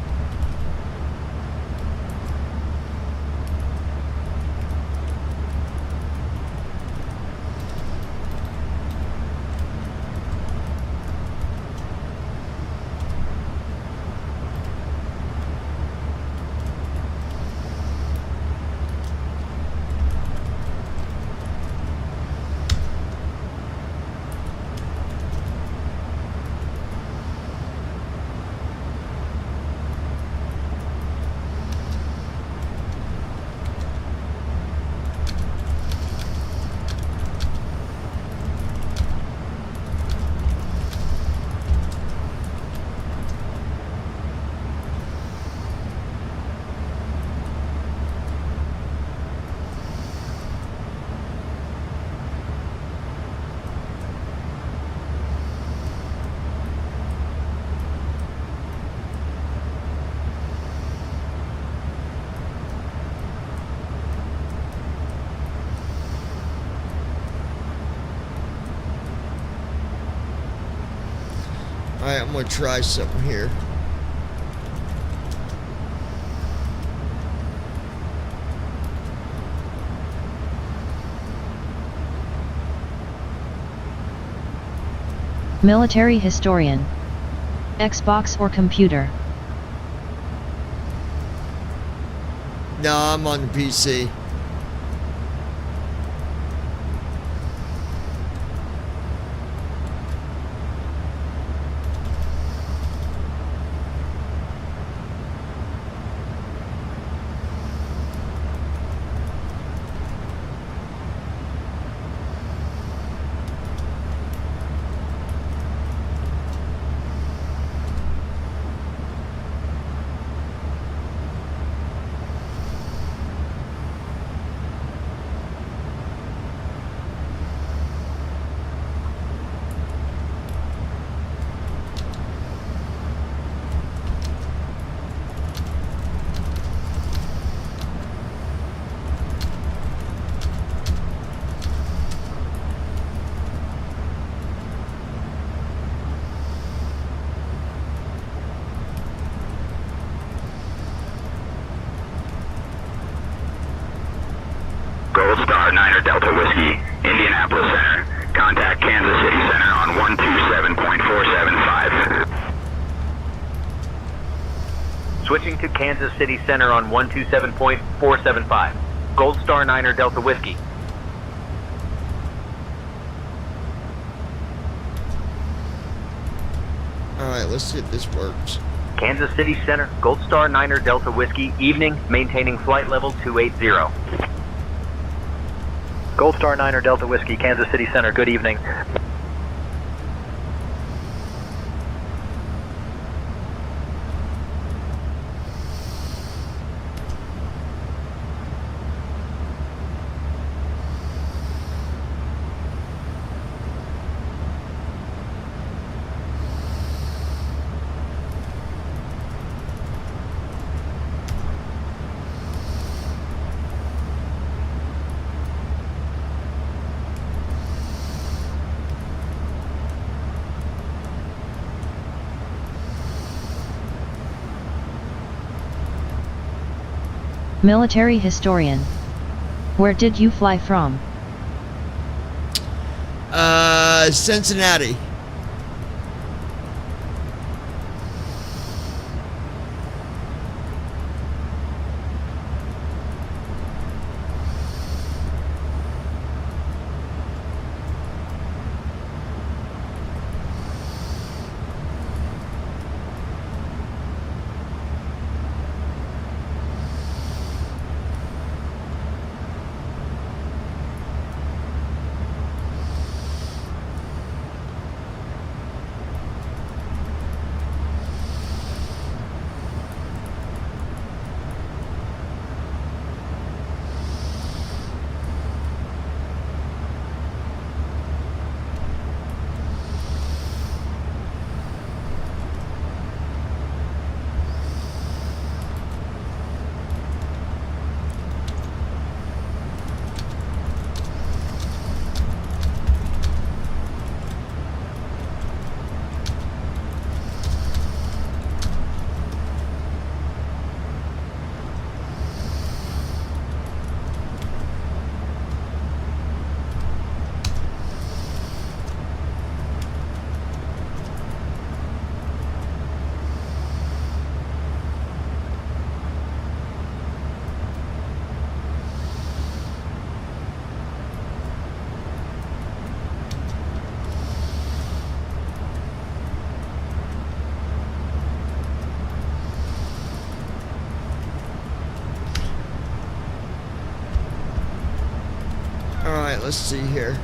Alright, I'm gonna try something here. Military historian. Xbox or computer? No, I'm on the PC. Gold Star 9er Delta Whiskey, Indianapolis Center. Contact Kansas City Center on 127.475. Switching to Kansas City Center on 127.475. Gold Star 9er Delta Whiskey. Alright, let's see if this works. Kansas City Center, Gold Star 9er Delta Whiskey, evening, maintaining flight level 280. Gold Star 9er Delta Whiskey, Kansas City Center, good evening. Military historian. Where did you fly from? Cincinnati. Alright, let's see here.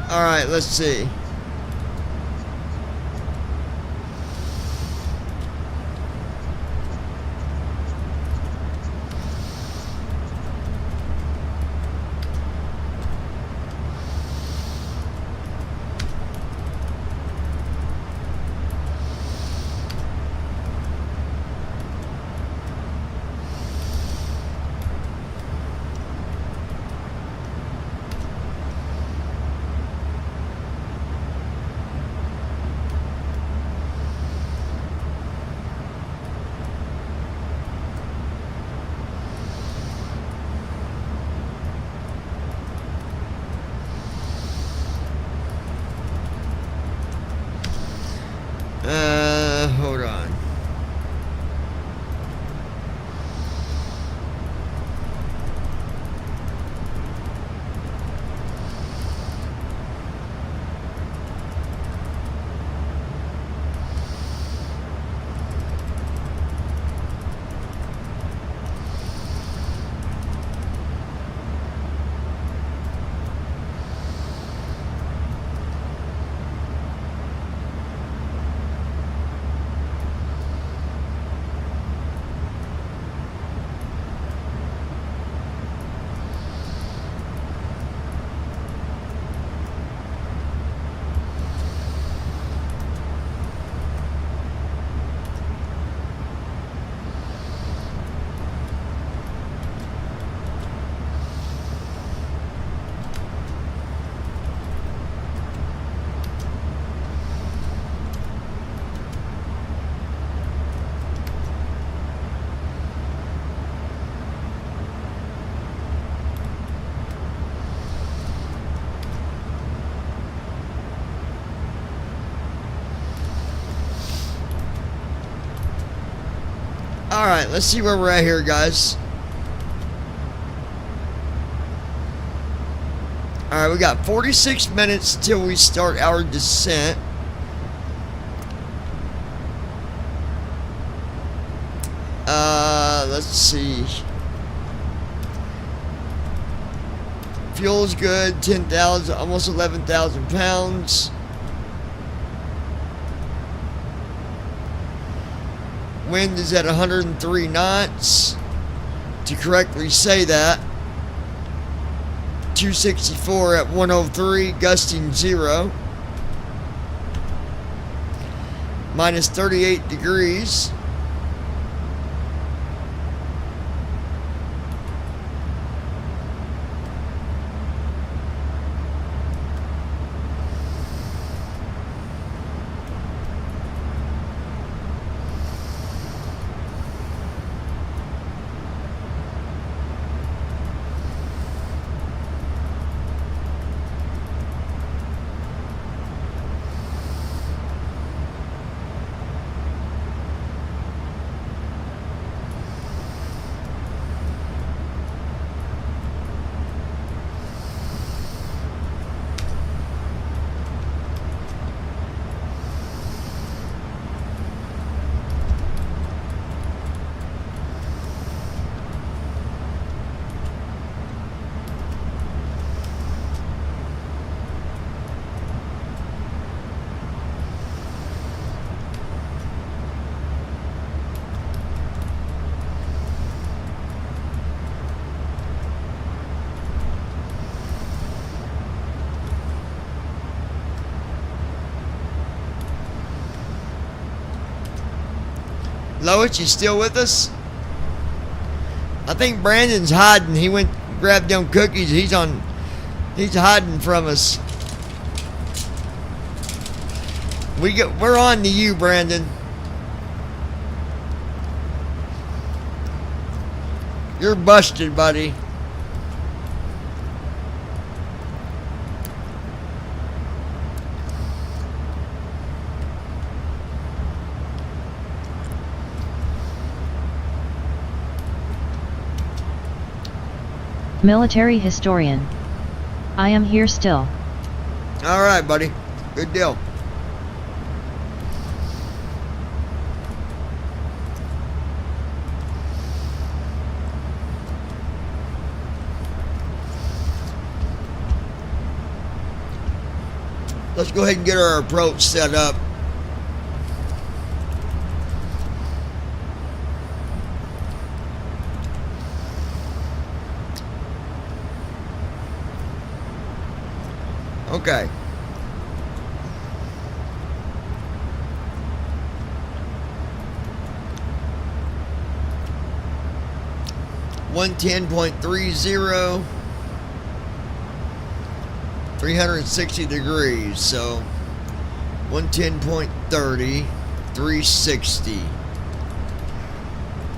Alright, let's see. Hold on. Alright, let's see where we're at here, guys. Alright, we got 46 minutes till we start our descent. Let's see. Fuel's good, 10,000, almost 11,000 pounds. Wind is at 103 knots. To correctly say that, 264 at 103, gusting 0. Minus 38 degrees. Lois, you still with us? I think Brandon's hiding. He went grabbed them cookies. He's hiding from us. We're on to you, Brandon. You're busted, buddy. Military historian. I am here still. Alright, buddy. Good deal. Let's go ahead and get our approach set up. Okay. One 10.30, 360 degrees, so 110.30, 360.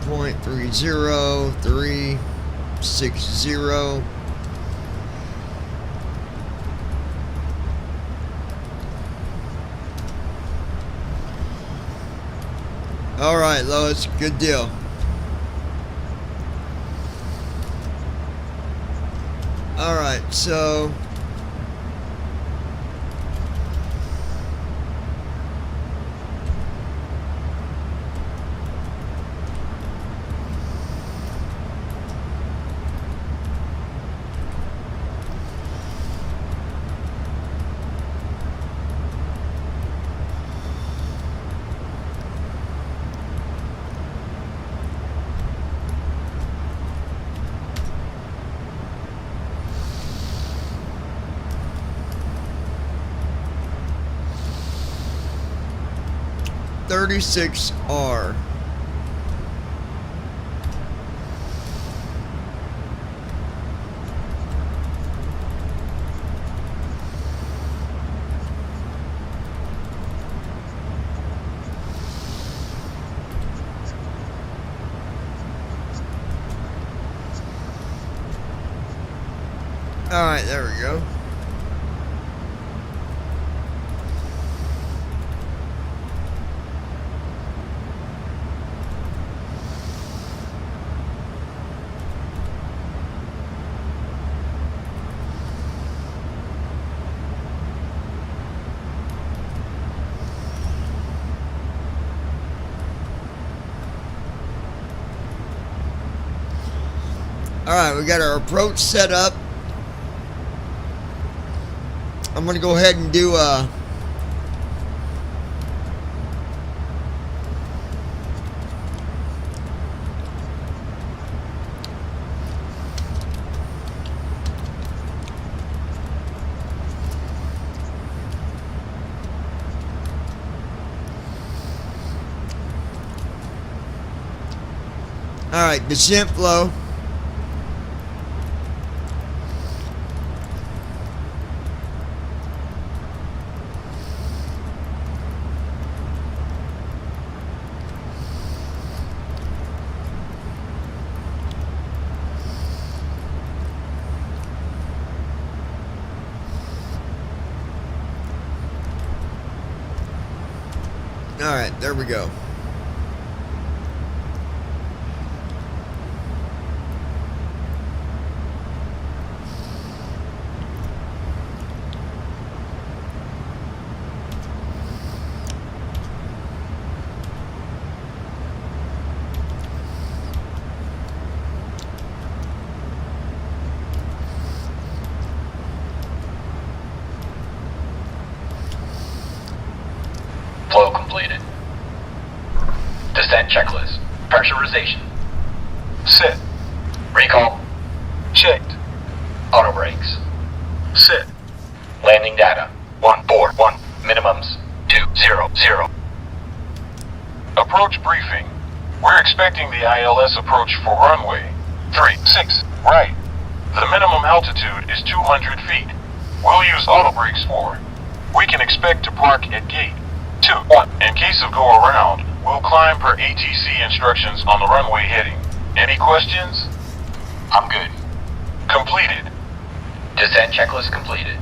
0.30, 360. All right, Lois, good deal. All right, so R. All right, there we go. All right, we got our approach set up. I'm going to go ahead and do all right, descent flow. All right, there we go. Flow completed. Descent checklist. Pressurization. Set. Recall. Checked. Auto brakes. Set. Landing data. 141. Minimums. 200. Approach briefing. We're expecting the ILS approach for runway 36 right. The minimum altitude is 200 feet. We'll use auto brakes for it. We can expect to park at gate 21. In case of go around, we'll climb per ATC instructions on the runway heading. Any questions? I'm good. Completed. Descent checklist completed.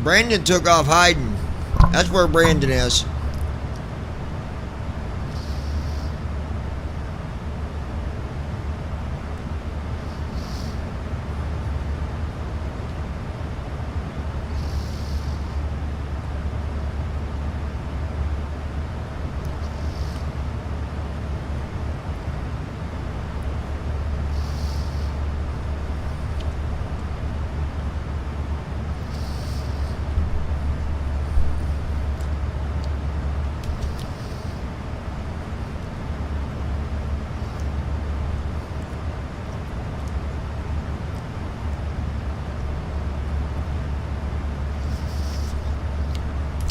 Brandon took off hiding. That's where Brandon is.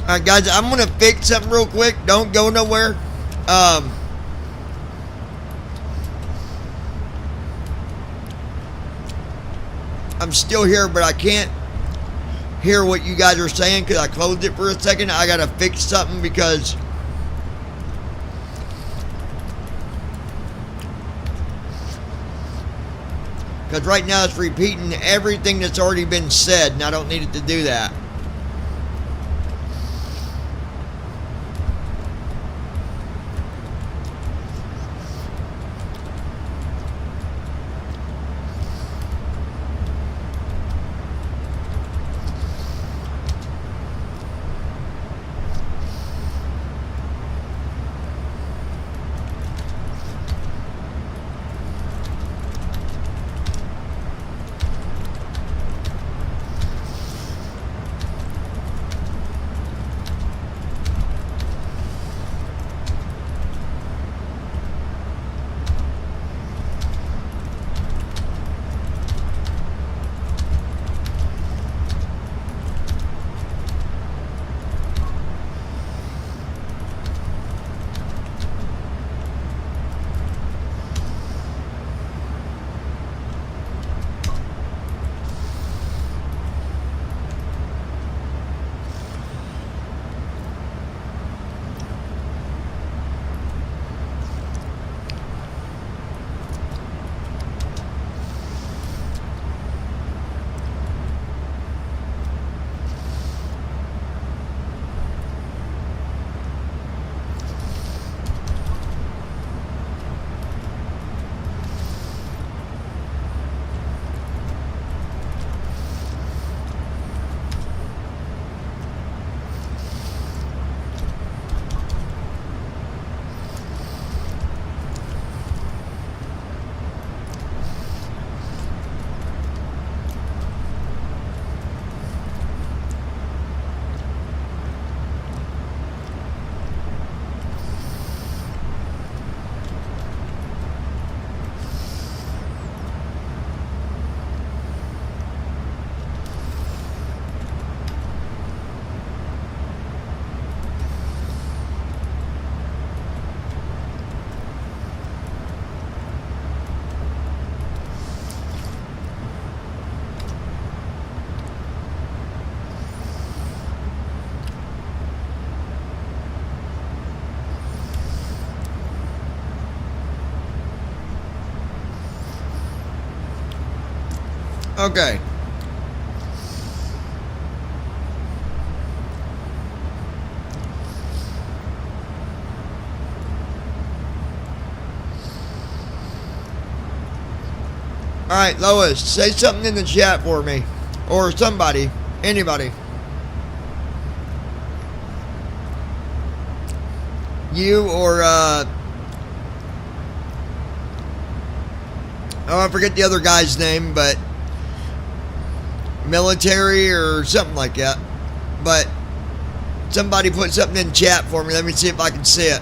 Alright guys, I'm gonna fix something real quick. Don't go nowhere. I'm still here, but I can't hear what you guys are saying because I closed it for a second. I gotta fix something because right now it's repeating everything that's already been said, and I don't need it to do that. Okay. Alright, Lois, say something in the chat for me. Or somebody. Anybody. You or, oh, I forget the other guy's name, but military or something like that. But somebody put something in chat for me. Let me see if I can see it.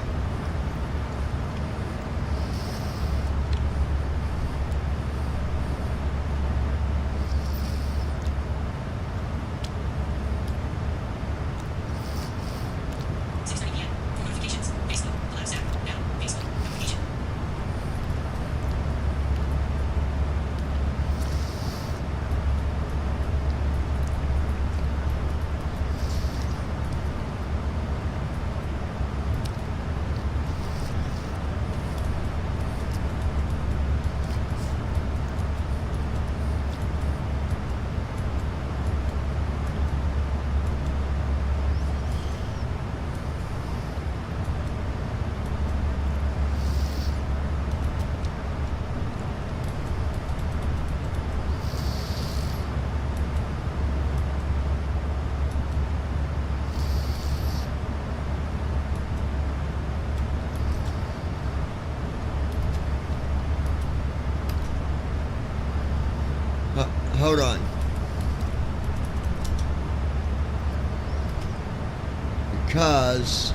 Hold on. Because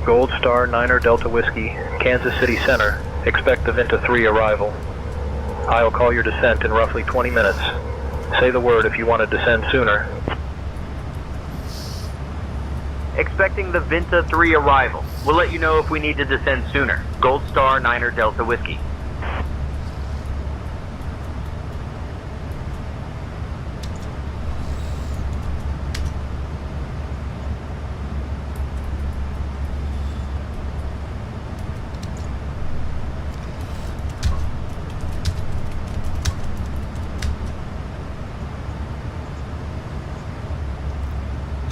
Gold Star 9er Delta Whiskey, Kansas City Center. Expect the Vinta 3 arrival. I'll call your descent in roughly 20 minutes. Say the word if you want to descend sooner. Expecting the Vinta 3 arrival. We'll let you know if we need to descend sooner. Gold Star 9er Delta Whiskey.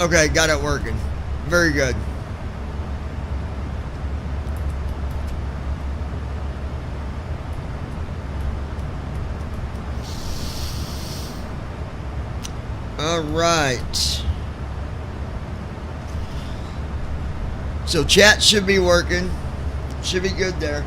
Okay, got it working. Very good. All right. So chat should be working. Should be good there.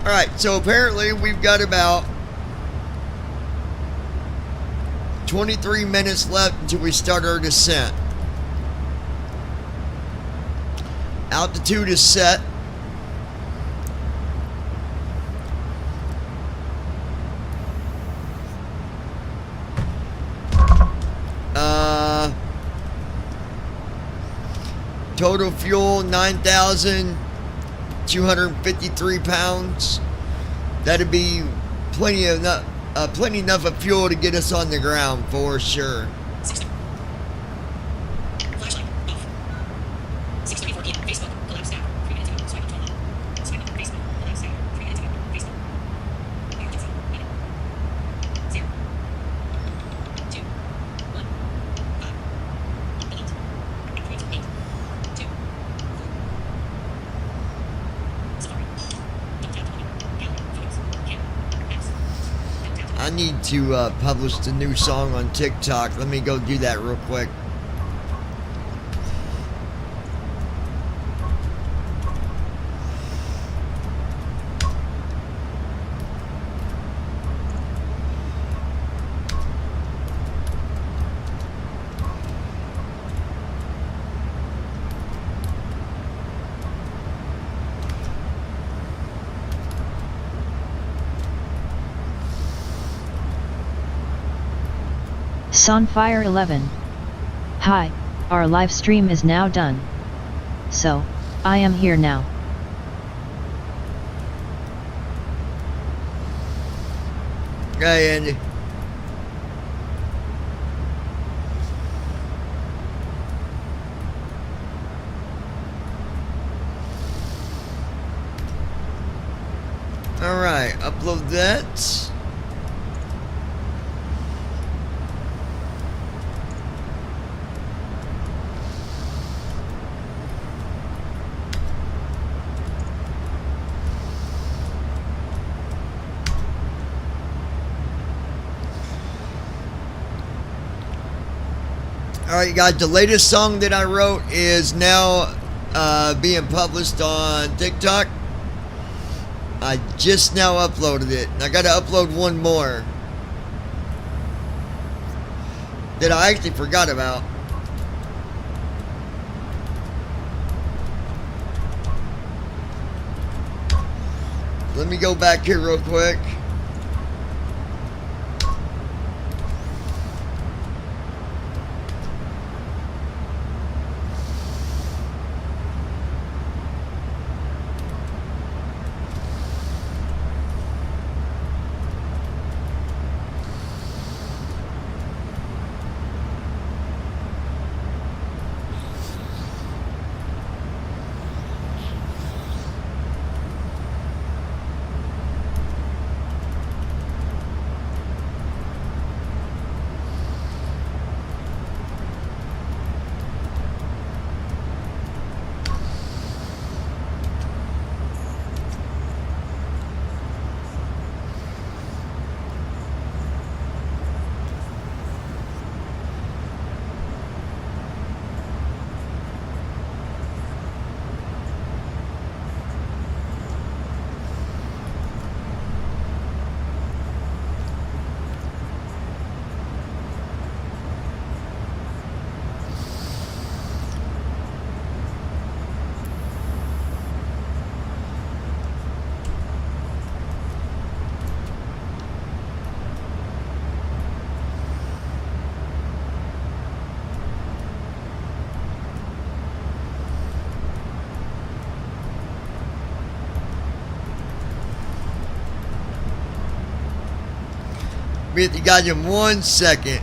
Alright, so apparently we've got about 23 minutes left until we start our descent. Altitude is set. Total fuel 9,253 pounds. That'd be plenty enough of fuel to get us on the ground for sure. Flashlight off. 6:34 p.m. Facebook collapsed now. 3 minutes ago. Swipe up 12. Swipe up Facebook collapsed now. 3 minutes ago. Facebook. Emergency. Minute. 0. 2. 1. 5. 8. 3. 8. 2. 4. Safari. Double tap to monitor. Gallery. Photos. Camera. Apps. Double tap to I need to publish the new song on TikTok. Let me go do that real quick. Sunfire 11. Hi, our live stream is now done. So, I am here now. Hey, Andy. Alright, upload that. Alright guys, the latest song that I wrote is now being published on TikTok. I just now uploaded it. I gotta upload one more that I actually forgot about. Let me go back here real quick. be at you guys in 1 second.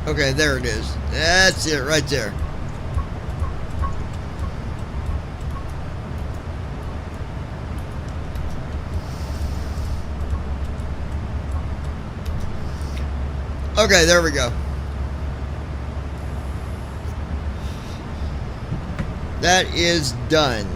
Okay, there it is. That's it right there. Okay, there we go. That is done.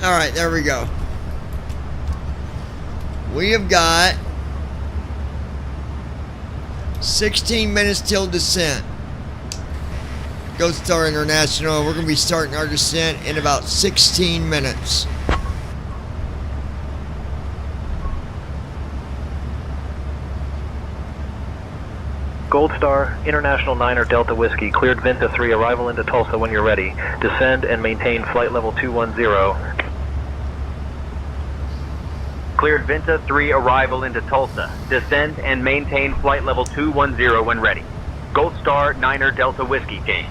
Alright, there we go. We have got 16 minutes till descent. Ghost Star International, we're going to be starting our descent in about 16 minutes. Gold Star, International 9 Delta Whiskey, cleared Vinta 3, arrival into Tulsa when you're ready. Descend and maintain flight level 210. Cleared Vinta 3, arrival into Tulsa. Descend and maintain flight level 210 when ready. Gold Star, 9 Delta Whiskey, team.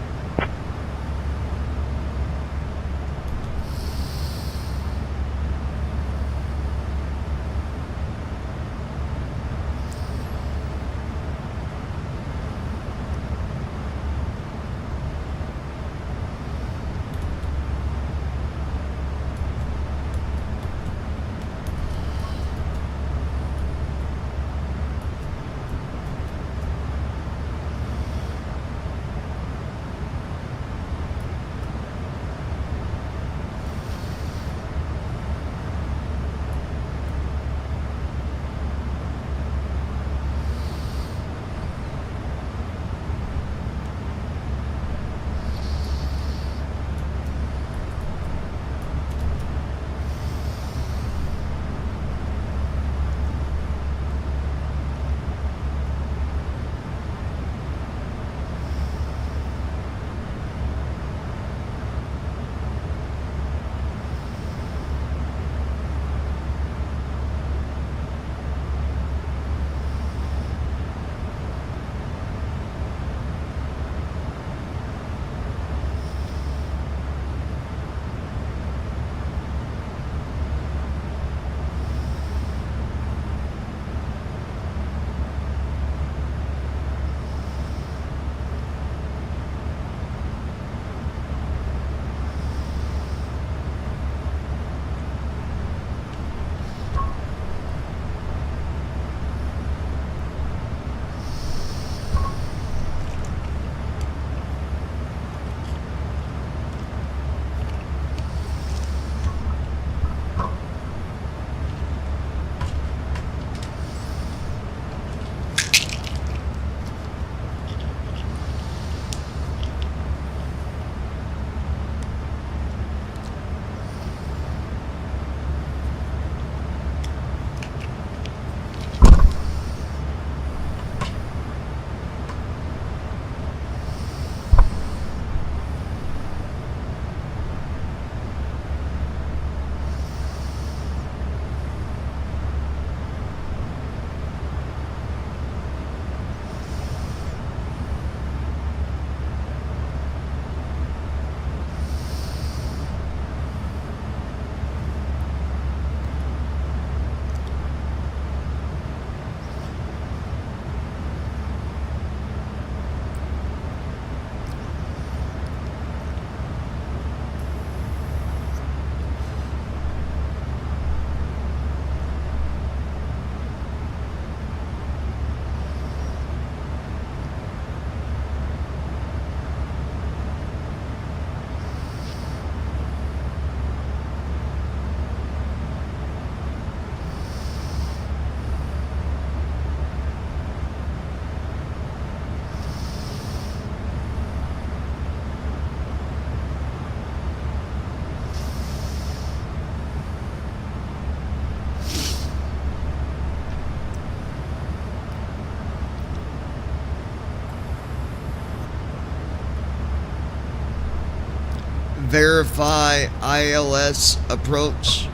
verify ILS approach.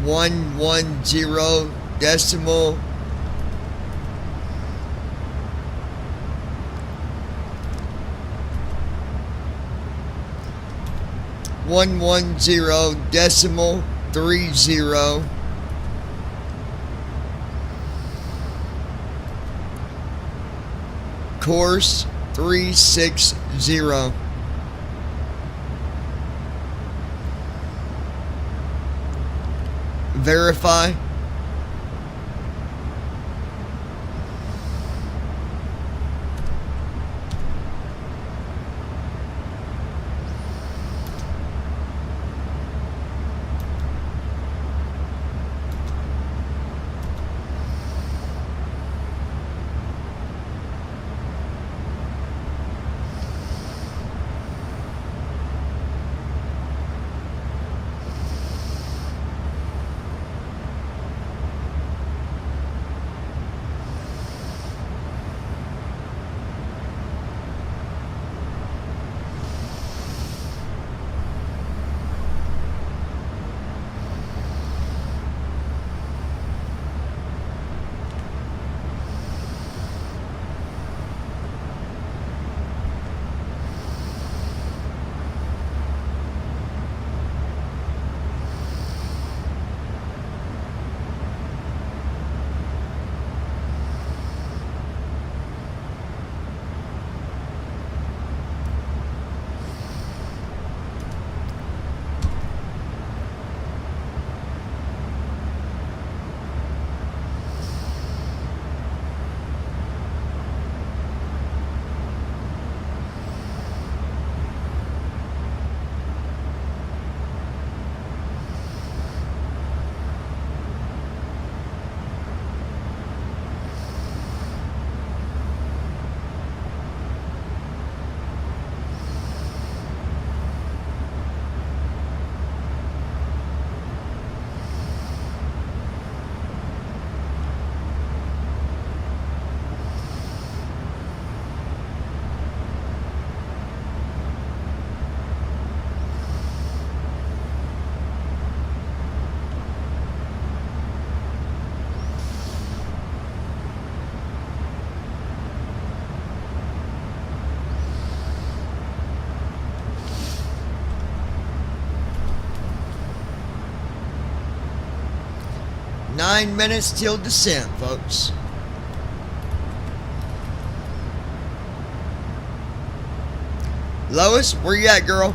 .110 decimal. .110.30. Course 360. Verify. Nine minutes till descent, folks. Lois, where you at, girl?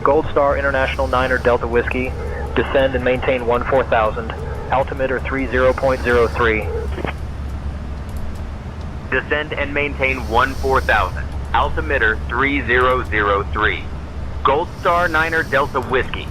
Gold Star International 9er Delta Whiskey, descend and maintain 14,000, altimeter 30.03. Descend and maintain 14,000, altimeter 3003. Gold Star 9er Delta Whiskey.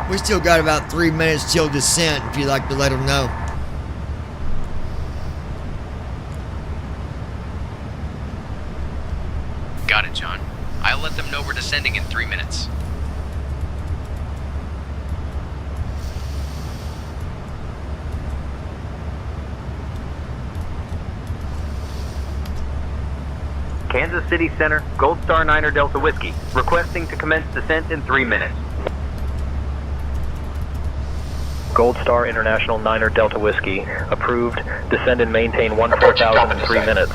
We still got about 3 minutes till descent if you'd like to let them know. Got it, John. I'll let them know we're descending in 3 minutes. Kansas City Center, Gold Star 9er Delta Whiskey, requesting to commence descent in 3 minutes. Gold Star International 9er Delta Whiskey, approved, descend and maintain 14,000 in 3 minutes.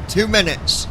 Two minutes.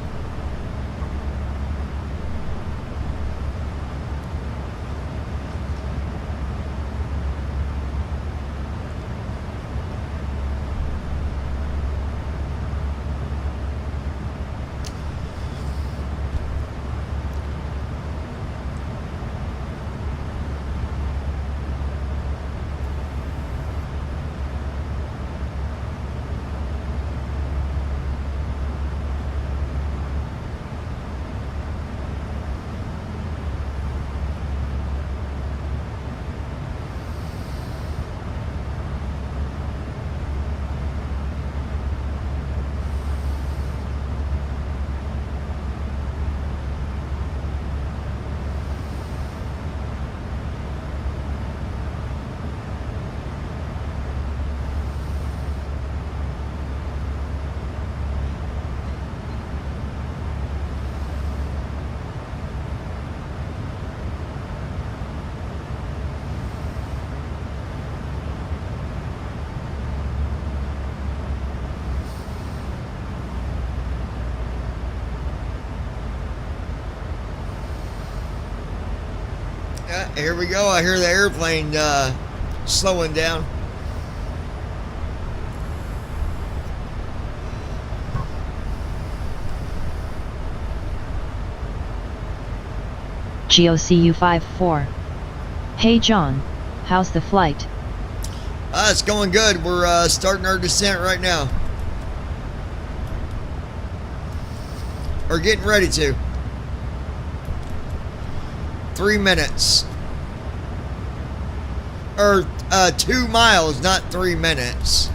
Here we go. I hear the airplane slowing down. GOCU54. Hey John, how's the flight? It's going good. We're starting our descent right now. Or getting ready to. 3 minutes. Or 2 miles, not 3 minutes.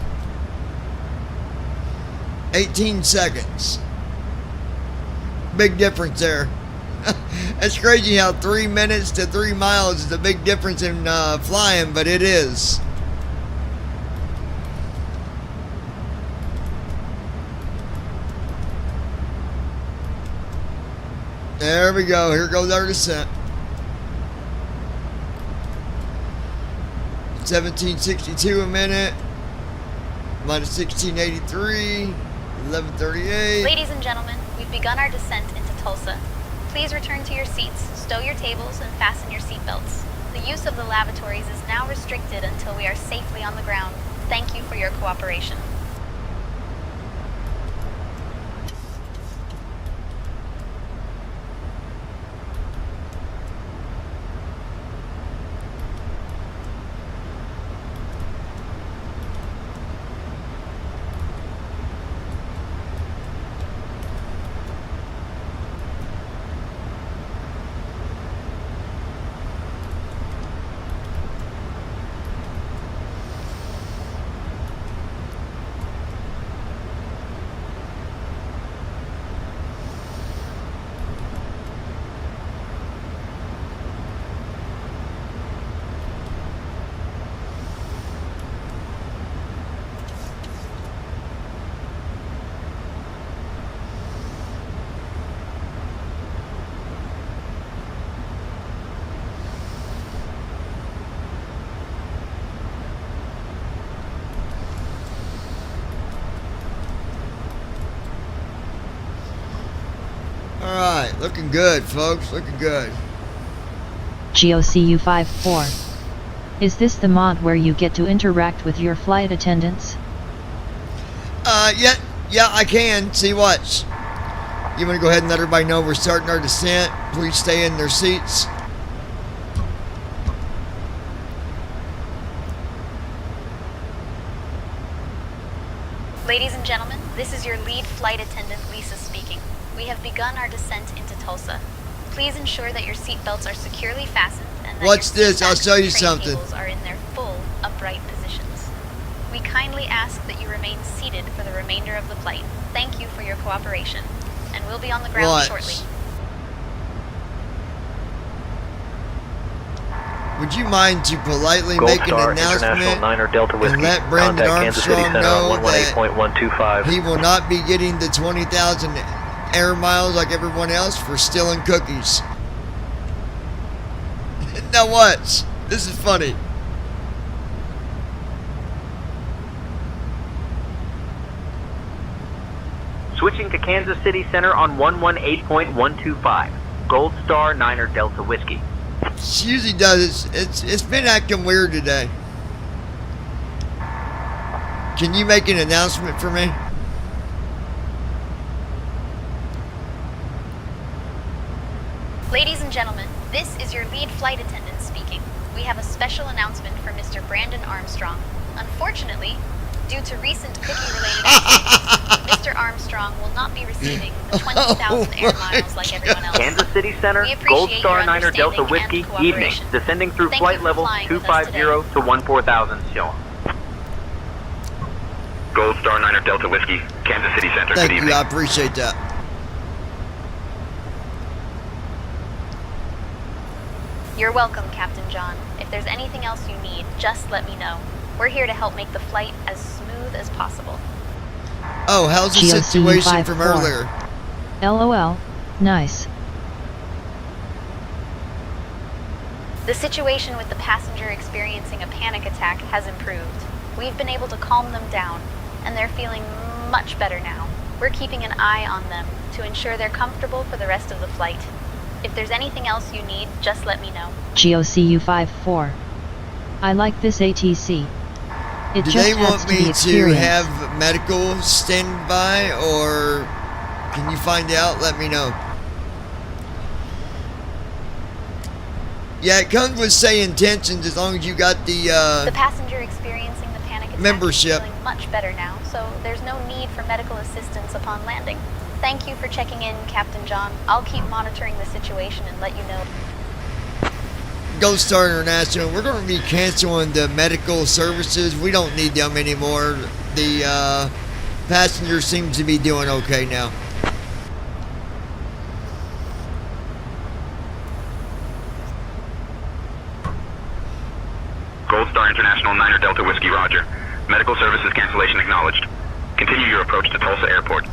18 seconds. Big difference there. It's crazy how 3 minutes to 3 miles is a big difference in flying, but it is. There we go. Here goes our descent. 1762 a minute. Minus 1683. 1138. Ladies and gentlemen, we've begun our descent into Tulsa. Please return to your seats, stow your tables, and fasten your seatbelts. The use of the lavatories is now restricted until we are safely on the ground. Thank you for your cooperation. Alright, looking good, folks. Looking good. GOCU54. Is this the mod where you get to interact with your flight attendants? Yeah, I can. See what? You want to go ahead and let everybody know we're starting our descent? Please stay in their seats. Ladies and gentlemen, this is your lead flight attendant, Lisa, speaking. We have begun our descent into Tulsa. Please ensure that your seatbelts are securely fastened and that What's your this? I'll seatbacks show you and tray something. tables are in their full upright positions. We kindly ask that you remain seated for the remainder of the flight. Thank you for your cooperation, and we'll be on the ground What? shortly. Would you mind to politely Gold make an Star, International announcement 9er Delta Whiskey. and let Brandon Contact Kansas City Armstrong Center know on that 118.125. he will not be getting the 20,000 air miles like everyone else for stealing cookies? Now watch. This is funny. Switching to Kansas City Center on 118.125. Gold Star 9er Delta Whiskey. She usually does. It's been acting weird today. Can you make an announcement for me? Ladies and gentlemen, this is your lead flight attendant speaking. We have a special announcement for Mr. Brandon Armstrong. Unfortunately, due to recent cookie-related activities, Mr. Armstrong will not be receiving the 20,000 air miles like everyone else. Kansas City Center, We appreciate Gold Star your 9er Delta understanding Whiskey, and evening. cooperation. Descending through Thank flight you for level flying with us 250 to 14,000 shown. Gold Star 9er Delta Whiskey, Kansas City Center. Thank Good you. evening. I appreciate that. You're welcome, Captain John. If there's anything else you need, just let me know. We're here to help make the flight as smooth as possible. Oh, how's the GOCU situation from 54. earlier? LOL. Nice. The situation with the passenger experiencing a panic attack has improved. We've been able to calm them down, and they're feeling much better now. We're keeping an eye on them to ensure they're comfortable for the rest of the flight. If there's anything else you need, just let me know. GOCU54. I like this ATC. It Do just they adds want to the me to experience. have medical stand by, or can you find out? Let me know. Yeah, it comes with say intentions as long as you got The the passenger experiencing the panic attack membership. is feeling much better now, so there's no need for medical assistance upon landing. Thank you for checking in, Captain John. I'll keep monitoring the situation and let you know. Gold Star International. We're going to be canceling the medical services. We don't need them anymore. The passenger seems to be doing okay now. Gold Star International 9er Delta Whiskey, roger. Medical services cancellation acknowledged. Continue your approach to Tulsa Airport.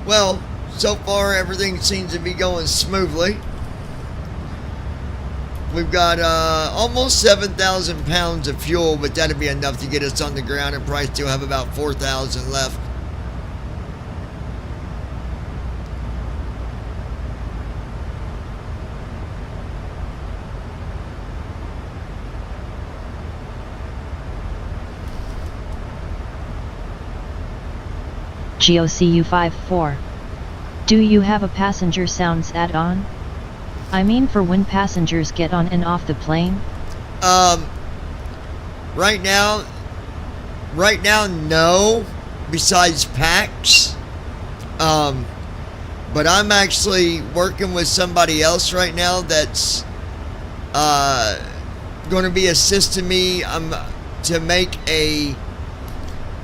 Well, so far everything seems to be going smoothly. We've got almost 7,000 pounds of fuel, but that'd be enough to get us on the ground, and probably still have about 4,000 left. GOCU54. Do you have a passenger sounds add-on? I mean for when passengers get on and off the plane? Right now, no, besides PAX. But I'm actually working with somebody else right now that's going to be assisting me to make a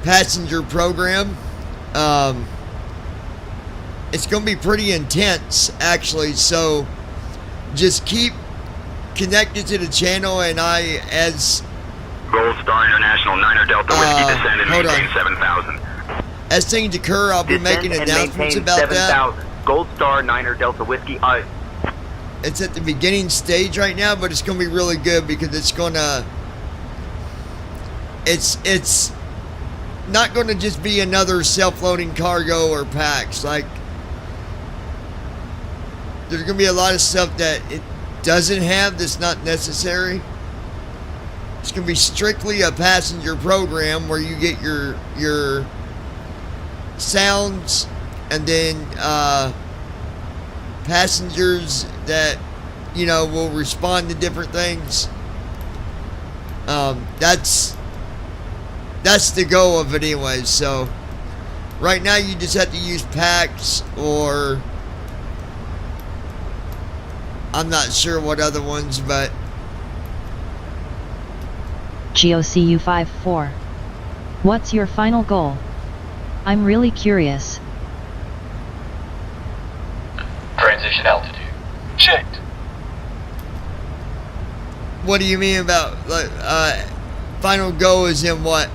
passenger program. It's going to be pretty intense, actually, so just keep connected to the channel, and as Gold Star International 9er Delta Whiskey descend and maintain 7,000. As things occur, I'll be making announcements about that. Gold Star 9er Delta Whiskey. It's at the beginning stage right now, but it's going to be really good because it's not going to just be another self-loading cargo or packs. Like, there's going to be a lot of stuff that it doesn't have that's not necessary. It's going to be strictly a passenger program where you get your sounds, and then passengers that, you know, will respond to different things. That's the goal of it anyway. So right now you just have to use packs, or I'm not sure what other ones, but GOCU54. What's your final goal? I'm really curious. Transition altitude. Checked. What do you mean about final goal is in what?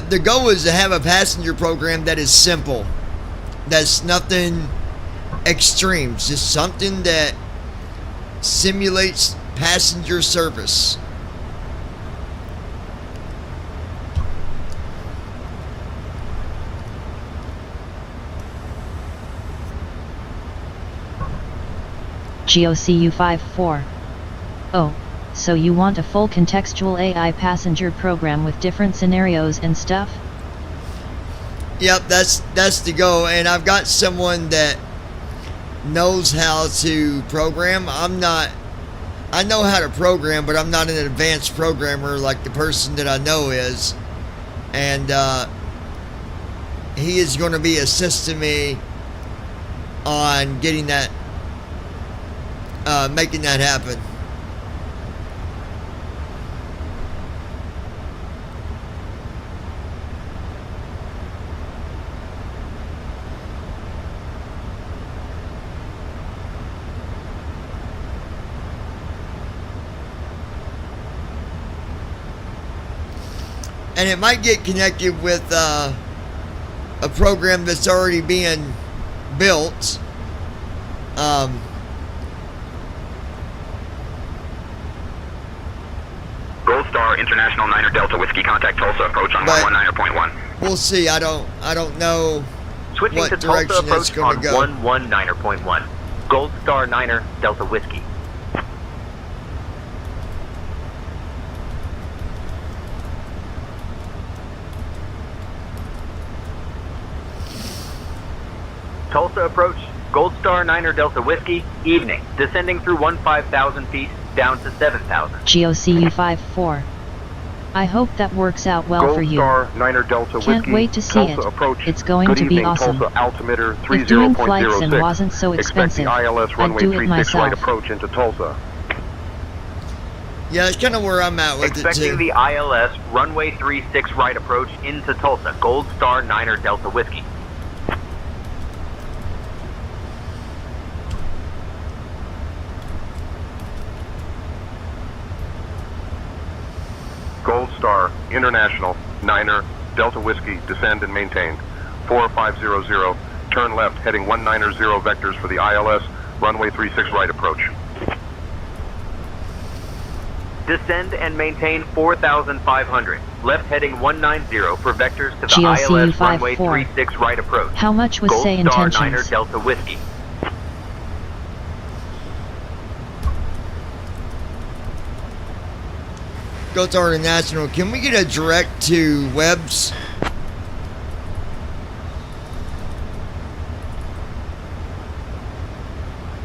The goal is to have a passenger program that is simple. That's nothing extreme. Just something that simulates passenger service. GOCU54. Oh. So you want a full contextual AI passenger program with different scenarios and stuff? Yep, that's the goal, and I've got someone that knows how to program. I know how to program, but I'm not an advanced programmer like the person that I know is. And he is going to be assisting me on getting that, making that happen. And it might get connected with a program that's already being built. Gold Star International 9er Delta Whiskey, contact Tulsa, approach on 119.1. We'll see. I don't know Switching what to direction Tulsa, it's approach going to on go. 119.1. Gold Star 9er Delta Whiskey. Tulsa approach, Gold Star 9er Delta Whiskey, evening, descending through 15,000 feet, down to 7,000. GOCU54. I hope that works out well Gold for you. Star 9er Delta Can't Whiskey, wait to see Tulsa it. approach. It's going Good to be evening, awesome. Tulsa altimeter If doing flights 30.06. and wasn't so Expect expensive, the ILS I'd runway do it 36 right myself. approach into Tulsa. Yeah, that's kind of where I'm at with it Expecting too. the ILS runway 36 right approach into Tulsa. Gold Star 9er Delta Whiskey. Gold Star International 9er Delta Whiskey, descend and maintain. 4500, turn left, heading 190 vectors for the ILS, runway 36 right approach. Descend and maintain 4,500. Left heading 190 for vectors to the GLCU ILS runway 54. 36 right approach. How much was Gold say Star intentions? 9er Delta Whiskey. Go to our international. Can we get a direct to Webb's?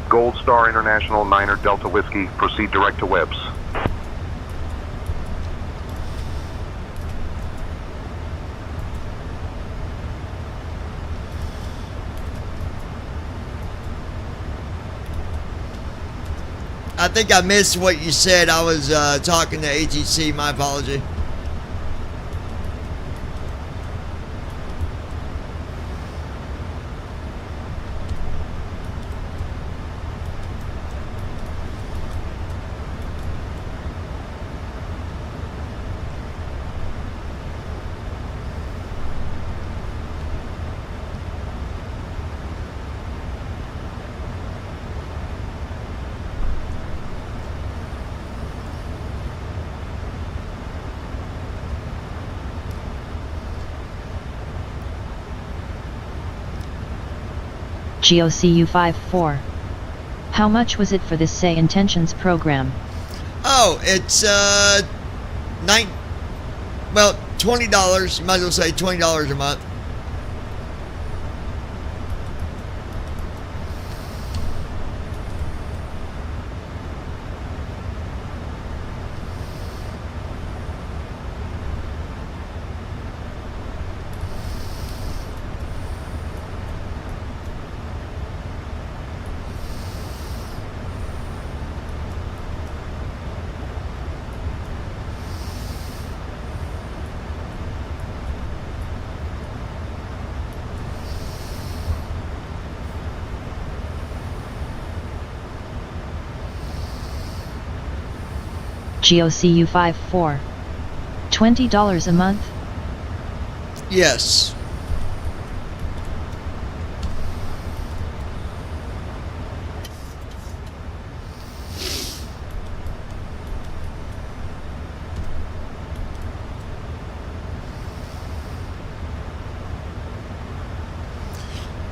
Gold Star International 9er Delta Whiskey, proceed direct to Webb's. I think I missed what you said. I was talking to ATC. My apology. GOCU 54. How much was it for this say intentions program? Oh, it's $20. You might as well say $20 a month. GOCU 54. $20 a month? Yes.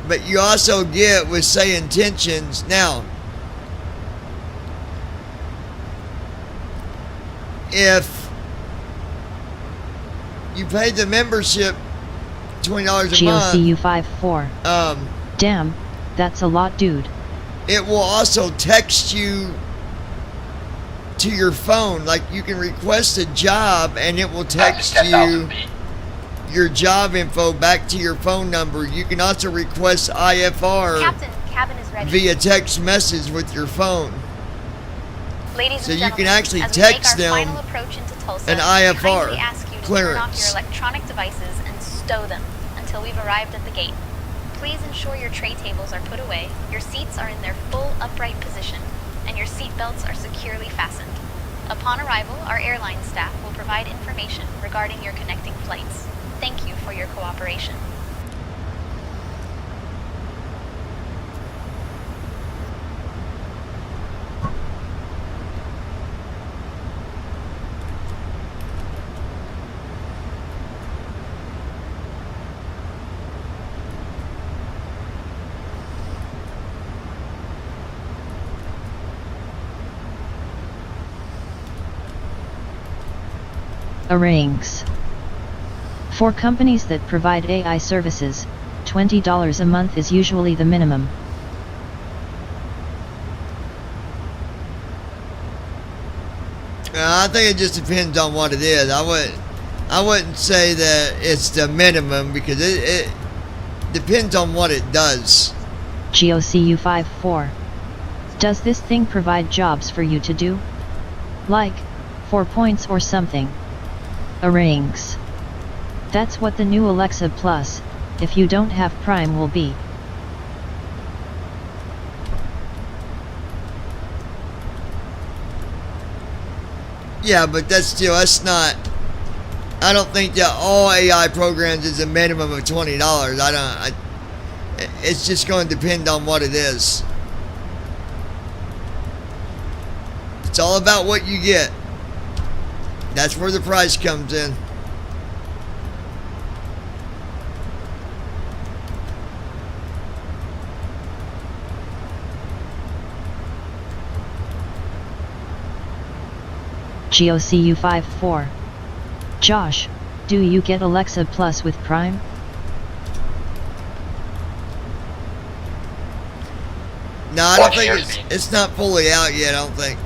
But you also get with say intentions now. If you pay the membership $20 a month, GOCU 54. Damn, that's a lot, dude. it will also text you to your phone. Like you can request a job and it will text you your job info back to your phone number. You can also request IFR Captain, cabin is ready. via text message with your phone. Ladies So and you gentlemen, can actually as we text make our them final approach into Tulsa, an we IFR kindly ask you to turn off your clearance. electronic devices and stow them until we've arrived at the gate. Please ensure your tray tables are put away, your seats are in their full upright position, and your seat belts are securely fastened. Upon arrival, our airline staff will provide information regarding your connecting flights. Thank you for your cooperation. Arranges. For companies that provide AI services, $20 a month is usually the minimum. I think it just depends on what it is. I wouldn't say that it's the minimum because it depends on what it does. GOCU 54. Does this thing provide jobs for you to do? Like, 4 points or something. Rings. That's what the new Alexa Plus, if you don't have Prime, will be. Yeah, but that's not. I don't think that all AI programs is a minimum of $20. It's just going to depend on what it is. It's all about what you get. That's where the price comes in. GOCU54. Josh, do you get Alexa Plus with Prime? No, I don't think it's not fully out yet, I don't think.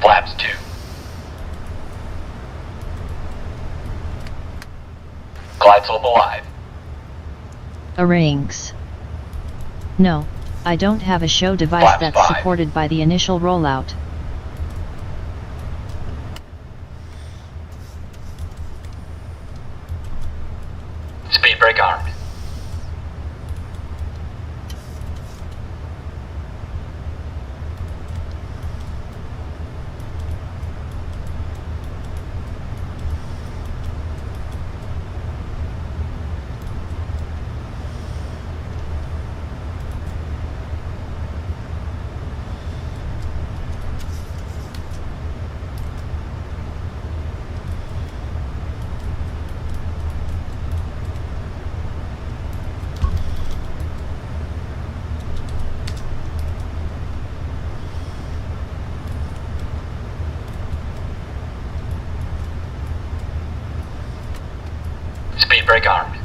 Flaps 2. Glide slope alive. Rings. No, I don't have a show device Flaps that's 5. supported by the initial rollout. Speed brake armed. Speed brake armed.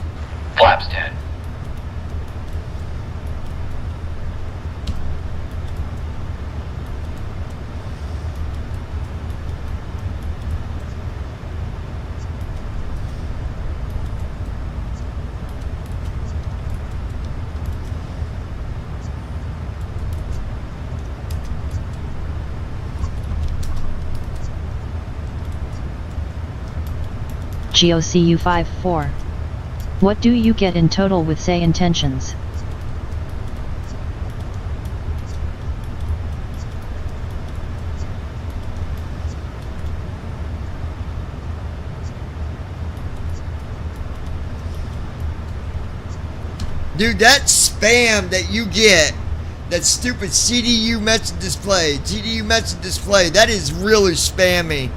Flaps 10. GOCU54. What do you get in total with say intentions? Dude, that spam that you get, that stupid CDU message display, that is really spammy.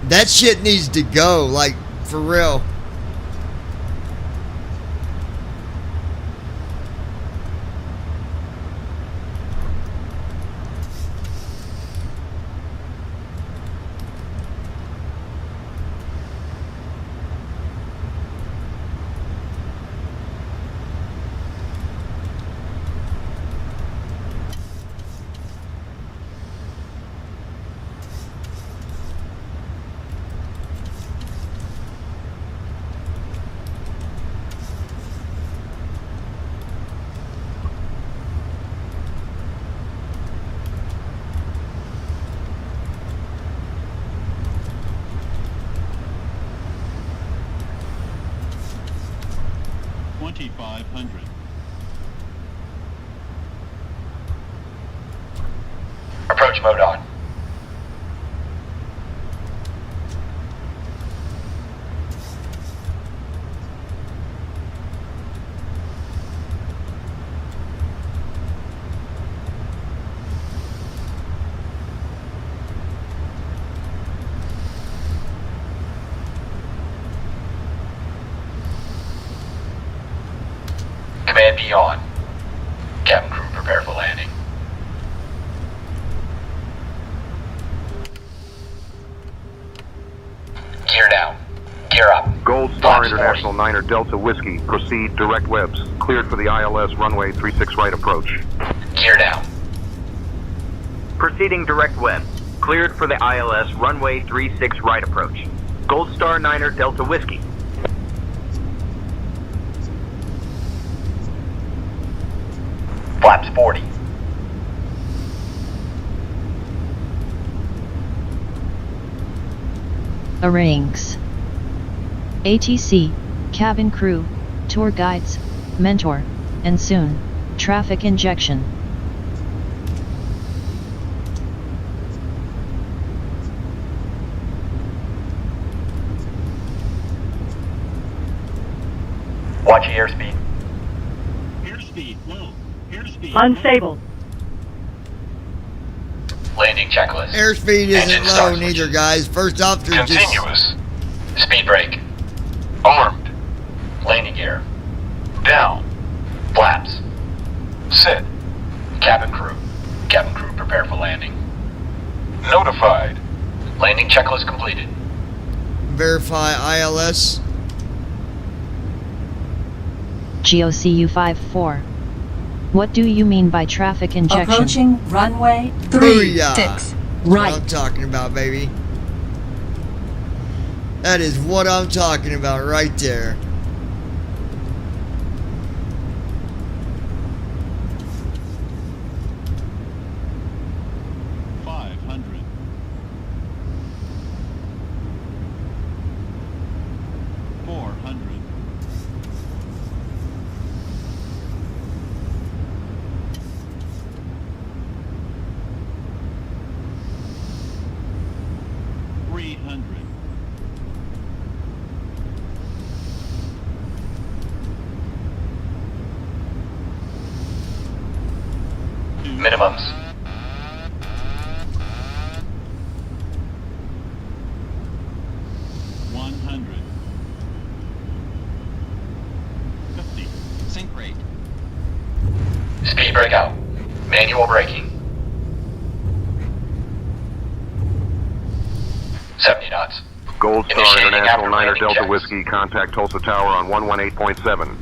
That shit needs to go, like, for real. Approach mode on. VIP on. Cabin crew prepare for landing. Gear down. Gear up. Gold Star Flaps International 9er Delta Whiskey. Proceed direct webs. Cleared for the ILS runway 36 right approach. Gear down. Proceeding direct web. Cleared for the ILS runway 36 right approach. Gold Star 9er Delta Whiskey. Flaps 40. Arranks. ATC, cabin crew, tour guides, mentor, and soon, traffic injection. Watch airspeed. Airspeed low. Airspeed Unstable. Landing checklist. Airspeed isn't Engine low start neither, guys. First off, they're just... Continuous. Speed brake. Armed. Landing gear. Down. Flaps. Set. Cabin crew. Cabin crew prepare for landing. Notified. Landing checklist completed. Verify ILS. GOCU-54. What do you mean by traffic injection? Approaching runway Booyah. 36. That's what Right. I'm talking about, baby. That is what I'm talking about right there. Minimums. sync rate. Speed brake out. Manual braking. 70 knots. Gold Star Initiating International after 9er landing Delta checks. Whiskey. Contact Tulsa Tower on 118.7.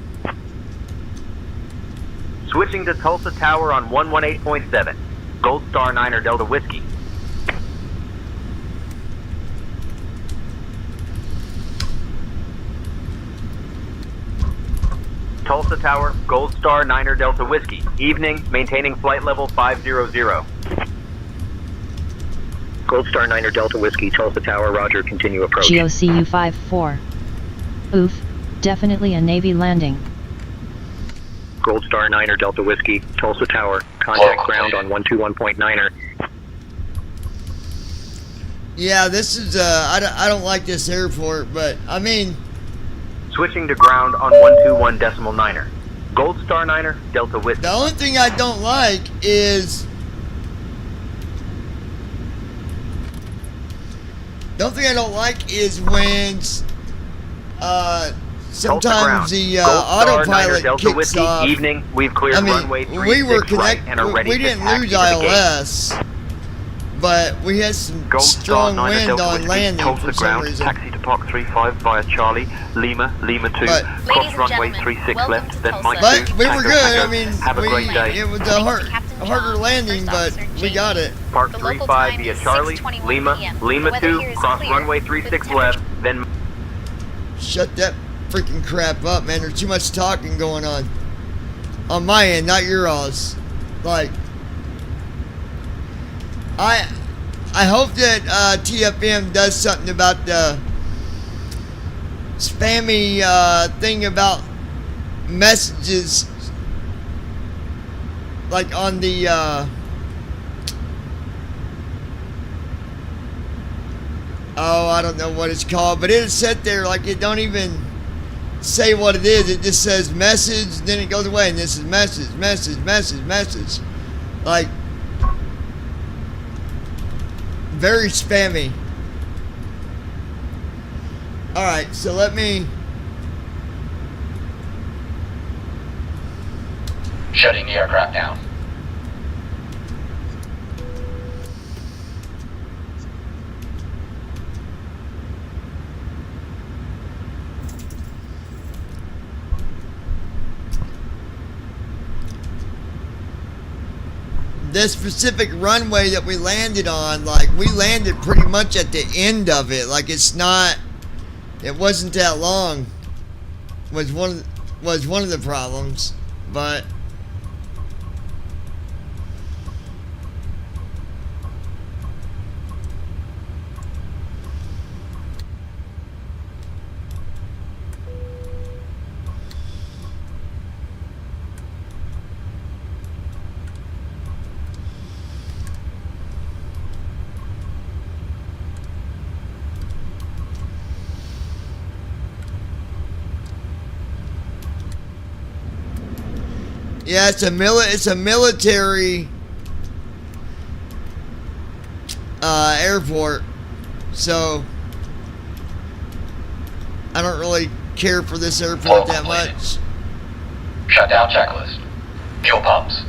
Switching to Tulsa Tower on 118.7. Gold Star 9er Delta Whiskey. Tulsa Tower, Gold Star 9er Delta Whiskey. Evening, maintaining flight level 500. Gold Star 9er Delta Whiskey, Tulsa Tower, roger, continue approach. GOCU-54. Oof, definitely a Navy landing. Gold Star 9er Delta Whiskey, Tulsa Tower, contact ground on 121.9er. Yeah, this is, I don't like this airport, but, I mean... Switching to ground on 121.9er. Gold Star 9er, Delta Whiskey. The only thing I don't like is... The only thing I don't like is when, sometimes the autopilot kicks Whiskey, off. Evening, we've cleared I mean, runway we were 36 right and are ready we to didn't taxi lose to the gate. ILS, but we had some Gold Star strong 9er wind Delta on Whiskey, landing Tulsa for some ground, reason. taxi to Park 35 via Charlie, Lima 2, But- cross runway 36 left, then Mike 2, But we were Tango, good. Tango. I mean, have a great day. it was a harder landing, but we got it. Park The local 35 time via is Charlie, 6:21 Lima, PM. Lima The weather 2, here is cross clear, runway with 36 temperature- left, then Shut that freaking crap up, man. There's too much talking going on my end, not your all's. Like, I hope that TFM does something about the spammy thing about messages, like on the oh, I don't know what it's called, but it'll sit there like it don't even say what it is. It just says message, then it goes away, and this is message, message, message, message. Like, very spammy. Alright, so let me... Shutting the aircraft down. This specific runway that we landed on, like, we landed pretty much at the end of it. Like, it wasn't that long. Was one of the problems, but yeah, it's a military airport, so I don't really care for this airport that much. Shutdown checklist. Fuel pumps.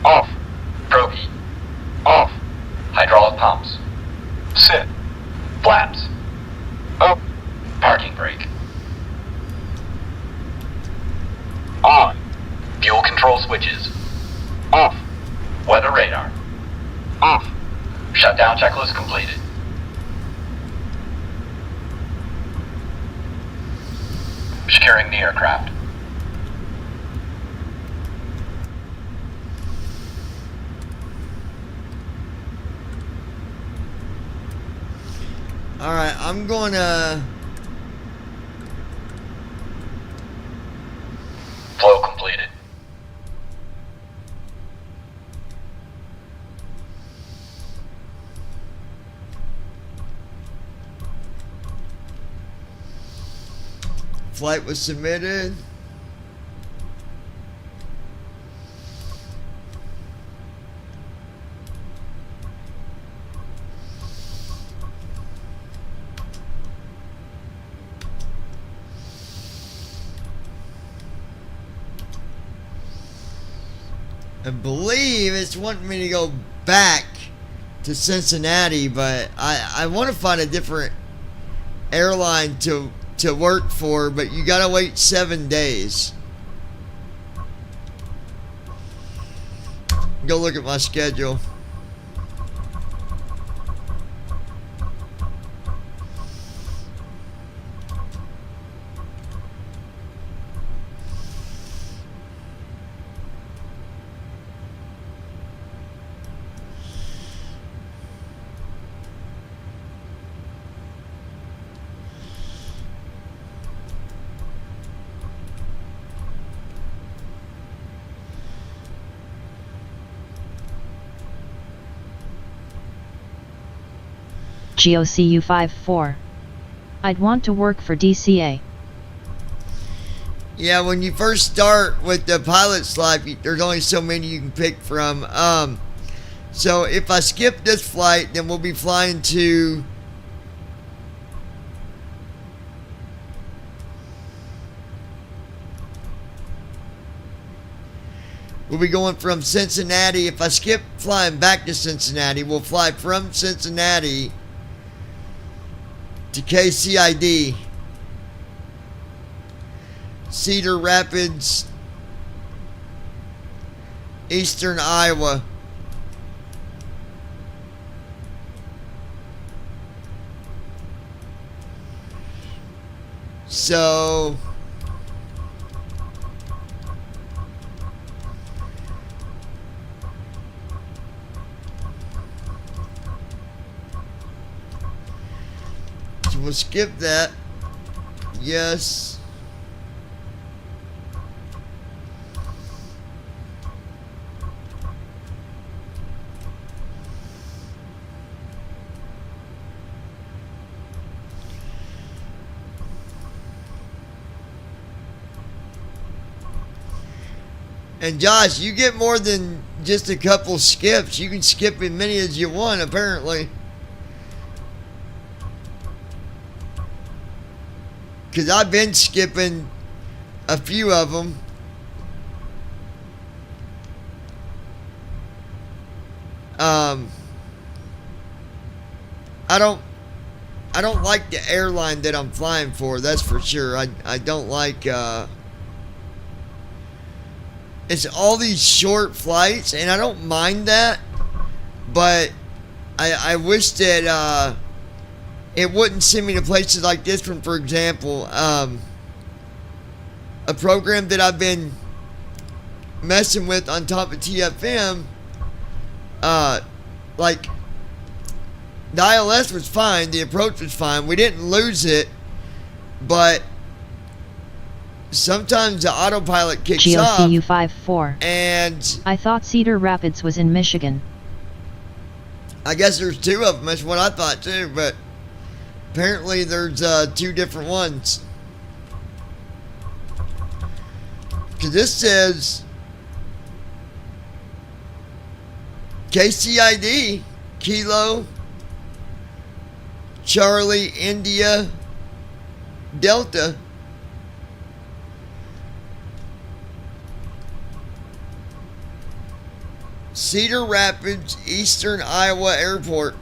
Off. Probe heat. Off. Hydraulic pumps. Sit. Flaps. Up. Parking brake. On. Fuel control switches. Off. Weather radar. Off. Shutdown checklist completed. Securing the aircraft. Alright, I'm gonna... Flow completed. Flight was submitted. I believe it's wanting me to go back to Cincinnati, but I want to find a different airline to work for, but you gotta wait 7 days. Go look at my schedule. GOCU54. I'd want to work for DCA. Yeah, when you first start with the pilot's life, there's only so many you can pick from. So if I skip this flight, then we'll be flying to... We'll be going from Cincinnati. If I skip flying back to Cincinnati, we'll fly from Cincinnati to KCID, Cedar Rapids, Eastern Iowa. So we'll skip that. Yes. And Josh, you get more than just a couple skips. You can skip as many as you want, apparently. Because I've been skipping a few of them. I don't like the airline that I'm flying for, that's for sure. I don't like it's all these short flights, and I don't mind that, but I wish that it wouldn't send me to places like this one. For example, a program that I've been messing with on top of TFM, like the ILS was fine, the approach was fine, we didn't lose it, but sometimes the autopilot kicks off. GOCU54. And I thought Cedar Rapids was in Michigan. I guess there's two of them. That's what I thought too, but apparently there's two different ones. Because this says KCID, Kilo, Charlie, India, Delta. Cedar Rapids, Eastern Iowa Airport.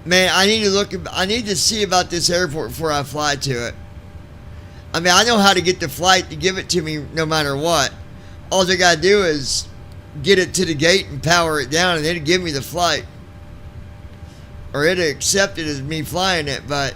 Man, I need to see about this airport before I fly to it. I mean, I know how to get the flight to give it to me no matter what. All I gotta do is get it to the gate and power it down, and it'll give me the flight. Or it'll accept it as me flying it, but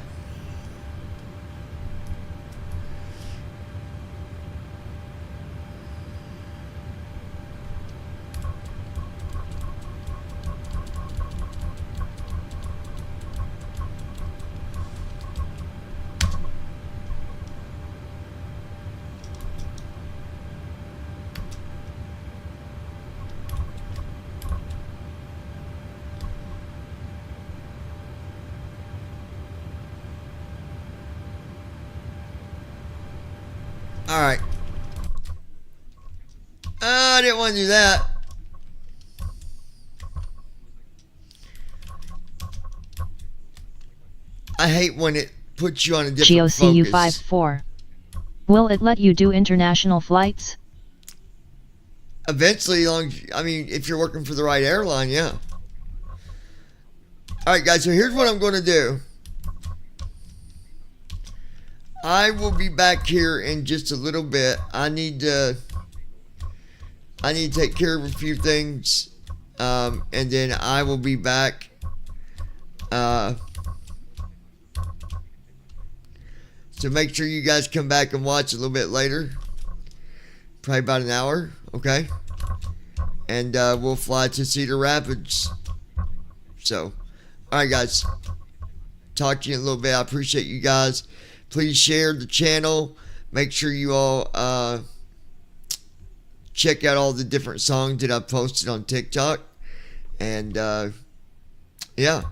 alright. I didn't want to do that. I hate when it puts you on a different focus. GOCU54. Will it let you do international flights? Eventually, if you're working for the right airline, yeah. Alright guys, so here's what I'm going to do. I will be back here in just a little bit. I need to take care of a few things, and then I will be back. So make sure you guys come back and watch a little bit later, probably about an hour, okay? And we'll fly to Cedar Rapids. So, all right, guys. Talk to you in a little bit. I appreciate you guys. Please share the channel. Make sure you all check out all the different songs that I've posted on TikTok. And yeah.